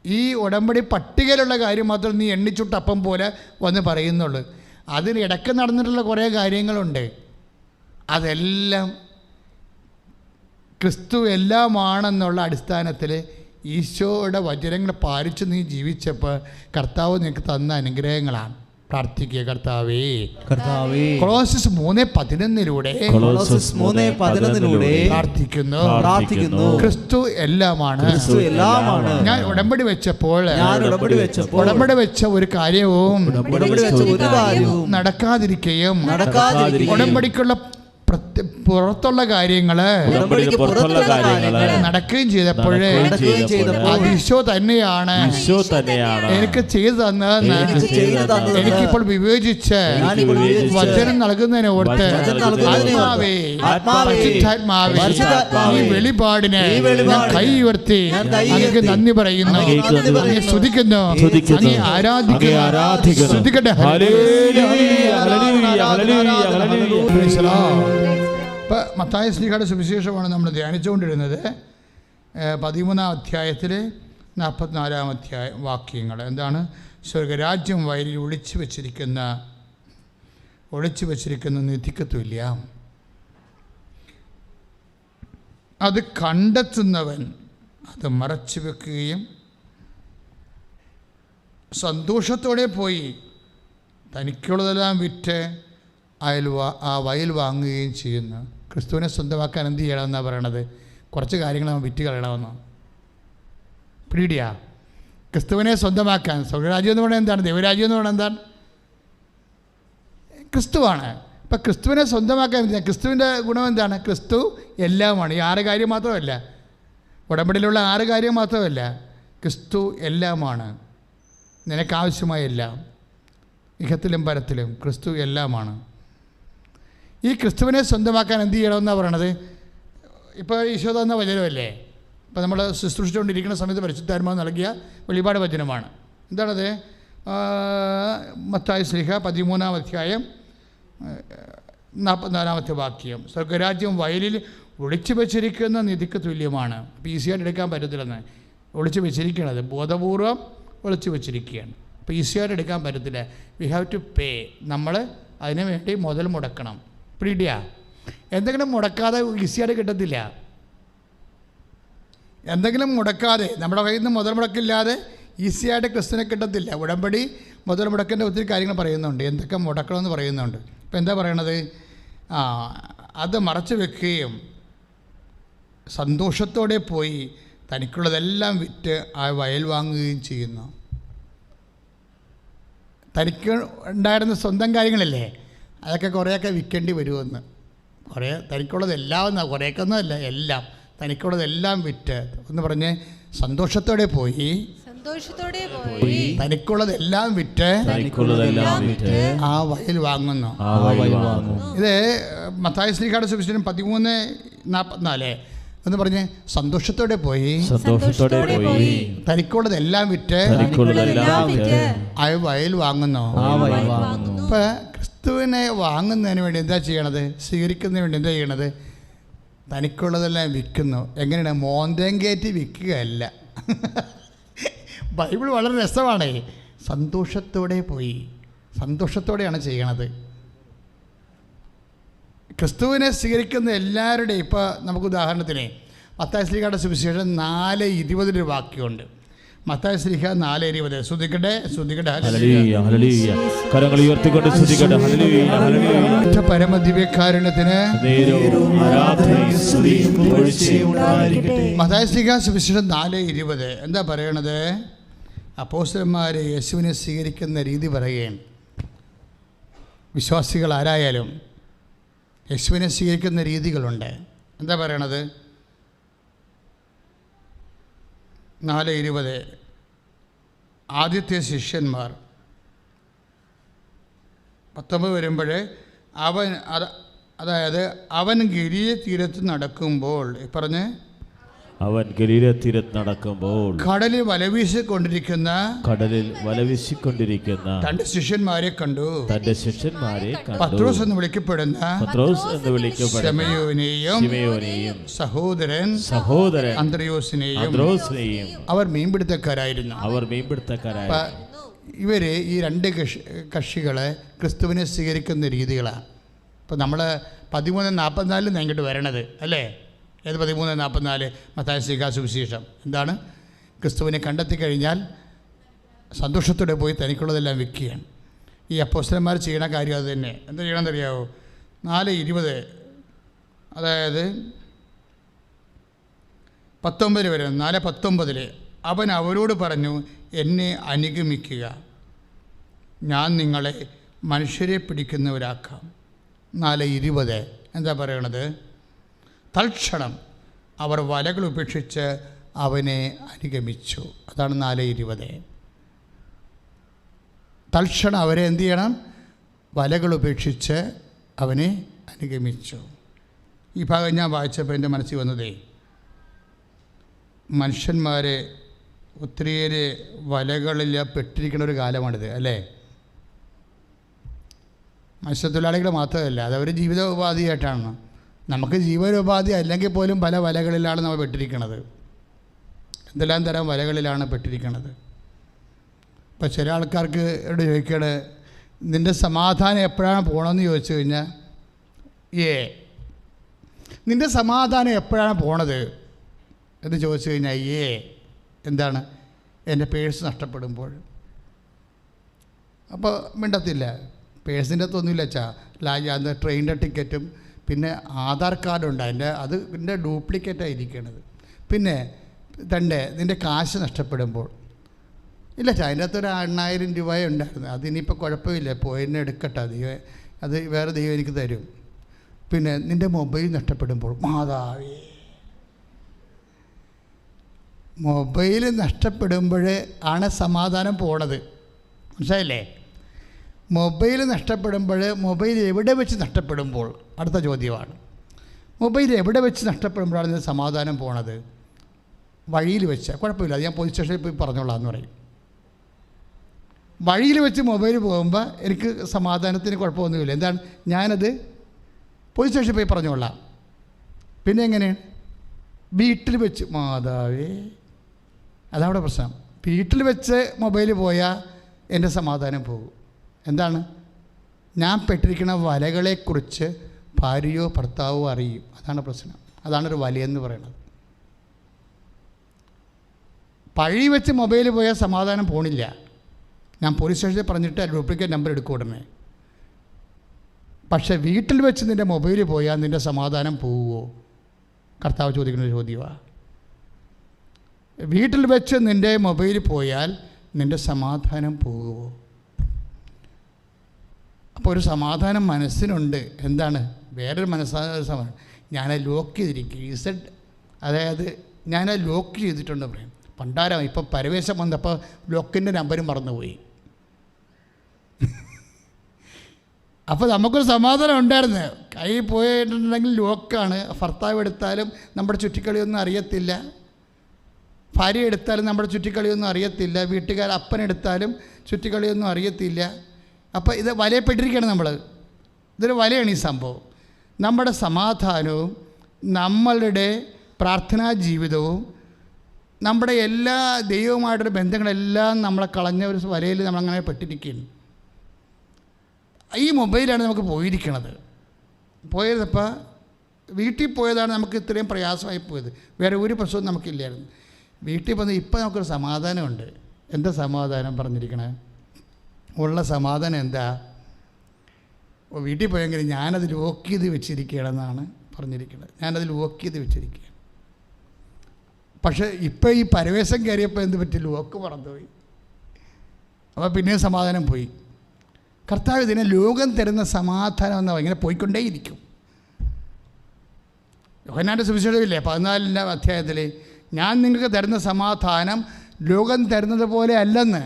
ഈ ഉടമ്പടി പട്ടികയിലുള്ള കാര്യം മാത്രം നീ എണ്ണിച്ചുട്ടപ്പം പോലെ വന്ന് പറയുന്നുള്ളൂ. അതിന് ഇടയ്ക്ക് നടന്നിട്ടുള്ള കുറേ കാര്യങ്ങളുണ്ട്. അതെല്ലാം ക്രിസ്തു എല്ലാമാണെന്നുള്ള അടിസ്ഥാനത്തിൽ ഈശോയുടെ വചനങ്ങൾ പാലിച്ച് നീ ജീവിച്ചപ്പോൾ കർത്താവ് നിനക്ക് തന്ന അനുഗ്രഹങ്ങളാണ്. പ്രാർത്ഥിക്കുക, കർത്താവേ. കൊളോസ്യസ് 3:11 പ്രാർത്ഥിക്കുന്നു, ക്രിസ്തു എല്ലാമാണ്. ഞാൻ ഉടമ്പടി വെച്ചപ്പോൾ ഉടമ്പടി വെച്ച ഒരു കാര്യവും നടക്കാതിരിക്കുകയും ഉടമ്പടിക്കുള്ള പുറത്തുള്ള കാര്യങ്ങള് നടക്കുകയും ചെയ്തപ്പോഴേ അത് ഈശോ തന്നെയാണ് എനിക്ക് ചെയ്തു തന്നതെന്ന് എനിക്കിപ്പോൾ വിവേചിച്ച് വചനം നൽകുന്നതിനെ ഓർത്ത് പരിശുദ്ധാത്മാവേ, ഈ വെളിപാടിന് ഞാൻ കൈ ഉയർത്തി അങ്ങേക്ക് നന്ദി പറയുന്നു, അങ്ങേ സ്തുതിക്കുന്നു, അങ്ങേ ആരാധിക്കുന്നു. സ്തുതിക്കട്ടെ. ഇപ്പം മത്തായി ശ്ലീഹയുടെ സുവിശേഷമാണ് നമ്മൾ ധ്യാനിച്ചുകൊണ്ടിരുന്നത്. 13-ാം അധ്യായത്തിൽ 44-ാം വാക്യങ്ങൾ എന്താണ്? സ്വർഗരാജ്യം വയലിൽ ഒളിച്ചു വച്ചിരിക്കുന്ന നിധിക്ക് തുല്യം. അത് കണ്ടെത്തുന്നവൻ അത് മറച്ചു വെക്കുകയും സന്തോഷത്തോടെ പോയി തനിക്കുള്ളതെല്ലാം വിറ്റ് ആ വയൽ വാങ്ങുകയും ചെയ്യുന്നു. ക്രിസ്തുവിനെ സ്വന്തമാക്കാൻ എന്ത് ചെയ്യണമെന്നാണ് പറയണത്? കുറച്ച് കാര്യങ്ങൾ നമ്മൾ വിറ്റ് കളയണമെന്നോ? പിടിയാ. ക്രിസ്തുവിനെ സ്വന്തമാക്കാൻ, സ്വർഗരാജ്യം എന്ന് പറയുന്നത് എന്താണ്? ദൈവരാജ്യം എന്ന് പറയുന്നത് എന്താണ്? ക്രിസ്തുവാണ്. ഇപ്പം ക്രിസ്തുവിനെ സ്വന്തമാക്കാൻ ക്രിസ്തുവിൻ്റെ ഗുണം എന്താണ്? ക്രിസ്തു എല്ലാമാണ്. ഈ 6 കാര്യം മാത്രമല്ല, ഉടമ്പടിയിലുള്ള 6 കാര്യം മാത്രമല്ല, ക്രിസ്തു എല്ലാമാണ്. നിനക്കാവശ്യമായ എല്ലാം, ഇഹത്തിലും പരത്തിലും ക്രിസ്തു എല്ലാമാണ്. ഈ ക്രിസ്തുവിനെ സ്വന്തമാക്കാൻ എന്ത് ചെയ്യണമെന്നാണ് പറയണത്? ഇപ്പോൾ ഈശോ തന്ന വചനമല്ലേ? ഇപ്പോൾ നമ്മൾ ശുശ്രൂഷിച്ചുകൊണ്ടിരിക്കുന്ന സമയത്ത് പരിശുദ്ധാത്മാവ് നൽകിയ വെളിപാട് വചനമാണ്. എന്താണത്? മത്തായി ശ്ലീഹ 13-ാം അധ്യായം 44-ാമത്തെ വാക്യം. സ്വർഗരാജ്യം വയലിൽ ഒളിച്ചു വെച്ചിരിക്കുന്ന നിധിക്ക് തുല്യമാണ്. അപ്പോൾ ഈസിയായിട്ട് എടുക്കാൻ പറ്റത്തില്ലെന്ന്. ഒളിച്ചു വെച്ചിരിക്കണത് ബോധപൂർവം ഒളിച്ചു വെച്ചിരിക്കുകയാണ്. അപ്പോൾ ഈസിയായിട്ട് എടുക്കാൻ പറ്റത്തില്ല. We have to pay. നമ്മൾ അതിനു വേണ്ടി മുതൽ മുടക്കണം. പിടിയാ. എന്തെങ്കിലും മുടക്കാതെ ഈസിയായിട്ട് കിട്ടത്തില്ല. എന്തെങ്കിലും മുടക്കാതെ, നമ്മുടെ കയ്യിൽ നിന്ന് മുതൽ മുടക്കില്ലാതെ ഈസിയായിട്ട് ക്രിസ്തുവിനെ കിട്ടത്തില്ല. ഉടമ്പടി മുതൽ മുടക്കേണ്ട ഒത്തിരി കാര്യങ്ങൾ പറയുന്നുണ്ട്, എന്തൊക്കെ മുടക്കണമെന്ന് പറയുന്നുണ്ട്. ഇപ്പം എന്താ പറയണത്? അത് മറച്ചു വെക്കുകയും സന്തോഷത്തോടെ പോയി തനിക്കുള്ളതെല്ലാം വിറ്റ് ആ വയൽ വാങ്ങുകയും ചെയ്യുന്നു. തനിക്ക് ഉണ്ടായിരുന്ന സ്വന്തം കാര്യങ്ങളല്ലേ, അതൊക്കെ കുറേയൊക്കെ വിൽക്കേണ്ടി വരുമെന്ന്. കുറേ തനിക്കുള്ളതെല്ലാം എന്നാ, കുറേയൊക്കെ ഒന്നുമല്ല, എല്ലാം തനിക്കുള്ളതെല്ലാം വിറ്റ് എന്ന് പറഞ്ഞ് സന്തോഷത്തോടെ പോയി തനിക്കുള്ളതെല്ലാം വിറ്റ് ആ വയൽ വാങ്ങുന്നു. ഇത് മത്തായി ശ്ലീഹയുടെ സുവിശേഷം 13:44 എന്ന് പറഞ്ഞ് സന്തോഷത്തോടെ പോയി തനിക്കുള്ളതെല്ലാം വിറ്റ് ആ വയൽ വാങ്ങുന്നു. ഇപ്പം ക്രിസ്തുവിനെ വാങ്ങുന്നതിന് വേണ്ടി എന്താ ചെയ്യണത്? സ്വീകരിക്കുന്നതിന് വേണ്ടി എന്താ ചെയ്യണത്? തനിക്കുള്ളതെല്ലാം വിൽക്കുന്നു. എങ്ങനെയാണ്? മോന്തം കയറ്റി വിൽക്കുകയല്ല. ബൈബിൾ വളരെ രസമാണ്. സന്തോഷത്തോടെ പോയി, സന്തോഷത്തോടെയാണ് ചെയ്യണത്. ക്രിസ്തുവിനെ സ്വീകരിക്കുന്ന എല്ലാവരുടെയും, ഇപ്പോൾ നമുക്ക് ഉദാഹരണത്തിന് മത്തായി ശ്ലീഹയുടെ സുവിശേഷം 4:20 വാക്യമുണ്ട്. മത്തായി ശ്ലീഹ 4:20. ശ്രദ്ധിക്കട്ടെ, ശ്രദ്ധിക്കട്ടെ. കരങ്ങൾ ഉയർത്തിക്കൊണ്ട് ശ്രദ്ധിക്കട്ടെ. പരമദിവ്യകാരുണ്യത്തിന് മത്തായി ശ്ലീഹ സുവിശേഷം 4:20 എന്താ പറയണത്? അപ്പോസ്തലന്മാർ യേശുവിനെ സ്വീകരിക്കുന്ന രീതി പറയുകയും, വിശ്വാസികൾ ആരായാലും യേശുവിനെ സ്വീകരിക്കുന്ന രീതികളുണ്ട്. എന്താ പറയണത്? 4:20 ആദ്യത്തെ ശിഷ്യന്മാർ 19 വരുമ്പോൾ അവൻ ഗലീല തീരത്ത് നടക്കുമ്പോൾ പറഞ്ഞ് അവൻ ഗലീല തീരത്ത് നടക്കുമ്പോൾ കടലിൽ വലവീശിക്കൊണ്ടിരിക്കുന്ന തന്റെ ശിഷ്യന്മാരെ കണ്ടു. പത്രോസ് എന്ന് വിളിക്കപ്പെടുന്ന ശിമയോനെയും സഹോദരൻ അന്ത്രയോസിനെയും അവർ മീൻപിടുത്തക്കാരായിരുന്നു. ഇവര് ഈ 2 കക്ഷികളെ ക്രിസ്തുവിനെ സ്വീകരിക്കുന്ന രീതികളാണ്. ഇപ്പം നമ്മൾ 13:44 ഇങ്ങോട്ട് വരണത് അല്ലേ? ഏത് 13:44? മത്തായി ശ്ലീഹ സുവിശേഷം. എന്താണ്? ക്രിസ്തുവിനെ കണ്ടെത്തി കഴിഞ്ഞാൽ സന്തോഷത്തോടെ പോയി തനിക്കുള്ളതെല്ലാം വിൽക്കുകയാണ്. ഈ അപ്പോസ്തലന്മാർ ചെയ്യണ കാര്യം അത് തന്നെ. എന്താ ചെയ്യണമെന്നറിയാമോ? 4:20 അതായത് 19 വരെ 4:19 അവൻ അവരോട് പറഞ്ഞു, എന്നെ അനുഗമിക്കുക, ഞാൻ നിങ്ങളെ മനുഷ്യരെ പിടിക്കുന്നവരാക്കാം. 4:20 എന്താ പറയണത്? തൽക്ഷണം അവർ വലകൾ ഉപേക്ഷിച്ച് അവനെ അനുഗമിച്ചു. അതാണ് 4:20. തൽക്ഷണം അവരെ എന്തു ചെയ്യണം? വലകൾ ഉപേക്ഷിച്ച് അവനെ അനുഗമിച്ചു. ഈ ഭാഗം ഞാൻ വായിച്ചപ്പോൾ എൻ്റെ മനസ്സിൽ വന്നതേ, മനുഷ്യന്മാരെ ഒത്തിരിയേറെ വലകളിൽ പെട്ടിരിക്കുന്ന ഒരു കാലമാണിത് അല്ലേ? മത്സ്യത്തൊഴിലാളികൾ മാത്രമല്ല, അതവർ ജീവിതോപാധിയായിട്ടാണ്. നമുക്ക് ജീവനോപാധി അല്ലെങ്കിൽ പോലും പല വലകളിലാണ് നമ്മൾ പെട്ടിരിക്കുന്നത്. എന്തെല്ലാം തരം വലകളിലാണ് പെട്ടിരിക്കുന്നത്. ഇപ്പോൾ ചില ആൾക്കാർക്ക് ഇവിടെ ചോദിക്കണേ, നിൻ്റെ സമാധാനം എപ്പോഴാണ് പോകണമെന്ന് ചോദിച്ചു കഴിഞ്ഞാൽ, നിൻ്റെ സമാധാനം എപ്പോഴാണ് പോണത് എന്ന് ചോദിച്ചു കഴിഞ്ഞാൽ എന്താണ്? എൻ്റെ പേഴ്സ് നഷ്ടപ്പെടുമ്പോൾ. അപ്പോൾ മിണ്ടത്തില്ല. പേഴ്സിൻ്റെ അകത്തൊന്നുമില്ല അച്ഛാ, ട്രെയിനിൻ്റെ ടിക്കറ്റും പിന്നെ ആധാർ കാർഡുണ്ട്, അതിൻ്റെ ഡ്യൂപ്ലിക്കേറ്റായിരിക്കണത്. പിന്നെ നിൻ്റെ കാശ് നഷ്ടപ്പെടുമ്പോൾ ഇല്ല ചാ, അതിൻ്റെ അകത്തൊരു 8,000 രൂപ ഉണ്ടായിരുന്നു, അതിനിപ്പോൾ കുഴപ്പമില്ല, പോയിന്നെ എടുക്കട്ടെ, അത് വേറെ ദൈവം എനിക്ക് തരും. പിന്നെ നിൻ്റെ മൊബൈൽ നഷ്ടപ്പെടുമ്പോൾ, മാതാവേ, മൊബൈൽ നഷ്ടപ്പെടുമ്പോൾ ആണ് സമാധാനം പോണത്. മനസ്സിലായില്ലേ? മൊബൈൽ നഷ്ടപ്പെടുമ്പോൾ, മൊബൈൽ എവിടെ വെച്ച് നഷ്ടപ്പെടുമ്പോൾ അടുത്ത ചോദ്യമാണ്. മൊബൈൽ എവിടെ വെച്ച് നഷ്ടപ്പെടുമ്പോഴാണ് ഇതിന് സമാധാനം പോണത്? വഴിയിൽ വെച്ച് കുഴപ്പമില്ല, അത് ഞാൻ പോലീസ് സ്റ്റേഷനിൽ പോയി പറഞ്ഞോളാം എന്ന് പറയും. വഴിയിൽ വെച്ച് മൊബൈൽ പോകുമ്പോൾ എനിക്ക് സമാധാനത്തിന് കുഴപ്പമൊന്നുമില്ല. എന്താണ്? ഞാനത് പോലീസ് സ്റ്റേഷനിൽ പോയി പറഞ്ഞോളാം. പിന്നെ എങ്ങനെയാണ്? വീട്ടിൽ വെച്ച്, മാതാവേ, അതവിടെ പ്രശ്നം. വീട്ടിൽ വെച്ച് മൊബൈൽ പോയാൽ എൻ്റെ സമാധാനം പോകും. എന്താണ്? ഞാൻ പെട്ടിരിക്കുന്ന വലകളെക്കുറിച്ച് ഭാര്യയോ ഭർത്താവോ അറിയും. അതാണ് പ്രശ്നം. അതാണൊരു വലയെന്ന് പറയുന്നത്. പഴി വെച്ച് മൊബൈൽ പോയാൽ സമാധാനം പോണില്ല. ഞാൻ പോലീസ് സ്റ്റേഷനിൽ പറഞ്ഞിട്ട് ഡ്യൂപ്ലിക്കേറ്റ് നമ്പർ എടുക്കും ഉടനെ. പക്ഷേ വീട്ടിൽ വെച്ച് നിൻ്റെ മൊബൈൽ പോയാൽ നിൻ്റെ സമാധാനം പോവുമോ? കർത്താവ് ചോദിക്കുന്ന ചോദ്യമാണ്. വീട്ടിൽ വെച്ച് നിൻ്റെ മൊബൈൽ പോയാൽ നിൻ്റെ സമാധാനം പോകുമോ? അപ്പോൾ ഒരു സമാധാനം മനസ്സിനുണ്ട്. എന്താണ്? വേറൊരു മനസ്സാധാനം. ഞാനത് ലോക്ക് ചെയ്തിരിക്കും. അതായത് ഞാനത് ലോക്ക് ചെയ്തിട്ടുണ്ട് പറയും. പണ്ടാരം ഇപ്പോൾ പരവേശം വന്നപ്പോൾ ലോക്കിൻ്റെ നമ്പരും മറന്നുപോയി. അപ്പോൾ നമുക്കൊരു സമാധാനം ഉണ്ടായിരുന്നു. കൈ പോയിട്ടുണ്ടെങ്കിൽ ലോക്കാണ്. ഭർത്താവ് എടുത്താലും നമ്മുടെ ചുറ്റിക്കളിയൊന്നും അറിയത്തില്ല, ഭാര്യ എടുത്താലും നമ്മുടെ ചുറ്റിക്കളിയൊന്നും അറിയത്തില്ല, വീട്ടുകാർ അപ്പനെടുത്താലും ചുറ്റിക്കളിയൊന്നും അറിയത്തില്ല. അപ്പോൾ ഇത് വലയപ്പെട്ടിരിക്കുകയാണ് നമ്മൾ. ഇതൊരു വലയാണ് ഈ സംഭവം. നമ്മുടെ സമാധാനവും നമ്മളുടെ പ്രാർത്ഥനാ ജീവിതവും നമ്മുടെ എല്ലാ ദൈവവുമായിട്ടൊരു ബന്ധങ്ങളെല്ലാം നമ്മളെ കളഞ്ഞ ഒരു വലയിൽ നമ്മളങ്ങനെ പെട്ടിരിക്കുകയാണ്. ഈ മൊബൈലാണ് നമുക്ക് പോയിരിക്കണത്. പോയതപ്പോൾ വീട്ടിൽ പോയതാണ് നമുക്ക് ഇത്രയും പ്രയാസമായി പോയത്. വേറെ ഒരു പ്രശ്നവും നമുക്കില്ലായിരുന്നു. വീട്ടിൽ വന്ന് ഇപ്പം നമുക്കൊരു സമാധാനമുണ്ട്. എന്താ സമാധാനം പറഞ്ഞിരിക്കണേ? ഉള്ള സമാധാനം എന്താ? വീട്ടിൽ പോയെങ്കിൽ ഞാനത് ലോക്ക് ചെയ്ത് വെച്ചിരിക്കുകയാണെന്നാണ് പറഞ്ഞിരിക്കുന്നത്. ഞാനത് ലോക്ക് ചെയ്ത് വെച്ചിരിക്കുകയാണ്. പക്ഷേ ഇപ്പോൾ ഈ പരവേശം കയറിയപ്പോൾ എന്ത് പറ്റി? ലോക്ക് മറന്നുപോയി. അപ്പോൾ പിന്നെയും സമാധാനം പോയി. കർത്താവ് ഇതിനെ ലോകം തരുന്ന സമാധാനം എന്നാ ഇങ്ങനെ പോയിക്കൊണ്ടേയിരിക്കും. യോഹന്നാൻ്റെ സുവിശേഷമില്ലേ 14-ാം അധ്യായത്തിൽ, ഞാൻ നിങ്ങൾക്ക് തരുന്ന സമാധാനം ലോകം തരുന്നത് പോലെ അല്ലെന്ന്.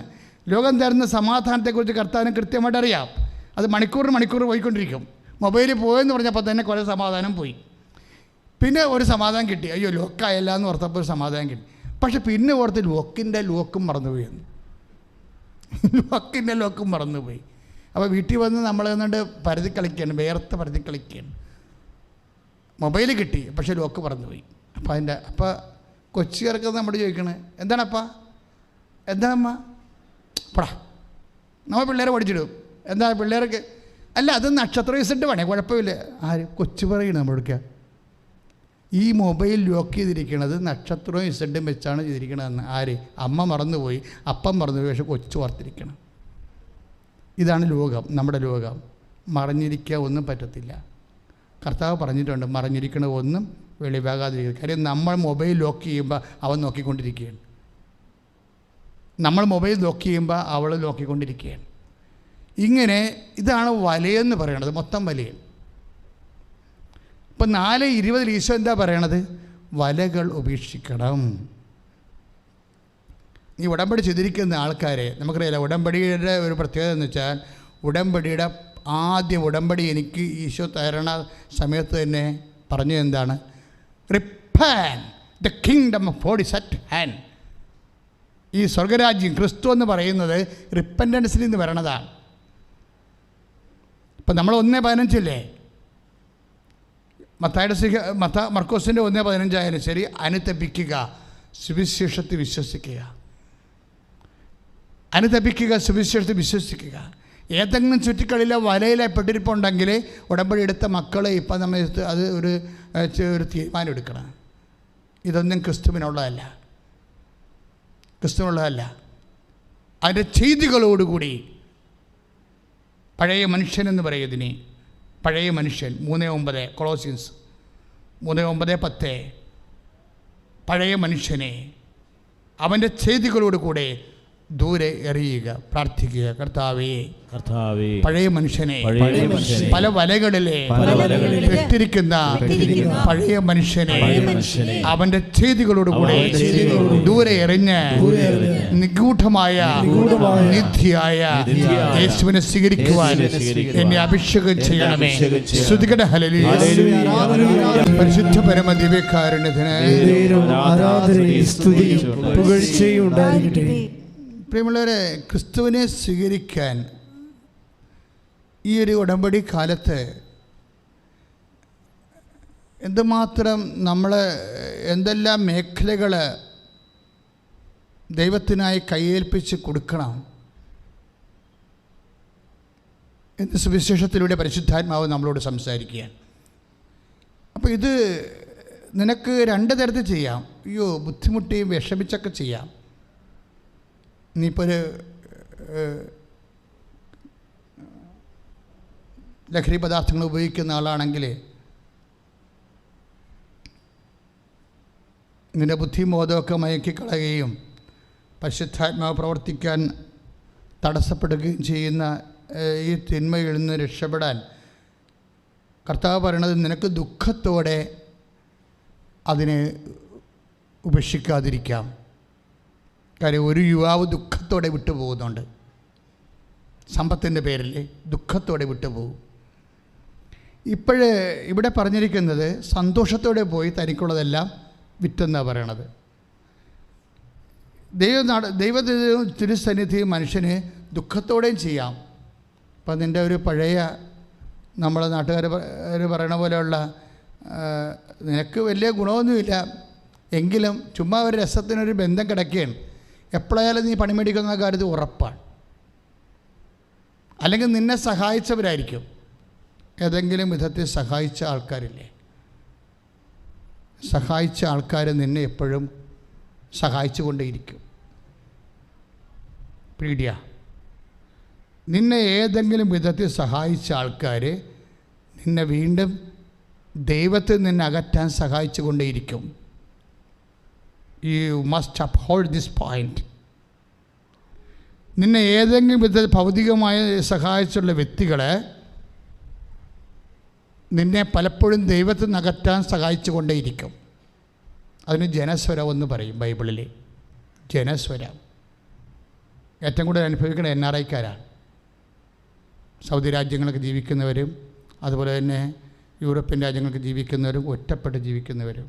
ലോകം തരുന്ന സമാധാനത്തെക്കുറിച്ച് കർത്താവിന് കൃത്യമായിട്ട് അറിയാം. അത് മണിക്കൂർ പോയിക്കൊണ്ടിരിക്കും. മൊബൈലിൽ പോയെന്ന് പറഞ്ഞപ്പോൾ തന്നെ കുറേ സമാധാനം പോയി. പിന്നെ ഒരു സമാധാനം കിട്ടി, അയ്യോ ലോക്കായല്ല എന്ന് ഓർത്തപ്പോൾ ഒരു സമാധാനം കിട്ടി. പക്ഷെ പിന്നെ ഓർത്ത് ലോക്കും മറന്നുപോയി എന്ന്. ലോക്കും മറന്നുപോയി. അപ്പോൾ വീട്ടിൽ വന്ന് നമ്മൾ എന്നിട്ട് പരതി കളിക്കുകയാണ്, വേർത്ത് പരതി കളിക്കുകയാണ്. മൊബൈൽ കിട്ടി, പക്ഷേ ലോക്ക് മറന്നുപോയി. അപ്പോൾ കൊച്ചിയർക്ക് നമ്മൾ ചോദിക്കണേ, എന്താണപ്പാ, എന്താമ്മ, പടാ, നമ്മൾ പിള്ളേരെ പഠിച്ചിടും. എന്താ പിള്ളേർക്ക് അല്ല, അത് നക്ഷത്ര ഇസിട്ട് വേണേ, കുഴപ്പമില്ല. ആര് കൊച്ചു പറയണം നമ്മളെടുക്കുക. ഈ മൊബൈൽ ലോക്ക് ചെയ്തിരിക്കണത് നക്ഷത്രവും ഇസഡും വെച്ചാണ് ചെയ്തിരിക്കണതെന്ന്. ആര്? അമ്മ മറന്നുപോയി, അപ്പം മറന്നുപോയി, പക്ഷെ കൊച്ചു ഓർത്തിരിക്കണം. ഇതാണ് ലോകം, നമ്മുടെ ലോകം. മറഞ്ഞിരിക്കുക ഒന്നും പറ്റത്തില്ല. കർത്താവ് പറഞ്ഞിട്ടുണ്ട്, മറഞ്ഞിരിക്കണ ഒന്നും വെളിവാകാതിരിക്കുക. കാര്യം നമ്മൾ മൊബൈൽ ലോക്ക് ചെയ്യുമ്പോൾ അവൻ നോക്കിക്കൊണ്ടിരിക്കുകയാണ്. നമ്മൾ മൊബൈൽ ലോക്ക് ചെയ്യുമ്പോൾ അവൾ നോക്കിക്കൊണ്ടിരിക്കുകയാണ്. ഇങ്ങനെ ഇതാണ് വലയെന്ന് പറയണത്, മൊത്തം വലയൻ. ഇപ്പം 4:20 ഈശോ എന്താ പറയണത്? വലകൾ ഉപേക്ഷിക്കണം. ഈ ഉടമ്പടി ചെയ്തിരിക്കുന്ന ആൾക്കാരെ നമുക്കറിയില്ല. ഉടമ്പടിയുടെ ഒരു പ്രത്യേകത എന്ന് വെച്ചാൽ, ഉടമ്പടിയുടെ ആദ്യ ഉടമ്പടി എനിക്ക് ഈശോ തരണ സമയത്ത് തന്നെ പറഞ്ഞു എന്താണ്? Repent, the kingdom of God is at hand. ഈ സ്വർഗരാജ്യം, ക്രിസ്തു എന്ന് പറയുന്നത് റിപ്പൻറ്റൻസിൽ നിന്ന് വരണതാണ്. ഇപ്പം നമ്മൾ 1:15 മർക്കോസിൻ്റെ 1:15 ആയാലും ശരി, അനുതപിക്കുക, സുവിശേഷത്തിൽ വിശ്വസിക്കുക. അനുതപിക്കുക, സുവിശേഷത്തിൽ വിശ്വസിക്കുക. ഏതെങ്കിലും ചുറ്റിക്കളിലെ വലയിലെ പെട്ടിരിപ്പുണ്ടെങ്കിൽ ഉടമ്പടി എടുത്ത മക്കളെ ഇപ്പം നമ്മൾ അത് ഒരു തീരുമാനം എടുക്കണം. ഇതൊന്നും ക്രിസ്തുവിനുള്ളതല്ല. അതിൻ്റെ ചെയ്തികളോടുകൂടി പഴയ മനുഷ്യനെന്ന് പറയുന്നതിന്, പഴയ മനുഷ്യൻ 3:9 കൊളോസിയൻസ് 3:9-10, പഴയ മനുഷ്യനെ അവൻ്റെ ചെയ്തികളോടുകൂടെ ദൂരെ എറിയുക, പ്രാർത്ഥിക്കുക. കർത്താവേ, പഴയ മനുഷ്യനെ പല വലകളിലെ പെട്ടിരിക്കുന്ന പഴയ മനുഷ്യനെ അവന്റെ ചെയ്തികളോടുകൂടെ ദൂരെ എറിഞ്ഞ് നിഗൂഢമായ നിധിയായ യേശുവിനെ സ്വീകരിക്കുവാൻ എന്നെ അഭിഷേകം ചെയ്യണമേ. സ്തുതിക്കട്ടെ. ഹല്ലേലൂയ. പരിശുദ്ധ പരമ ദിവ്യകാരുണ്യത്തിന് ആരാധനയും സ്തുതിയും പുകഴ്ചയും ഉണ്ടായിരിക്കട്ടെ. പ്രിയമുള്ളവരെ, ക്രിസ്തുവിനെ സ്വീകരിക്കാൻ ഈ ഒരു ഉടമ്പടി കാലത്ത് എന്തുമാത്രം നമ്മൾ എന്തെല്ലാം മേഖലകൾ ദൈവത്തിനായി കയ്യേൽപ്പിച്ച് കൊടുക്കണം എന്ന് സുവിശേഷത്തിലൂടെ പരിശുദ്ധാത്മാവ് നമ്മളോട് സംസാരിക്കുകയാണ്. അപ്പോൾ ഇത് നിനക്ക് 2 തരത്തിൽ ചെയ്യാം. അയ്യോ, ബുദ്ധിമുട്ടിയും വിഷമിച്ചൊക്കെ ചെയ്യാം. ഇനിയിപ്പോൾ ഒരു ലഹരി പദാർത്ഥങ്ങൾ ഉപയോഗിക്കുന്ന ആളാണെങ്കിൽ നിൻ്റെ ബുദ്ധിബോധമൊക്കെ മയക്കിക്കളയുകയും പരിശുദ്ധാത്മാവ് പ്രവർത്തിക്കാൻ തടസ്സപ്പെടുകയും ചെയ്യുന്ന ഈ തിന്മയിൽ നിന്ന് രക്ഷപ്പെടാൻ കർത്താവ് പറയണത്, നിനക്ക് ദുഃഖത്തോടെ അതിനെ ഉപേക്ഷിക്കാതിരിക്കാം. കാര്യം ഒരു യുവാവ് ദുഃഖത്തോടെ വിട്ടുപോകുന്നുണ്ട്. സമ്പത്തിൻ്റെ പേരിൽ ദുഃഖത്തോടെ വിട്ടുപോകും. ഇവിടെ പറഞ്ഞിരിക്കുന്നത് സന്തോഷത്തോടെ പോയി തനിക്കുള്ളതെല്ലാം വിറ്റെന്നാണ് പറയണത്. ദൈവ തിരുസന്നിധി മനുഷ്യന് ദുഃഖത്തോടെയും ചെയ്യാം. ഇപ്പം നിൻ്റെ ഒരു പഴയ നമ്മളെ നാട്ടുകാർ പറയണ പോലെയുള്ള നിനക്ക് വലിയ ഗുണമൊന്നുമില്ല, എങ്കിലും ചുമ്മാ ഒരു രസത്തിനൊരു ബന്ധം കിടക്കുകയാണ്. എപ്പോഴായാലും നീ പണിമേടിക്കുന്ന കാര്യത്തിൽ ഉറപ്പാണ്. അല്ലെങ്കിൽ നിന്നെ സഹായിച്ചവരായിരിക്കും. ഏതെങ്കിലും വിധത്തിൽ സഹായിച്ച ആൾക്കാരില്ലേ? സഹായിച്ച ആൾക്കാർ നിന്നെ എപ്പോഴും സഹായിച്ചു കൊണ്ടേയിരിക്കും. പീഡിയ നിന്നെ ഏതെങ്കിലും വിധത്തിൽ സഹായിച്ച ആൾക്കാർ നിന്നെ വീണ്ടും ദൈവത്തിൽ നിന്ന് അകറ്റാൻ സഹായിച്ചു കൊണ്ടേയിരിക്കും. You must uphold this point. നിന്നെ ഏതെങ്കിലും വിധത്തിൽ ഭൗതികമായി സഹായിച്ചുള്ള വ്യക്തികളെ നിന്നെ പലപ്പോഴും ദൈവത്തിൽ നിന്ന് അകറ്റാൻ സഹായിച്ചു കൊണ്ടേയിരിക്കും. അതിന് ജനസ്വരം എന്ന് പറയും ബൈബിളിൽ. ജനസ്വരം ഏറ്റവും കൂടുതൽ അനുഭവിക്കുന്ന NRIക്കാരാണ്. സൗദി രാജ്യങ്ങളൊക്കെ ജീവിക്കുന്നവരും അതുപോലെ തന്നെ യൂറോപ്യൻ രാജ്യങ്ങൾക്ക് ജീവിക്കുന്നവരും ഒറ്റപ്പെട്ട് ജീവിക്കുന്നവരും.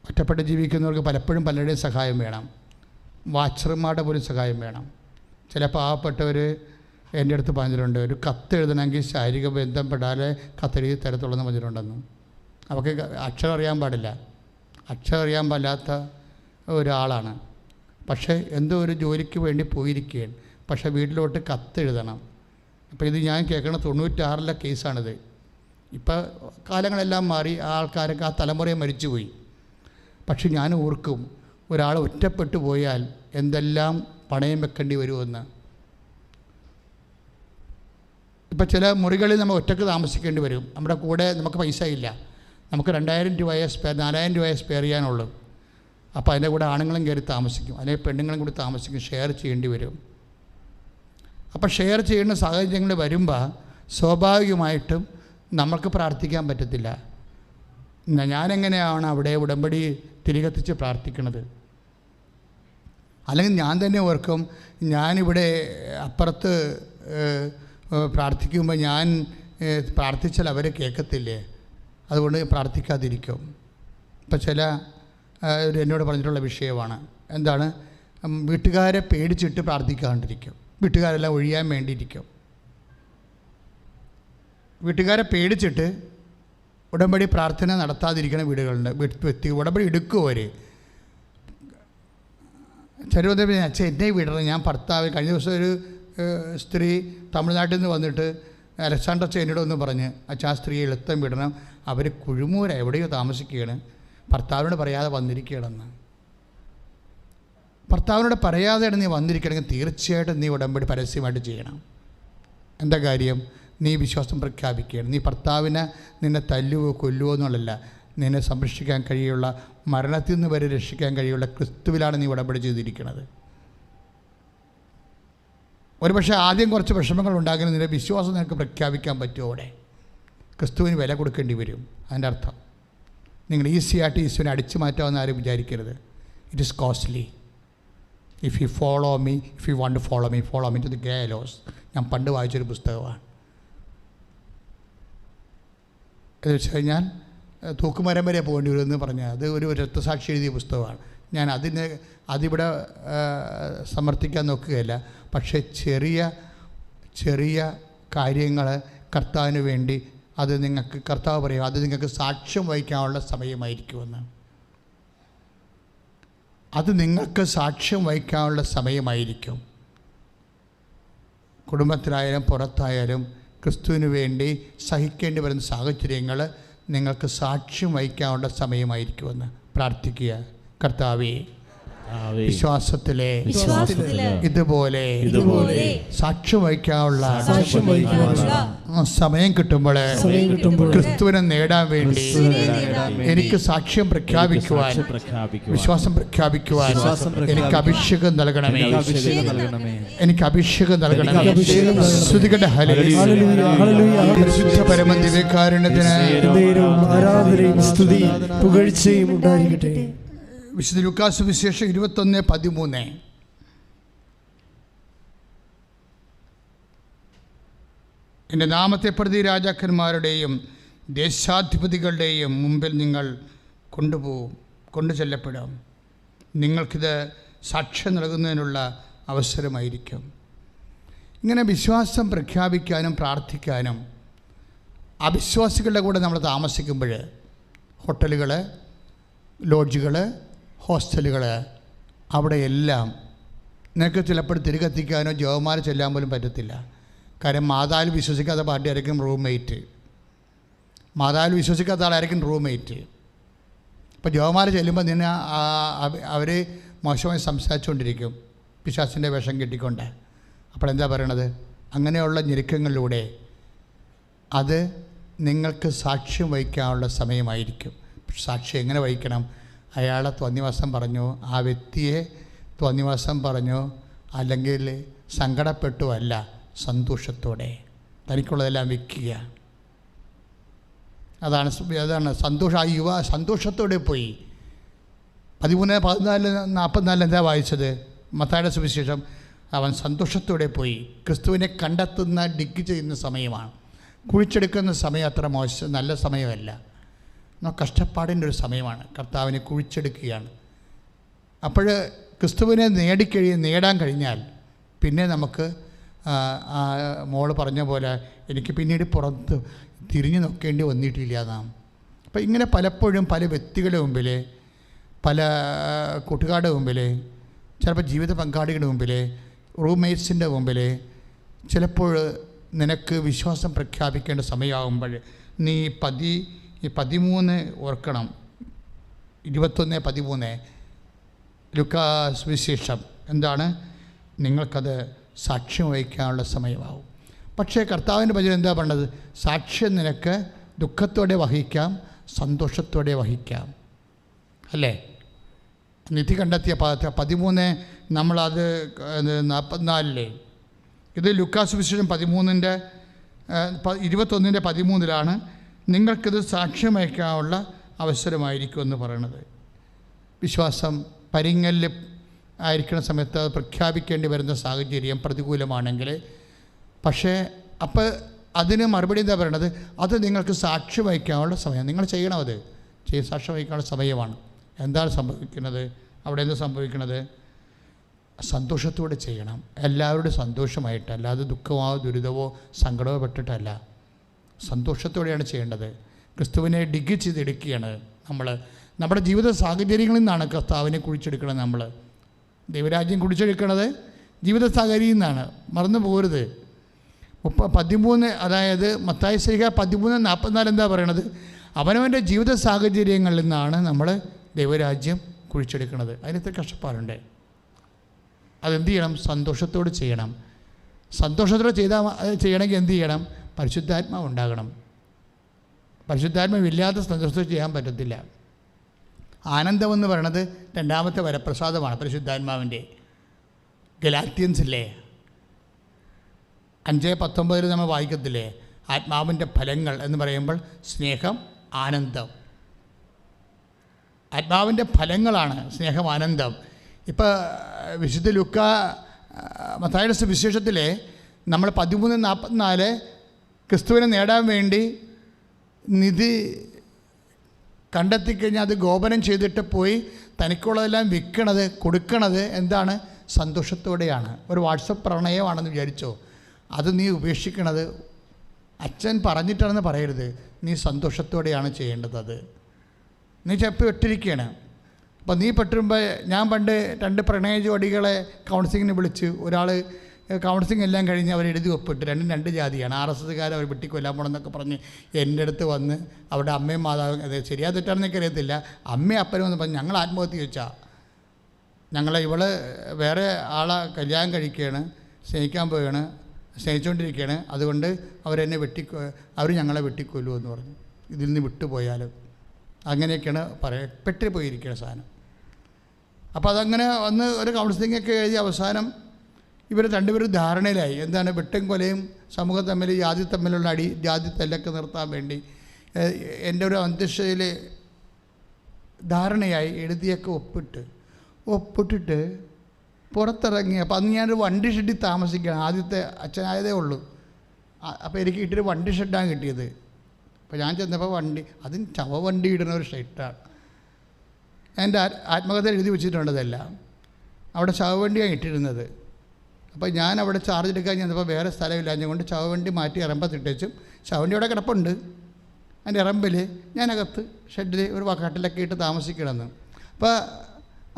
ഒറ്റപ്പെട്ട് ജീവിക്കുന്നവർക്ക് പലപ്പോഴും പലരുടെയും സഹായം വേണം. വാച്ചർമാരുടെ പോലും സഹായം വേണം. ചില പാവപ്പെട്ടവർ എൻ്റെ അടുത്ത് പറഞ്ഞിട്ടുണ്ട്, ഒരു കത്ത് എഴുതണമെങ്കിൽ ശാരീരിക ബന്ധം പെടാതെ കത്തെഴുതി തരത്തുള്ളതെന്ന് പറഞ്ഞിട്ടുണ്ടെന്ന്. അവർക്ക് അക്ഷരം അറിയാൻ പാടില്ല. അക്ഷരം അറിയാൻ പാടില്ലാത്ത ഒരാളാണ്. പക്ഷേ എന്തോ ഒരു ജോലിക്ക് വേണ്ടി പോയിരിക്കുകയാണ്. പക്ഷേ വീട്ടിലോട്ട് കത്തെഴുതണം. അപ്പോൾ ഇത് ഞാൻ കേൾക്കണ 96-ലെ കേസാണിത്. ഇപ്പോൾ കാലങ്ങളെല്ലാം മാറി, ആ ആൾക്കാരൊക്കെ ആ തലമുറയെ മരിച്ചുപോയി. പക്ഷെ ഞാൻ ഓർക്കും, ഒരാൾ ഒറ്റപ്പെട്ടു പോയാൽ എന്തെല്ലാം പണയം വെക്കേണ്ടി വരുമെന്ന്. ഇപ്പോൾ ചില മുറികളിൽ നമ്മൾ ഒറ്റക്ക് താമസിക്കേണ്ടി വരും. നമ്മുടെ കൂടെ നമുക്ക് പൈസ ഇല്ല. നമുക്ക് 2000 രൂപയെ 4000 രൂപയെ സ്പെയർ ചെയ്യാനുള്ളൂ. അപ്പോൾ അതിൻ്റെ കൂടെ ആണുങ്ങളും കയറി താമസിക്കും, അല്ലെങ്കിൽ പെണ്ണുങ്ങളും കൂടി താമസിക്കും. ഷെയർ ചെയ്യേണ്ടി വരും. അപ്പോൾ ഷെയർ ചെയ്യുന്ന സാഹചര്യങ്ങൾ വരുമ്പോൾ സ്വാഭാവികമായിട്ടും നമുക്ക് പ്രാർത്ഥിക്കാൻ പറ്റത്തില്ല. ഞാനെങ്ങനെയാണ് അവിടെ ഉടമ്പടി തിരികെത്തിച്ച് പ്രാർത്ഥിക്കുന്നത്? അല്ലെങ്കിൽ ഞാൻ തന്നെ ഓർക്കും, ഞാനിവിടെ അപ്പുറത്ത് പ്രാർത്ഥിക്കുമ്പോൾ ഞാൻ പ്രാർത്ഥിച്ചാൽ അവർ കേൾക്കത്തില്ലേ, അതുകൊണ്ട് പ്രാർത്ഥിക്കാതിരിക്കും. ഇപ്പം ചില എന്നോട് പറഞ്ഞിട്ടുള്ള വിഷയമാണ്. എന്താണ്? വീട്ടുകാരെ പേടിച്ചിട്ട് പ്രാർത്ഥിക്കാണ്ടിരിക്കും. വീട്ടുകാരെല്ലാം ഒഴിയാൻ വേണ്ടിയിരിക്കും. വീട്ടുകാരെ പേടിച്ചിട്ട് ഉടമ്പടി പ്രാർത്ഥന നടത്താതിരിക്കുന്ന വീടുകളുണ്ട്. വ്യക്തി ഉടമ്പടി എടുക്കും അവർ. ചെറുപ്പം അച്ഛൻ എന്നെ വിടണം, ഞാൻ ഭർത്താവ്. കഴിഞ്ഞ ദിവസം ഒരു സ്ത്രീ തമിഴ്നാട്ടിൽ നിന്ന് വന്നിട്ട് അലക്സാണ്ടർ ചേനോട് ഒന്ന് പറഞ്ഞ്, അച്ഛൻ ആ സ്ത്രീയെ എളുപ്പം വിടണം, അവർ കുഴുമൂര എവിടെയോ താമസിക്കുകയാണ്, ഭർത്താവിനോട് പറയാതെ വന്നിരിക്കുകയാണെന്ന്. ഭർത്താവിനോട് പറയാതെയാണ് നീ വന്നിരിക്കണമെങ്കിൽ തീർച്ചയായിട്ടും നീ ഉടമ്പടി പരസ്യമായിട്ട് ചെയ്യണം. എന്താ കാര്യം? നീ വിശ്വാസം പ്രഖ്യാപിക്കുകയാണ്. നീ ഭർത്താവിനെ നിന്നെ തല്ലുവോ കൊല്ലുവോ എന്നുള്ളതല്ല, നിന്നെ സംരക്ഷിക്കാൻ കഴിയുള്ള, മരണത്തിൽ നിന്ന് വരെ രക്ഷിക്കാൻ കഴിയുള്ള ക്രിസ്തുവിലാണ് നീ ഉടമ്പടി ചെയ്തിരിക്കുന്നത്. ഒരുപക്ഷെ ആദ്യം കുറച്ച് വിഷമങ്ങൾ ഉണ്ടാകുന്ന നിന്റെ വിശ്വാസം നിനക്ക് പ്രഖ്യാപിക്കാൻ പറ്റുമോ? അവിടെ ക്രിസ്തുവിന് വില കൊടുക്കേണ്ടി വരും. അതിൻ്റെ അർത്ഥം നിങ്ങൾ ഈസിയായിട്ട് ഈശോനെ അടിച്ചു മാറ്റാമെന്ന് ആരും വിചാരിക്കരുത്. It is costly. If you follow me, if you want to follow me to the gallows. ഞാൻ പണ്ട് വായിച്ചൊരു പുസ്തകമാണ്. എന്ന് വെച്ച് കഴിഞ്ഞാൽ തൂക്കുമരം വരെ പോകേണ്ടി വരുമെന്ന് പറഞ്ഞാൽ അത് ഒരു രക്തസാക്ഷി എഴുതിയ പുസ്തകമാണ്. ഞാൻ അതിവിടെ സമർത്ഥിക്കാൻ നോക്കുകയല്ല. പക്ഷേ ചെറിയ ചെറിയ കാര്യങ്ങൾ കർത്താവിന് വേണ്ടി അത് നിങ്ങൾക്ക്, കർത്താവ് പറയും, അത് നിങ്ങൾക്ക് സാക്ഷ്യം വഹിക്കാനുള്ള സമയമായിരിക്കുമെന്ന്. അത് നിങ്ങൾക്ക് സാക്ഷ്യം വഹിക്കാനുള്ള സമയമായിരിക്കും. കുടുംബത്തിലായാലും പുറത്തായാലും ക്രിസ്തുവിന് വേണ്ടി സഹിക്കേണ്ടി വരുന്ന സാഹചര്യങ്ങൾ നിങ്ങൾക്ക് സാക്ഷ്യം വഹിക്കാനുള്ള സമയമായിരിക്കുമെന്ന് പ്രാർത്ഥിക്കുക. കർത്താവേ, വിശ്വാസത്തിലെ ഇതുപോലെ സാക്ഷ്യം വഹിക്കാനുള്ള സമയം കിട്ടുമ്പോൾ ക്രിസ്തുവിനെ നേടാൻ വേണ്ടി എനിക്ക് സാക്ഷ്യം പ്രഖ്യാപിക്കുവാൻ, വിശ്വാസം പ്രഖ്യാപിക്കുവാൻ എനിക്ക് അഭിഷേകം നൽകണമേ. എനിക്ക് അഭിഷേകം നൽകണമേ. സ്തുതിക്കട്ടെ. പരിശുദ്ധ പരമ ദിവ്യകാരുണ്യത്തിന് ആരാധനയും സ്തുതിയും പുകഴ്ചയും ഉണ്ടായിരിക്കട്ടെ. വിശുദ്ധ ലൂക്കാ സുവിശേഷം 21:13. എൻ്റെ നാമത്തെ പ്രതി രാജാക്കന്മാരുടെയും ദേശാധിപതികളുടെയും മുമ്പിൽ നിങ്ങൾ കൊണ്ടു ചെല്ലപ്പെടും. നിങ്ങൾക്കിത് സാക്ഷ്യം നൽകുന്നതിനുള്ള അവസരമായിരിക്കും. ഇങ്ങനെ വിശ്വാസം പ്രഖ്യാപിക്കാനും പ്രാർത്ഥിക്കാനും അവിശ്വാസികളുടെ കൂടെ നമ്മൾ താമസിക്കുമ്പോൾ, ഹോട്ടലുകൾ, ലോഡ്ജുകൾ, ഹോസ്റ്റലുകൾ, അവിടെയെല്ലാം നിനക്ക് ചിലപ്പോൾ തിരികെത്തിക്കാനോ ജവന്മാരെ ചെല്ലാൻ പോലും പറ്റത്തില്ല. കാര്യം മാതാവിൽ വിശ്വസിക്കാത്ത പാർട്ടിയായിരിക്കും റൂംമേറ്റ്, മാതാവിൽ വിശ്വസിക്കാത്ത ആളായിരിക്കും റൂംമേറ്റ്. അപ്പോൾ ജവന്മാരെ ചെല്ലുമ്പോൾ നിന്നെ അവർ മോശമായി സംസാരിച്ചുകൊണ്ടിരിക്കും, പിശാചിൻ്റെ വേഷം കെട്ടിക്കൊണ്ട്. അപ്പോൾ എന്താ പറയണത്? അങ്ങനെയുള്ള ഞെരുക്കങ്ങളിലൂടെ അത് നിങ്ങൾക്ക് സാക്ഷ്യം വഹിക്കാനുള്ള സമയമായിരിക്കും. സാക്ഷ്യം എങ്ങനെ വഹിക്കണം? അയാളെ തോന്നിവാസം പറഞ്ഞു, ആ വ്യക്തിയെ തോന്നിവാസം പറഞ്ഞു, അല്ലെങ്കിൽ സങ്കടപ്പെട്ടു അല്ല, സന്തോഷത്തോടെ തനിക്കുള്ളതെല്ലാം വയ്ക്കുക. അതാണ് സന്തോഷം. ആ യുവ സന്തോഷത്തോടെ പോയി. 13:14-44 എന്താ വായിച്ചത്? മത്തായിയുടെ സുവിശേഷം. അവൻ സന്തോഷത്തോടെ പോയി. ക്രിസ്തുവിനെ കണ്ടെത്തുന്ന, ഡിഗ് ചെയ്യുന്ന സമയമാണ്. കുഴിച്ചെടുക്കുന്ന സമയം അത്ര മോശം നല്ല സമയമല്ല, കഷ്ടപ്പാടിൻ്റെ ഒരു സമയമാണ്. കർത്താവിനെ കുഴിച്ചെടുക്കുകയാണ്. അപ്പോൾ ക്രിസ്തുവിനെ നേടാൻ കഴിഞ്ഞാൽ പിന്നെ നമുക്ക് മോള് പറഞ്ഞ പോലെ എനിക്ക് പിന്നീട് പുറത്ത് തിരിഞ്ഞു നോക്കേണ്ടി വന്നിട്ടില്ല നാം. അപ്പം ഇങ്ങനെ പലപ്പോഴും പല വ്യക്തികളുടെ മുമ്പിൽ, പല കൂട്ടുകാരുടെ മുമ്പിൽ, ചിലപ്പോൾ ജീവിത പങ്കാളികളുടെ മുമ്പിൽ, റൂംമേറ്റ്സിൻ്റെ മുമ്പിൽ ചിലപ്പോൾ നിനക്ക് വിശ്വാസം പ്രഖ്യാപിക്കേണ്ട സമയമാകുമ്പോൾ നീ 13 ഓർക്കണം. 21:13 ലൂക്കാസ് വിശേഷം എന്താണ്? നിങ്ങൾക്കത് സാക്ഷ്യം വഹിക്കാനുള്ള സമയമാവും. പക്ഷേ കർത്താവിൻ്റെ വചനം എന്താ പറഞ്ഞത്? സാക്ഷ്യം നിനക്ക് ദുഃഖത്തോടെ വഹിക്കാം, സന്തോഷത്തോടെ വഹിക്കാം, അല്ലേ? നിധി കണ്ടെത്തിയ 13 നമ്മളത് 44. ഇത് ലൂക്കാസ് വിശേഷം 21:13 നിങ്ങൾക്കിത് സാക്ഷ്യം വഹിക്കാനുള്ള അവസരമായിരിക്കും എന്ന് പറയണത്. വിശ്വാസം പരിങ്ങലിൽ ആയിരിക്കുന്ന സമയത്ത് അത് പ്രഖ്യാപിക്കേണ്ടി വരുന്ന സാഹചര്യം പ്രതികൂലമാണെങ്കിൽ, പക്ഷേ അപ്പോൾ അതിന് മറുപടി എന്താ പറയണത്? അത് നിങ്ങൾക്ക് സാക്ഷ്യം വഹിക്കാനുള്ള സമയം. നിങ്ങൾ ചെയ്യണം, അത് സാക്ഷ്യം വഹിക്കാനുള്ള സമയമാണ്. എന്താണ് സംഭവിക്കുന്നത് അവിടെ? എന്ത് സംഭവിക്കുന്നത്? സന്തോഷത്തോടെ ചെയ്യണം, എല്ലാവരുടെ സന്തോഷമായിട്ട്, അല്ലാതെ ദുഃഖമോ ദുരിതമോ സങ്കടമോ പെട്ടിട്ടല്ല. സന്തോഷത്തോടെയാണ് ചെയ്യേണ്ടത്. ക്രിസ്തുവിനെ ഡിഗ് ചെയ്തെടുക്കുകയാണ് നമ്മൾ. നമ്മുടെ ജീവിത സാഹചര്യങ്ങളിൽ നിന്നാണ് കർത്താവിനെ കുഴിച്ചെടുക്കുന്നത്. നമ്മൾ ദൈവരാജ്യം കുഴിച്ചെടുക്കുന്നത് ജീവിത സാഹചര്യത്തിൽ നിന്നാണ്, മറന്നു പോകരുത്. 13 അതായത് മത്തായി ശ്ലീഹ 13:44 എന്താ പറയണത്? അവനവൻ്റെ ജീവിത സാഹചര്യങ്ങളിൽ നിന്നാണ് നമ്മൾ ദൈവരാജ്യം കുഴിച്ചെടുക്കുന്നത്. അതിനകത്ത് കഷ്ടപ്പാടുണ്ട്. അതെന്ത് ചെയ്യണം? സന്തോഷത്തോട് ചെയ്യണം. സന്തോഷത്തോടെ ചെയ്യണമെങ്കിൽ എന്ത് ചെയ്യണം? പരിശുദ്ധാത്മാവ് ഉണ്ടാകണം. പരിശുദ്ധാത്മാവില്ലാത്ത സന്തോഷത്തോടെ ചെയ്യാൻ പറ്റത്തില്ല. ആനന്ദമെന്ന് പറയണത് രണ്ടാമത്തെ വരപ്രസാദമാണ് പരിശുദ്ധാത്മാവിൻ്റെ. ഗലാത്യൻസില്ലേ 5:19 നമ്മൾ വായിക്കത്തില്ലേ? ആത്മാവിൻ്റെ ഫലങ്ങൾ എന്ന് പറയുമ്പോൾ സ്നേഹം, ആനന്ദം. ആത്മാവിൻ്റെ ഫലങ്ങളാണ് സ്നേഹം, ആനന്ദം. ഇപ്പോൾ വിശുദ്ധ ലൂക്കാ മത്തായിയുടെ സുവിശേഷത്തിൽ നമ്മൾ 13:44 ക്രിസ്തുവിനെ നേടാൻ വേണ്ടി നിധി കണ്ടെത്തിക്കഴിഞ്ഞാൽ അത് ഗോപനം ചെയ്തിട്ട് പോയി തനിക്കുള്ളതെല്ലാം വിൽക്കണത്, കൊടുക്കണത് എന്താണ്? സന്തോഷത്തോടെയാണ്. ഒരു വാട്സപ്പ് പ്രണയമാണെന്ന് വിചാരിച്ചോ? അത് നീ ഉപേക്ഷിക്കണത് അച്ഛൻ പറഞ്ഞിട്ടാണെന്ന് പറയരുത്. നീ സന്തോഷത്തോടെയാണ് ചെയ്യേണ്ടത്. അത് നീ ചിലപ്പോൾ ഇട്ടിരിക്കുകയാണ്. അപ്പോൾ നീ പെട്ടുമ്പോൾ, ഞാൻ പണ്ട് 2 പ്രണയ ജോഡികളെ കൗൺസിലിങ്ങിന് വിളിച്ച്, ഒരാൾ കൗൺസിലിംഗ് എല്ലാം കഴിഞ്ഞ് അവർ എഴുതി ഒപ്പിട്ട്, 2 ജാതിയാണ്, RSSകാർ അവർ വെട്ടിക്കൊല്ലാൻ പോകണമെന്നൊക്കെ പറഞ്ഞ് എൻ്റെ അടുത്ത് വന്ന് അവിടെ അമ്മയും മാതാവും, അത് ശരിയാ തെറ്റാണെന്ന് എനിക്കറിയത്തില്ല, അമ്മയും അപ്പനും വന്ന് പറഞ്ഞ് ഞങ്ങൾ ആത്മഹത്യ ചോദിച്ചാൽ ഇവള് വേറെ ആളെ കല്യാണം കഴിക്കുകയാണ്, സ്നേഹിക്കാൻ പോവുകയാണ്, സ്നേഹിച്ചുകൊണ്ടിരിക്കുകയാണ്, അതുകൊണ്ട് അവർ ഞങ്ങളെ വെട്ടിക്കൊല്ലുമെന്ന് പറഞ്ഞു. ഇതിൽ നിന്ന് വിട്ടുപോയാലും അങ്ങനെയൊക്കെയാണ് പെട്ടുപോയിരിക്കുന്ന സാധനം. അപ്പോൾ അതങ്ങനെ വന്ന് ഒരു കൗൺസിലിങ്ങൊക്കെ എഴുതി അവസാനം ഇവർ 2 പേരും ധാരണയിലായി. എന്താണ്? വെട്ടും കൊലയും സമൂഹം തമ്മിൽ, ജാതി തമ്മിലുള്ള അടി, ജാതി തല്ലൊക്കെ നിർത്താൻ വേണ്ടി എൻ്റെ ഒരു അന്തരീക്ഷയിൽ ധാരണയായി എഴുതിയൊക്കെ ഒപ്പിട്ടിട്ട് പുറത്തിറങ്ങി. അപ്പോൾ അന്ന് ഞാനൊരു വണ്ടി ഷെഡിൽ താമസിക്കുകയാണ്. ആദ്യത്തെ അച്ഛനായതേ ഉള്ളൂ. അപ്പോൾ എനിക്ക് കിട്ടിയൊരു വണ്ടി ഷെഡാണ് കിട്ടിയത്. അപ്പോൾ ഞാൻ ചെന്നപ്പോൾ അതും ചവവണ്ടി ഇടുന്ന ഒരു ഷെഡാണ്. എൻ്റെ ആത്മകഥയിൽ എഴുതി വെച്ചിട്ടുണ്ടതെല്ലാം. അവിടെ ചവവണ്ടിയാണ് ഇട്ടിരുന്നത്. അപ്പോൾ ഞാൻ അവിടെ ചാർജ് എടുക്കാൻ ചെന്നപ്പോൾ വേറെ സ്ഥലമില്ല, അതുകൊണ്ട് ചവവണ്ടി മാറ്റി ഇറമ്പത്തിട്ടും ചവവണ്ടി അവിടെ കിടപ്പുണ്ട്. അതിൻ്റെ ഇറമ്പിൽ ഞാനകത്ത് ഷെഡിൽ ഒരു കട്ടിലൊക്കെ ഇട്ട് താമസിക്കണമെന്ന്. അപ്പോൾ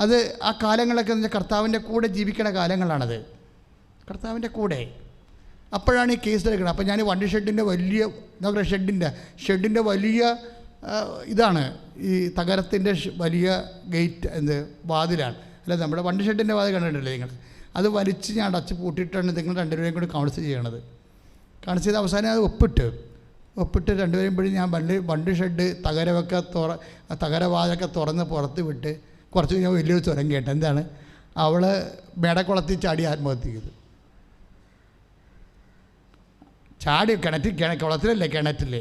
അത് ആ കാലങ്ങളൊക്കെ എന്ന് വെച്ചാൽ കർത്താവിൻ്റെ കൂടെ ജീവിക്കണ കാലങ്ങളാണത്, കർത്താവിൻ്റെ കൂടെ. അപ്പോഴാണ് ഈ കേസ് എടുക്കുന്നത്. അപ്പോൾ ഞാൻ വണ്ടി ഷെഡിൻ്റെ വലിയ എന്താ പറയുക, ഷെഡിൻ്റെ വലിയ ഇതാണ് ഈ തകരത്തിൻ്റെ വലിയ ഗേറ്റ്, വാതിലാണ്. അല്ല, നമ്മുടെ വണ്ടി ഷെഡിൻ്റെ വാതിൽ കണ്ടിട്ടില്ലേ നിങ്ങൾ? അത് വലിച്ച് ഞാൻ അടച്ച് പൂട്ടിയിട്ടാണ് നിങ്ങൾ രണ്ടുപേരെയും കൂടി കൗൺസിൽ ചെയ്യണത്. കൗൺസിൽ ചെയ്ത് അവസാനം അത് ഒപ്പിട്ട് രണ്ടുപേരും പോയി ഞാൻ വണ്ടി ഷെഡ് തകരവാതൊക്കെ തുറന്ന് പുറത്ത് വിട്ട് കുറച്ച് കഴിഞ്ഞാൽ വലിയൊരു സ്വരം കേട്ടു. എന്താണ്? അവൾ മേടക്കുളത്തിൽ ചാടി ആത്മഹത്യ ചെയ്തു. ചാടി കുളത്തിലല്ലേ, കിണറ്റിൽ.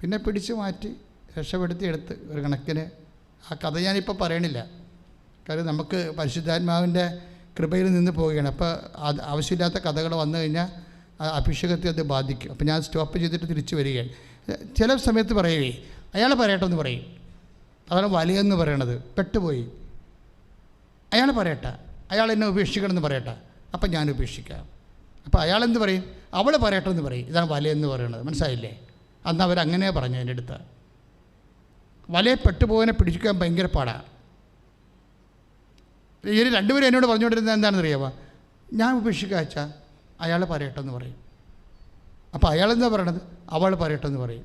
പിന്നെ പിടിച്ചു മാറ്റി രക്ഷപ്പെടുത്തി എടുത്ത് ഒരു കണക്കിന്. ആ കഥ ഞാനിപ്പോൾ പറയണില്ല, കാര്യം നമുക്ക് പരിശുദ്ധാത്മാവിൻ്റെ കൃപയിൽ നിന്ന് പോവുകയാണ്. അപ്പോൾ അത് ആവശ്യമില്ലാത്ത കഥകൾ വന്നു കഴിഞ്ഞാൽ അഭിഷേകത്തെ അത് ബാധിക്കും. അപ്പോൾ ഞാൻ സ്റ്റോപ്പ് ചെയ്തിട്ട് തിരിച്ചു വരികയാണ്. ചില സമയത്ത് പറയുകയെ അയാൾ പറയട്ടെ എന്ന് പറയും. അതാണ് വലയെന്ന് പറയണത്. പെട്ടുപോയി, അയാൾ പറയട്ടെ, അയാൾ എന്നെ ഉപേക്ഷിക്കണമെന്ന് പറയട്ടെ, അപ്പം ഞാൻ ഉപേക്ഷിക്കാം. അപ്പോൾ അയാളെന്ത് പറയും? അവൾ പറയട്ടെ എന്ന് പറയും. ഇതാണ് വലയെന്ന് പറയണത്. മനസ്സിലായില്ലേ? അന്ന് അവരങ്ങനെ പറഞ്ഞു. എൻ്റെ അടുത്ത് വലയെ പെട്ടുപോകാനെ പിടിക്കാൻ ഭയങ്കര പാടാണ്. ഈ രണ്ടുപേരും എന്നോട് പറഞ്ഞുകൊണ്ടിരുന്നത് എന്താണെന്ന് അറിയാമോ? ഞാൻ ഉപേക്ഷിക്കാച്ചാ അയാൾ പറയട്ടെ എന്ന് പറയും. അപ്പോൾ അയാളെന്താ പറയണത്? അവൾ പറയട്ടെ എന്ന് പറയും.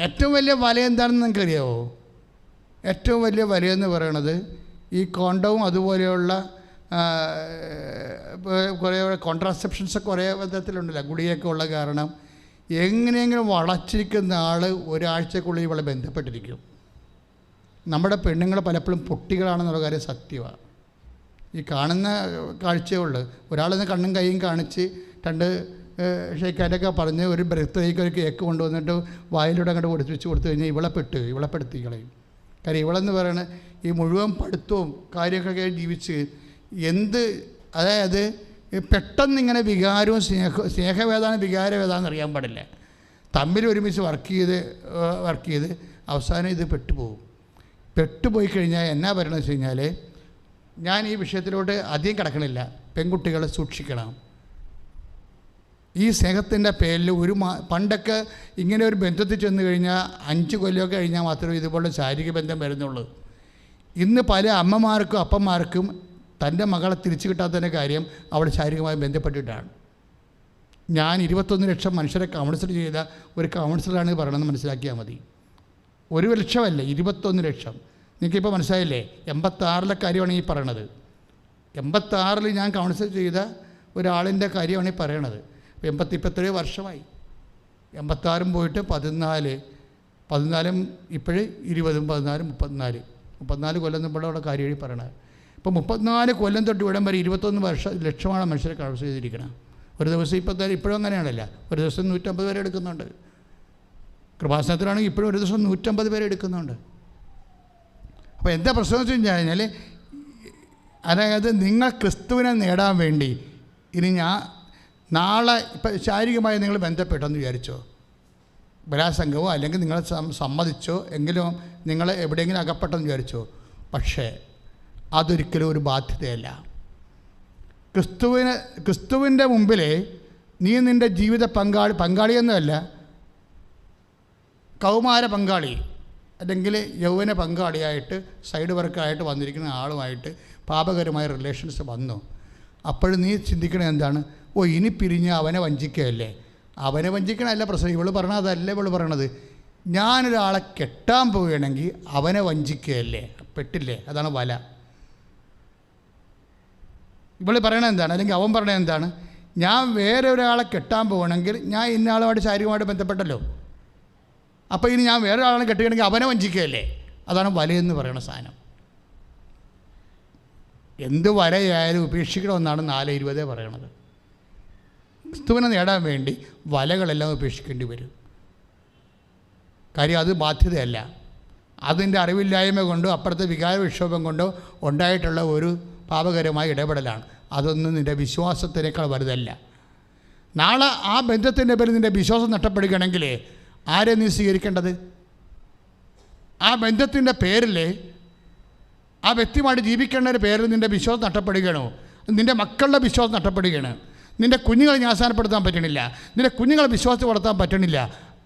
ഏറ്റവും വലിയ വല എന്താണെന്ന് നിങ്ങൾക്ക് അറിയാമോ? ഏറ്റവും വലിയ വലയെന്ന് പറയണത് ഈ കോണ്ടവും അതുപോലെയുള്ള കുറേ കോൺട്രാസെപ്ഷൻസൊക്കെ കുറേ വിധത്തിലുണ്ടല്ലോ, ഗുളികയൊക്കെ ഉള്ള കാരണം എങ്ങനെയെങ്കിലും വളച്ചിരിക്കുന്ന ആൾ ഒരാഴ്ചക്കുള്ളിൽ ഇവളെ ബന്ധപ്പെട്ടിരിക്കും. നമ്മുടെ പെണ്ണുങ്ങൾ പലപ്പോഴും പൊട്ടികളാണെന്നുള്ള കാര്യം സത്യമാണ്. ഈ കാണുന്ന കാഴ്ചയേ ഉള്ളൂ. ഒരാളിന്ന് കണ്ണും കൈയും കാണിച്ച് രണ്ട് ഷെയ്ക്കാൻ്റെയൊക്കെ പറഞ്ഞ് ഒരു ബ്രത്തേക്ക് ഒരു കേക്ക് കൊണ്ടുവന്നിട്ട് വായിലൂടെ അങ്ങോട്ട് കൊടുത്തു കഴിഞ്ഞാൽ ഇവളെ പെടുത്തി കളയും. കാര്യം ഇവളെന്ന് പറയണത് ഈ മുഴുവൻ പഠിത്തവും കാര്യമൊക്കെ ജീവിച്ച് അതായത് പെട്ടെന്നിങ്ങനെ വികാരവും സ്നേഹവേദാണ് വികാരവേദാന്ന് അറിയാൻ പാടില്ല. തമ്മിൽ ഒരുമിച്ച് വർക്ക് ചെയ്ത് അവസാനം ഇത് പെട്ടുപോയി കഴിഞ്ഞാൽ എന്നാ പറയണമെന്ന് വെച്ച് കഴിഞ്ഞാൽ, ഞാൻ ഈ വിഷയത്തിലോട്ട് അധികം കിടക്കണില്ല. പെൺകുട്ടികളെ സൂക്ഷിക്കണം. ഈ സ്നേഹത്തിൻ്റെ പേരിൽ പണ്ടൊക്കെ ഇങ്ങനെ ഒരു ബന്ധത്തിൽ ചെന്ന് കഴിഞ്ഞാൽ 5 കൊല്ലമൊക്കെ കഴിഞ്ഞാൽ മാത്രമേ ഇതുപോലെ ശാരീരിക ബന്ധം വരുന്നുള്ളൂ. ഇന്ന് പല അമ്മമാർക്കും അപ്പന്മാർക്കും തൻ്റെ മകളെ തിരിച്ചു കിട്ടാത്തതിൻ്റെ കാര്യം അവൾ ശാരീരികമായി ബന്ധപ്പെട്ടിട്ടാണ്. ഞാൻ 21 ലക്ഷം മനുഷ്യരെ കൗൺസിൽ ചെയ്ത ഒരു കൗൺസിലറാണ് പറയണമെന്ന് മനസ്സിലാക്കിയാൽ മതി. 1 ലക്ഷമല്ല, 21 ലക്ഷം. നിങ്ങൾക്കിപ്പോൾ മനസ്സിലായില്ലേ? 86 കാര്യമാണ് ഈ പറയണത്. 86 ഞാൻ കൗൺസിൽ ചെയ്ത ഒരാളിൻ്റെ കാര്യമാണ് ഈ പറയണത്. 87 വർഷമായി. 86 പോയിട്ട് 14 ഇപ്പോഴും 20, 14, 34 കൊല്ലം മുമ്പുള്ള കാര്യമാണ് പറയണത്. ഇപ്പോൾ 34 കൊല്ലം തൊട്ട് ഇവിടം വരെ 21 ലക്ഷമാണ് മനുഷ്യരെ കൗൺസിൽ ചെയ്തിരിക്കണം. ഒരു ദിവസം ഇപ്പോഴും അങ്ങനെയാണല്ല, ഒരു ദിവസം 150 പേരെ എടുക്കുന്നുണ്ട്. കൃപാസനത്തിലാണെങ്കിൽ ഇപ്പോഴും ഒരു ദിവസം 150 പേരെ എടുക്കുന്നുണ്ട്. അപ്പോൾ എന്താ പ്രശ്നം വെച്ച് കഴിഞ്ഞാൽ, അതായത് നിങ്ങൾ ക്രിസ്തുവിനെ നേടാൻ വേണ്ടി ഇനി നാളെ ഇപ്പം ശാരീരികമായി നിങ്ങൾ ബന്ധപ്പെട്ടെന്ന് വിചാരിച്ചോ, ബലാത്സംഗമോ അല്ലെങ്കിൽ നിങ്ങൾ സമ്മതിച്ചോ എങ്കിലും നിങ്ങൾ എവിടെയെങ്കിലും അകപ്പെട്ടെന്ന് വിചാരിച്ചോ, പക്ഷേ അതൊരിക്കലും ഒരു ബാധ്യതയല്ല. ക്രിസ്തുവിൻ്റെ മുമ്പിൽ നീ നിൻ്റെ ജീവിത പങ്കാളിയൊന്നുമല്ല, കൗമാര പങ്കാളി അല്ലെങ്കിൽ യൗവന പങ്കാളിയായിട്ട് സൈഡ് വർക്കായിട്ട് വന്നിരിക്കുന്ന ആളുമായിട്ട് പാപകരമായ റിലേഷൻസ് വന്നു. അപ്പോഴും നീ ചിന്തിക്കണത് എന്താണ്? ഇനി പിരിഞ്ഞ് അവനെ വഞ്ചിക്കുകയല്ലേ. അവനെ വഞ്ചിക്കണമല്ല പ്രശ്നം. ഇവള് പറഞ്ഞാൽ അതല്ല ഇവള് പറയണത്. ഞാനൊരാളെ കെട്ടാൻ പോവുകയാണെങ്കിൽ അവനെ വഞ്ചിക്കുകയല്ലേ, പെട്ടില്ലേ? അതാണ് വല. ഇവള് പറയണത് എന്താണ്, അല്ലെങ്കിൽ അവൻ പറയണത് എന്താണ്? ഞാൻ വേറെ ഒരാളെ കെട്ടാൻ പോകണമെങ്കിൽ ഞാൻ ഇന്നയാളുമായിട്ട് ശാരീരികമായിട്ട് ബന്ധപ്പെട്ടല്ലോ, അപ്പോൾ ഇനി ഞാൻ വേറെ ഒരാളെ കെട്ടുകയാണെങ്കിൽ അവനെ വഞ്ചിക്കുകയല്ലേ. അതാണ് വലയെന്ന് പറയുന്ന സാധനം. എന്ത് വലയായാലും ഉപേക്ഷിക്കണമെന്നാണ് 4:20 പറയണത്. ക്രിസ്തുവിനെ നേടാൻ വേണ്ടി വലകളെല്ലാം ഉപേക്ഷിക്കേണ്ടി വരും. കാര്യം അത് ബാധ്യതയല്ല. അതിൻ്റെ അറിവില്ലായ്മ കൊണ്ടോ അപ്പുറത്തെ വികാര വിക്ഷോഭം കൊണ്ടോ ഉണ്ടായിട്ടുള്ള ഒരു പാപകരമായ ഇടപെടലാണ്. അതൊന്നും നിൻ്റെ വിശ്വാസത്തിനേക്കാൾ വലുതല്ല. നാളെ ആ ബന്ധത്തിൻ്റെ പേരിൽ നിൻ്റെ വിശ്വാസം നഷ്ടപ്പെടുകയാണെങ്കിൽ ആരെ നീ സ്വീകരിക്കേണ്ടത്? ആ ബന്ധത്തിൻ്റെ പേരിൽ ആ വ്യക്തിയുമായിട്ട് ജീവിക്കേണ്ടതിൻ്റെ പേരിൽ നിൻ്റെ വിശ്വാസം നഷ്ടപ്പെടുകയാണോ? നിൻ്റെ മക്കളുടെ വിശ്വാസം നഷ്ടപ്പെടുകയാണ്. നിൻ്റെ കുഞ്ഞുങ്ങളെ ജ്ഞാനപ്പെടുത്താൻ പറ്റണില്ല, നിൻ്റെ കുഞ്ഞുങ്ങളെ വിശ്വാസത്തിൽ വളർത്താൻ പറ്റണില്ല.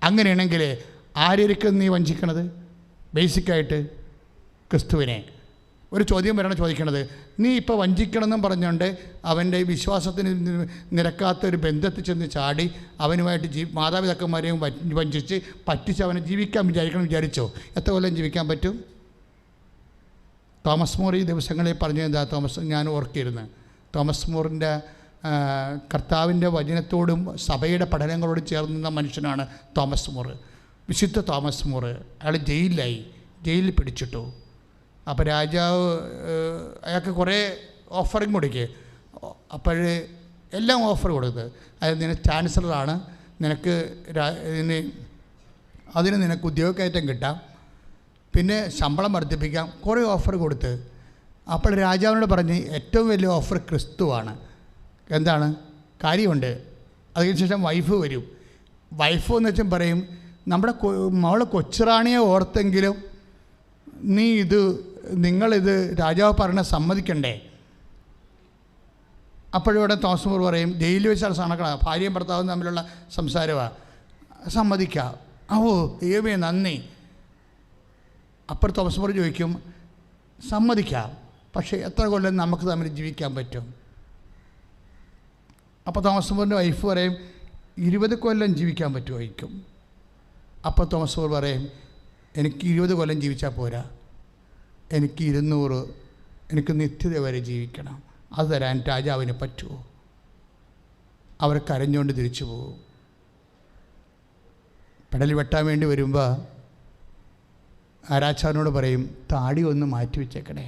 അങ്ങനെയാണെങ്കിൽ ആരെയൊക്കെ നീ വഞ്ചിക്കണത്? ബേസിക്കായിട്ട് ക്രിസ്തുവിനെ. ഒരു ചോദ്യം വരണം ചോദിക്കണത്, നീ ഇപ്പോൾ വഞ്ചിക്കണമെന്നും പറഞ്ഞുകൊണ്ട് അവൻ്റെ വിശ്വാസത്തിന് നിരക്കാത്തൊരു ബന്ധത്തിൽ ചെന്ന് ചാടി അവനുമായിട്ട് മാതാപിതാക്കന്മാരെയും വഞ്ചിച്ച് പറ്റിച്ച് അവനെ ജീവിക്കാൻ വിചാരിച്ചോ? എത്ര കൊല്ലം ജീവിക്കാൻ പറ്റും? തോമസ് മൂർ ഈ ദിവസങ്ങളിൽ പറഞ്ഞതെന്താ? ഞാൻ ഓർക്കിയിരുന്നു, തോമസ് മൂറിൻ്റെ കർത്താവിൻ്റെ വചനത്തോടും സഭയുടെ പഠനങ്ങളോടും ചേർന്ന മനുഷ്യനാണ് തോമസ് മൂർ, വിശുദ്ധ തോമസ് മൂർ. അയാൾ ജയിലിൽ പിടിച്ചിട്ടു. അപ്പോൾ രാജാവ് അയാൾക്ക് കുറേ ഓഫറിങ് കൊടുക്കുക. അപ്പോൾ എല്ലാം ഓഫർ കൊടുത്തത്, അതായത് നിനക്ക് ചാൻസലറാണ്, നിനക്ക് അതിന് നിനക്ക് ഉദ്യോഗക്കയറ്റം കിട്ടാം, പിന്നെ ശമ്പളം വർദ്ധിപ്പിക്കാം, കുറേ ഓഫർ കൊടുത്ത്. അപ്പോൾ രാജാവിനോട് പറഞ്ഞ് ഏറ്റവും വലിയ ഓഫർ ക്രിസ്തുവാണ്. എന്താണ് കാര്യമുണ്ട്? അതിനുശേഷം വൈഫ് വരും. വൈഫ് എന്ന് വെച്ചാൽ പറയും, നമ്മുടെ മകൾ കൊച്ചുറാണിയെ ഓർത്തെങ്കിലും നിങ്ങളിത് രാജാവ് പറഞ്ഞ സമ്മതിക്കണ്ടേ? അപ്പോഴിവിടെ തോമസ് മൂർ പറയും, ജയിലിൽ വെച്ചാൽ നടക്കണം, ഭാര്യയും ഭർത്താവും തമ്മിലുള്ള സംസാരമാണ്, സമ്മതിക്കാം. ഓ ദൈവമേ നന്ദി. അപ്പോൾ തോമസ് മൂർ ചോദിക്കും, സമ്മതിക്കാം, പക്ഷേ എത്ര കൊല്ലം നമുക്ക് തമ്മിൽ ജീവിക്കാൻ പറ്റും? അപ്പോൾ തോമസ് മൂറിൻ്റെ വൈഫ് പറയും, 20 കൊല്ലം ജീവിക്കാൻ പറ്റുമായിരിക്കും. അപ്പോൾ തോമസ് മൂർ പറയും, എനിക്ക് 20 കൊല്ലം ജീവിച്ചാൽ പോരാ, എനിക്ക് 200, എനിക്ക് നിത്യത വരെ ജീവിക്കണം. അത് തരാൻ രാജാവിന് പറ്റുമോ? അവർ കരഞ്ഞുകൊണ്ട് തിരിച്ചു പോകും. പെടൽ വെട്ടാൻ വേണ്ടി വരുമ്പോൾ ആരാച്ചാരനോട് പറയും, താടി ഒന്ന് മാറ്റി വെച്ചേക്കണേ,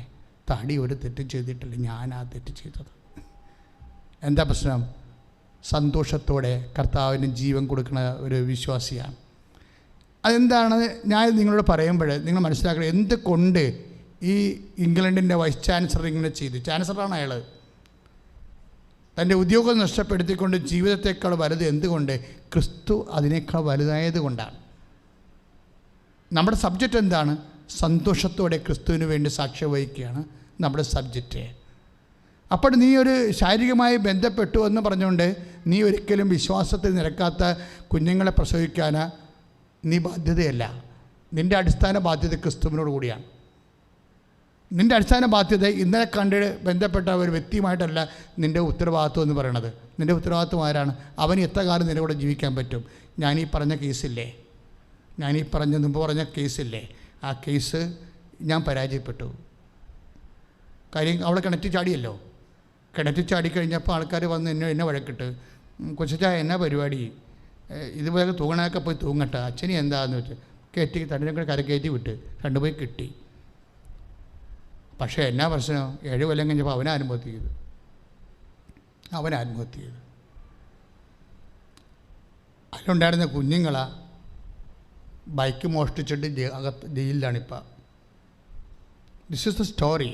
താടി ഒരു തെറ്റ് ചെയ്തിട്ടില്ല, ഞാനാ തെറ്റ് ചെയ്തത്. എന്താ പ്രശ്നം? സന്തോഷത്തോടെ കർത്താവിന് ജീവൻ കൊടുക്കുന്ന ഒരു വിശ്വാസിയാണ്. അതെന്താണ് ഞാൻ നിങ്ങളോട് പറയുമ്പോൾ നിങ്ങൾ മനസ്സിലാക്കണം, എന്തുകൊണ്ട് ഈ ഇംഗ്ലണ്ടിൻ്റെ വൈസ് ചാൻസലർ ഇങ്ങനെ ചെയ്തു? ചാൻസലറാണ് അയാൾ. തൻ്റെ ഉദ്യോഗം നഷ്ടപ്പെടുത്തിക്കൊണ്ട് ജീവിതത്തേക്കാൾ വലുത് എന്തുകൊണ്ട്? ക്രിസ്തു അതിനേക്കാൾ വലുതായത് കൊണ്ടാണ്. നമ്മുടെ സബ്ജക്റ്റ് എന്താണ്? സന്തോഷത്തോടെ ക്രിസ്തുവിന് വേണ്ടി സാക്ഷ്യം വഹിക്കുകയാണ് നമ്മുടെ സബ്ജക്റ്റ്. അപ്പോൾ നീ ഒരു ശാരീരികമായി ബന്ധപ്പെട്ടു എന്ന് പറഞ്ഞുകൊണ്ട് നീ ഒരിക്കലും വിശ്വാസത്തിൽ നിരക്കാത്ത കുഞ്ഞുങ്ങളെ പ്രസവിക്കാൻ നീ ബാധ്യതയല്ല. നിൻ്റെ അടിസ്ഥാന ബാധ്യത ക്രിസ്തുവിനോട് കൂടിയാണ്. നിൻ്റെ അടിസ്ഥാന ബാധ്യത ഇന്നലെ കണ്ട് ബന്ധപ്പെട്ട ഒരു വ്യക്തിയുമായിട്ടല്ല നിൻ്റെ ഉത്തരവാദിത്വം എന്ന് പറയണത്. നിൻ്റെ ഉത്തരവാദിത്വം ആരാണ്? അവന് എത്ര കാലം നിൻ്റെ കൂടെ ജീവിക്കാൻ പറ്റും? ഞാനീ പറഞ്ഞ കേസില്ലേ, മുമ്പ് പറഞ്ഞ കേസില്ലേ, ആ കേസ് ഞാൻ പരാജയപ്പെട്ടു. കാര്യം അവളെ കിണറ്റി ചാടിയല്ലോ. കിണറ്റി ചാടിക്കഴിഞ്ഞപ്പോൾ ആൾക്കാർ വന്ന് എന്നെ വഴക്കിട്ട്, കൊച്ചാ എന്നാ പരിപാടി, ഇതുപോലെ തൂങ്ങണയൊക്കെ പോയി തൂങ്ങട്ടെ, അച്ഛനി എന്താന്ന് വെച്ച് കയറ്റി തന്നിനെ കൂടെ കരക്കയറ്റി വിട്ട് രണ്ടുപോയി കിട്ടി. പക്ഷേ എന്നാ പ്രശ്നം? 7 കൊല്ലം കഴിഞ്ഞപ്പോൾ അവൻ ആത്മഹത്യ ചെയ്തു. അതിലുണ്ടായിരുന്ന കുഞ്ഞുങ്ങളാ ബൈക്ക് മോഷ്ടിച്ചിട്ട് ജയിലിലാണിപ്പോൾ. This is the story.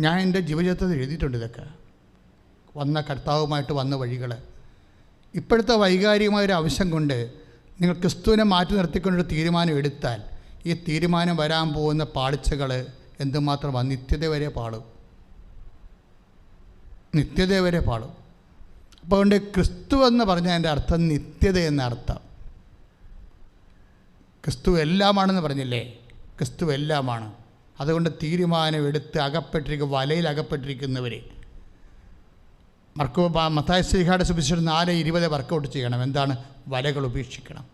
ഞാൻ എൻ്റെ ജീവചരിത്രത്തിൽ എഴുതിയിട്ടുണ്ട് ഇതൊക്കെ, വന്ന കർത്താവുമായിട്ട് വന്ന വഴികൾ. ഇപ്പോഴത്തെ വൈകാരികമായൊരു ആവശ്യം കൊണ്ട് നിങ്ങൾ ക്രിസ്തുവിനെ മാറ്റി നിർത്തിക്കൊണ്ടൊരു തീരുമാനം എടുത്താൽ ഈ തീരുമാനം വരാൻ പോകുന്ന പാളിച്ചകൾ എന്തുമാത്രമാണ്? നിത്യത വരെ പാളും. അപ്പോൾ അതുകൊണ്ട് ക്രിസ്തു എന്ന് പറഞ്ഞാൽ എൻ്റെ അർത്ഥം നിത്യത എന്ന അർത്ഥം. ക്രിസ്തു എല്ലാമാണെന്ന് പറഞ്ഞില്ലേ? ക്രിസ്തു എല്ലാമാണ്. അതുകൊണ്ട് തീരുമാനം എടുത്ത് വലയിൽ അകപ്പെട്ടിരിക്കുന്നവർ മത്തായി ശ്ലീഹായുടെ സുവിശേഷം 4:20 വർക്കൗട്ട് ചെയ്യണം. എന്താണ്? വലകൾ ഉപേക്ഷിക്കണം.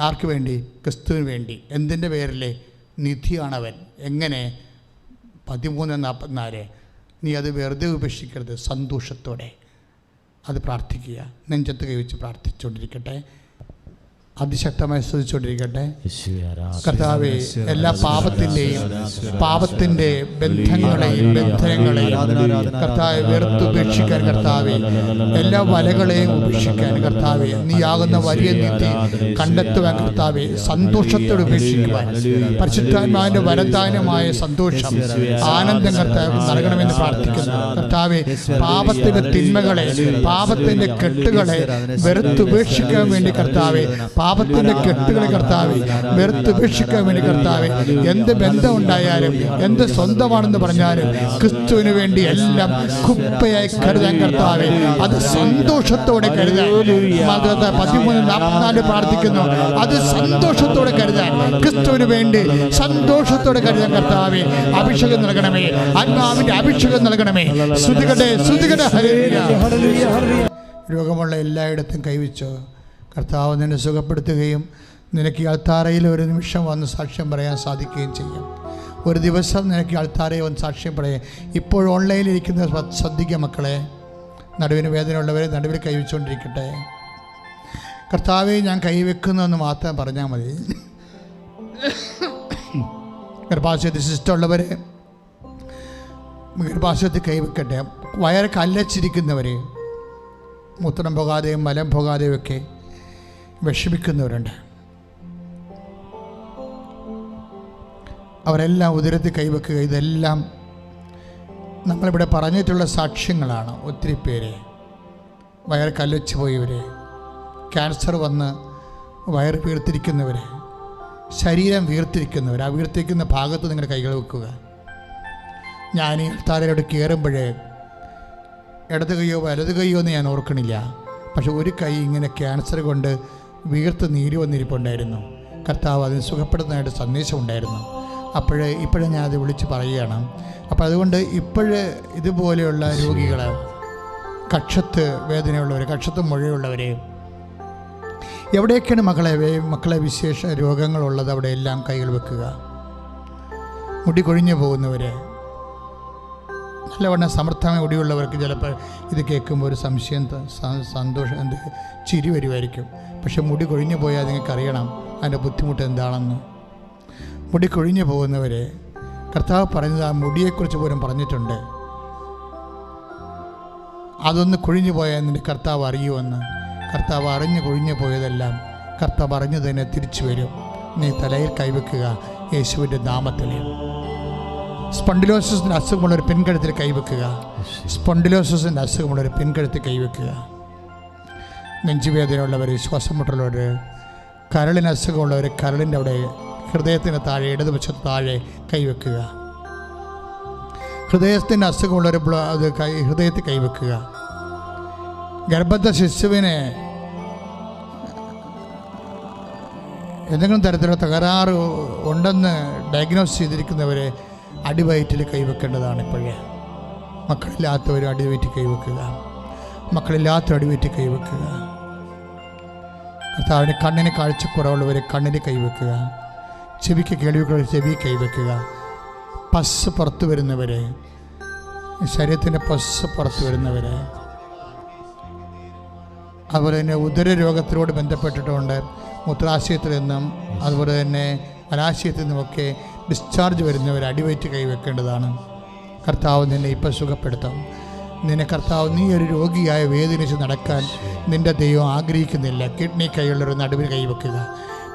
ആർക്ക് വേണ്ടി? ക്രിസ്തുവിന് വേണ്ടി. എന്തിൻ്റെ പേരിൽ? നിധിയാണവൻ. എങ്ങനെ? 13:44. നീ അത് വെറുതെ ഉപേക്ഷിക്കരുത്, സന്തോഷത്തോടെ അത് പ്രാർത്ഥിക്കുക. നെഞ്ചത്ത് കൈവച്ച് പ്രാർത്ഥിച്ചുകൊണ്ടിരിക്കട്ടെ, അതിശക്തമായി സ്തുതിച്ചുകൊണ്ടിരിക്കട്ടെ. കർത്താവേ, എല്ലാ പാപത്തിൻ്റെ ബന്ധനങ്ങളെയും കർത്താവെ വെറുത്തുപേക്ഷിക്കാൻ, കർത്താവെ എല്ലാ വലകളെയും ഉപേക്ഷിക്കാൻ, കർത്താവെ നീയാകുന്ന വലിയ നിധി കണ്ടെത്തുവാൻ, കർത്താവെ സന്തോഷത്തോടെ ഉപേക്ഷിക്കുവാൻ, പരിശുദ്ധാത്മാവിൻ്റെ വരദാനമായ സന്തോഷം, ആനന്ദം കർത്താവ് നൽകണമെന്ന് പ്രാർത്ഥിക്കുന്നു. കർത്താവെ, പാപത്തിൻ്റെ തിന്മകളെ, പാപത്തിൻ്റെ കെട്ടുകളെ വെറുത്തുപേക്ഷിക്കാൻ വേണ്ടി, കർത്താവെ പാപത്തിൻ്റെ കെട്ടുകളെ കർത്താവെ വെറുത്തുപേക്ഷിക്കാൻ വേണ്ടി കർത്താവെ, എന്ത് ബന്ധം ഉണ്ടായാലും എന്ത് സ്വന്തമാണെന്ന് പറഞ്ഞാലും ക്രിസ്തുവിന് വേണ്ടി എല്ലാം കുപ്പയായി കരുതാൻ കർത്താവെ, അത് സന്തോഷത്തോടെ കരുതാൻ 13:44 പ്രാർത്ഥിക്കുന്നു. അത് സന്തോഷത്തോടെ കരുതാൻ, ക്രിസ്തുവിന് വേണ്ടി സന്തോഷത്തോടെ കരുതാൻ കർത്താവെ അഭിഷേകം നൽകണമേ, ആത്മാവിന്റെ അഭിഷേകം നൽകണമേ. സ്തുതിക്കട്ടെ, സ്തുതിക്കട്ടെ. ഹല്ലേലൂയ. രോഗമുള്ള എല്ലായിടത്തും കൈവച്ചോ. കർത്താവ് നിന്നെ സുഖപ്പെടുത്തുകയും നിനക്ക് ഈ അൾത്താരയിൽ ഒരു നിമിഷം വന്ന് സാക്ഷ്യം പറയാൻ സാധിക്കുകയും ചെയ്യും. ഒരു ദിവസം നിനക്ക് അൾത്താരയിൽ വന്ന് സാക്ഷ്യം പറയാം. ഇപ്പോൾ ഓൺലൈനിൽ ഇരിക്കുന്ന ശ്രദ്ധിക്കുക മക്കളെ, നടുവിന് വേദനയുള്ളവരെ നടുവിൽ കൈവച്ചുകൊണ്ടിരിക്കട്ടെ. കർത്താവെ ഞാൻ കൈവെക്കുന്നു എന്ന് മാത്രം പറഞ്ഞാൽ മതി. ഗർഭാശയത്തിൽ സിസ്റ്റമുള്ളവർ ഗർഭാശയത്തിൽ കൈവെക്കട്ടെ. വയറ് കല്ലച്ചിരിക്കുന്നവർ, മൂത്രം പോകാതെയും മലം പോകാതെയും ഒക്കെ വിഷമിക്കുന്നവരുണ്ട്, അവരെല്ലാം ഉദരത്തിൽ കൈവെക്കുക. ഇതെല്ലാം നമ്മളിവിടെ പറഞ്ഞിട്ടുള്ള സാക്ഷ്യങ്ങളാണ്. ഒത്തിരി പേര് വയറ് കല്ലച്ച് പോയവർ, ക്യാൻസർ വന്ന് വയറ് വീർത്തിരിക്കുന്നവർ, ശരീരം വീർത്തിരിക്കുന്നവർ, ആ വീർത്തിരിക്കുന്ന ഭാഗത്ത് നിങ്ങളുടെ കൈകൾ വെക്കുക. ഞാൻ ഈ അൾത്താരയിലോട്ട് കയറുമ്പോഴേ ഇടത് കൈയോ വലത് കൈയോ എന്ന് ഞാൻ ഓർക്കണില്ല, പക്ഷെ ഒരു കൈ ഇങ്ങനെ ക്യാൻസർ കൊണ്ട് വീർത്ത് നീര് വന്നിരിപ്പുണ്ടായിരുന്നു. കർത്താവ് അതിന് സുഖപ്പെടുന്നതായിട്ട് സന്ദേശം ഉണ്ടായിരുന്നു. ഇപ്പോഴേ ഞാനത് വിളിച്ച് പറയുകയാണ്. അപ്പോൾ അതുകൊണ്ട് ഇതുപോലെയുള്ള രോഗികൾ, കക്ഷത്ത് വേദനയുള്ളവർ, കക്ഷത്ത് മുഴയുള്ളവർ, എവിടെയൊക്കെയാണ് മക്കളെ വിശേഷ രോഗങ്ങളുള്ളത് അവിടെയെല്ലാം കൈകൾ വെക്കുക. മുടി കൊഴിഞ്ഞു പോകുന്നവർ, നല്ലവണ്ണം സമർത്ഥമായ മുടിയുള്ളവർക്ക് ചിലപ്പോൾ ഇത് കേൾക്കുമ്പോൾ ഒരു സംശയം, സന്തോഷം, ചിരി വരുമായിരിക്കും. പക്ഷെ മുടി കൊഴിഞ്ഞു പോയാൽ നിങ്ങൾക്കറിയണം അതിൻ്റെ ബുദ്ധിമുട്ട് എന്താണെന്ന്. മുടി കൊഴിഞ്ഞു പോകുന്നവരെ കർത്താവ് പറഞ്ഞത് ആ മുടിയെക്കുറിച്ച് പോലും പറഞ്ഞിട്ടുണ്ട്. അതൊന്ന് കൊഴിഞ്ഞു പോയാൽ നിൻ്റെ കർത്താവ് അറിയുമെന്ന്. കർത്താവ് അറിഞ്ഞ് കൊഴിഞ്ഞു പോയതെല്ലാം കർത്താവ് അറിഞ്ഞു തന്നെ തിരിച്ചു വരും. നീ തലയിൽ കൈവെക്കുക യേശുവിൻ്റെ നാമത്തിൽ. സ്പോണ്ടിലോസിസിൻ്റെ അസുഖമുള്ളൊരു പിൻകഴുത്തിൽ കൈവെക്കുക. സ്പോണ്ടിലോസിസിൻ്റെ അസുഖമുള്ളൊരു പിൻകഴുത്തിൽ കൈവെക്കുക. നെഞ്ചുവേദനയുള്ളവർ, ശ്വാസം മുട്ടലുള്ളവർ, കരളിന് അസുഖമുള്ളവർ കരളിൻ്റെ അവിടെ, ഹൃദയത്തിന് താഴെ ഇടതുവശത്ത് താഴെ കൈവെക്കുക. ഹൃദയത്തിൻ്റെ അസുഖമുള്ളവർ അത് ഹൃദയത്തിൽ കൈവെക്കുക. ഗർഭസ്ഥ ശിശുവിന് എന്തെങ്കിലും തരത്തിലുള്ള തകരാറ് ഉണ്ടെന്ന് ഡയഗ്നോസ് ചെയ്തിരിക്കുന്നവരെ അടിവയറ്റിൽ കൈവെക്കേണ്ടതാണ്. ഇപ്പോഴേ മക്കളില്ലാത്തവർ അടിവയറ്റിൽ കൈവെക്കുക. മക്കളില്ലാത്ത അടിവയറ്റിൽ കൈവെക്കുക. കർത്താവിന് കണ്ണിന് കാഴ്ചക്കുറവുള്ളവർ കണ്ണിന് കൈവെക്കുക. ചെവിക്ക് കേൾവിക്കുള്ള ചെവി കൈവെക്കുക. പസ് പുറത്തു വരുന്നവർ, ശരീരത്തിൻ്റെ പസ് പുറത്തു വരുന്നവർ, അതുപോലെ തന്നെ ഉദരരോഗത്തിനോട് ബന്ധപ്പെട്ടിട്ടുണ്ട്. മൂത്രാശയത്തിൽ നിന്നും അതുപോലെ തന്നെ മലാശയത്തിൽ നിന്നുമൊക്കെ ഡിസ്ചാർജ് വരുന്നവർ അടിവയറ്റ് കൈവെക്കേണ്ടതാണ്. കർത്താവ് നിന്നെ ഇപ്പോൾ സുഖപ്പെടുത്തും. നിന്നെ കർത്താവ്, നീ ഒരു രോഗിയായ വേദനിച്ച് നടക്കാൻ നിൻ്റെ ദൈവം ആഗ്രഹിക്കുന്നില്ല. കിഡ്നി കൈയുള്ളവർ നടുവിൽ കൈവെക്കുക.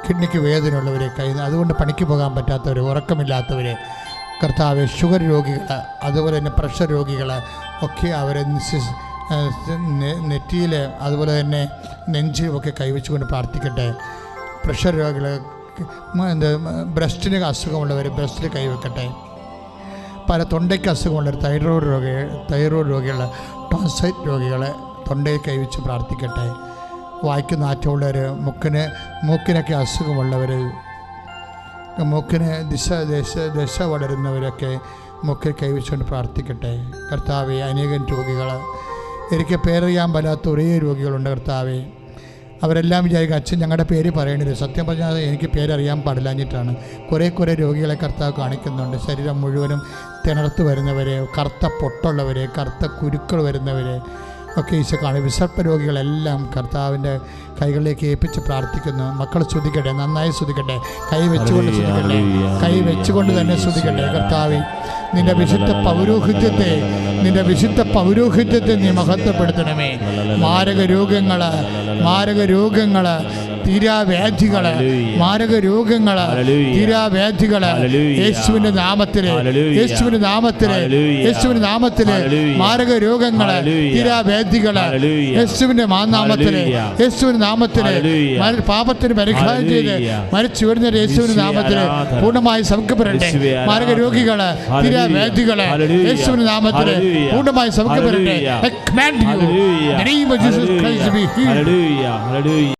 കിഡ്നിക്ക് വേദനയുള്ളവരെ അതുകൊണ്ട് പണിക്ക് പോകാൻ പറ്റാത്തവർ, ഉറക്കമില്ലാത്തവർ, കർത്താവ് ഷുഗർ രോഗികൾ, അതുപോലെ തന്നെ പ്രഷർ രോഗികൾ ഒക്കെ അവരെ നെറ്റിയിൽ അതുപോലെ തന്നെ നെഞ്ചിലുമൊക്കെ കൈവച്ചുകൊണ്ട് പ്രാർത്ഥിക്കട്ടെ. പ്രഷർ രോഗികൾ, ബ്രസ്റ്റിന് അസുഖമുള്ളവർ ബ്രസ്റ്റിൽ കൈവെക്കട്ടെ. പല തൊണ്ടയ്ക്ക് അസുഖമുള്ളവർ, തൈറോയ്ഡ് രോഗികൾ, ടോൺസൈറ്റ് രോഗികളെ തൊണ്ടയിൽ കൈവച്ച് പ്രാർത്ഥിക്കട്ടെ. വായ്ക്ക് നാറ്റമുള്ളവർ, മൂക്കിനൊക്കെ അസുഖമുള്ളവർ, മൂക്കിന് ദശ വളരുന്നവരൊക്കെ മൂക്കിൽ കൈവച്ചുകൊണ്ട് പ്രാർത്ഥിക്കട്ടെ. കർത്താവെ, അനേകം രോഗികൾ, എനിക്ക് പേരറിയാൻ പറ്റാത്ത ഒരേ രോഗികളുണ്ട് കർത്താവെ. അവരെല്ലാം വിചാരിക്കും അച്ഛൻ ഞങ്ങളുടെ പേര് പറയണില്ല. സത്യം പറഞ്ഞാൽ എനിക്ക് പേരറിയാൻ പാടില്ലാഞ്ഞിട്ടാണ്. കുറേ രോഗികളെ കർത്താവ് കാണിക്കുന്നുണ്ട്. ശരീരം മുഴുവനും തിണർത്ത് വരുന്നവരെ, കറുത്ത പൊട്ടുള്ളവരെ, കറുത്ത കുരുക്കൾ വരുന്നവരെ ഒക്കെ ഈശോ കാണും. വിസർപ്പ രോഗികളെല്ലാം കർത്താവിൻ്റെ കൈകളിലേക്ക് ഏൽപ്പിച്ച് പ്രാർത്ഥിക്കുന്നു. മക്കൾ സ്തുതിക്കട്ടെ, നന്നായി സ്തുതിക്കട്ടെ, കൈ വെച്ചുകൊണ്ട് സ്തുതിക്കട്ടെ, കൈ വെച്ചുകൊണ്ട് തന്നെ സ്തുതിക്കട്ടെ. കർത്താവേ, നിന്റെ വിശുദ്ധ പൗരോഹിത്യത്തെ നീ മഹത്വപ്പെടുത്തണമേ. മാരക രോഗങ്ങൾ തീരാവ്യാധികള്, ഹല്ലേലൂയ. മാരക രോഗങ്ങള്, ഹല്ലേലൂയ. തീരാവ്യാധികള് ഹല്ലേലൂയ. യേശുവിന്റെ നാമത്തില്, ഹല്ലേലൂയ. യേശുവിന്റെ നാമത്തില്, ഹല്ലേലൂയ. യേശുവിന്റെ നാമത്തില്, ഹല്ലേലൂയ. മാരക രോഗങ്ങള്, ഹല്ലേലൂയ. തീരാവ്യാധികള് ഹല്ലേലൂയ. യേശുവിന്റെ നാമത്തില്, ഹല്ലേലൂയ. യേശുവിന്റെ നാമത്തില്, ഹല്ലേലൂയ. പാപത്തിന് പരിഹാരം ചെയ്ത് ഹല്ലേലൂയ. മരിച്ചു വരുന്ന യേശുവിന്റെ നാമത്തില് ആരാധന. പൂർണ്ണമായി സൗഖ്യപ്പെടട്ടെ. യേശുവേ ആരാധന. മാരക രോഗികള്, ഹല്ലേലൂയ. തീരാവ്യാധികള് ഹല്ലേലൂയ. യേശുവിന്റെ നാമത്തില് ഹല്ലേലൂയ. പൂർണ്ണമായി സൗഖ്യപ്പെടട്ടെ. Hallelujah. I command you, in the name of Jesus Christ, to be healed. Hallelujah. Hallelujah.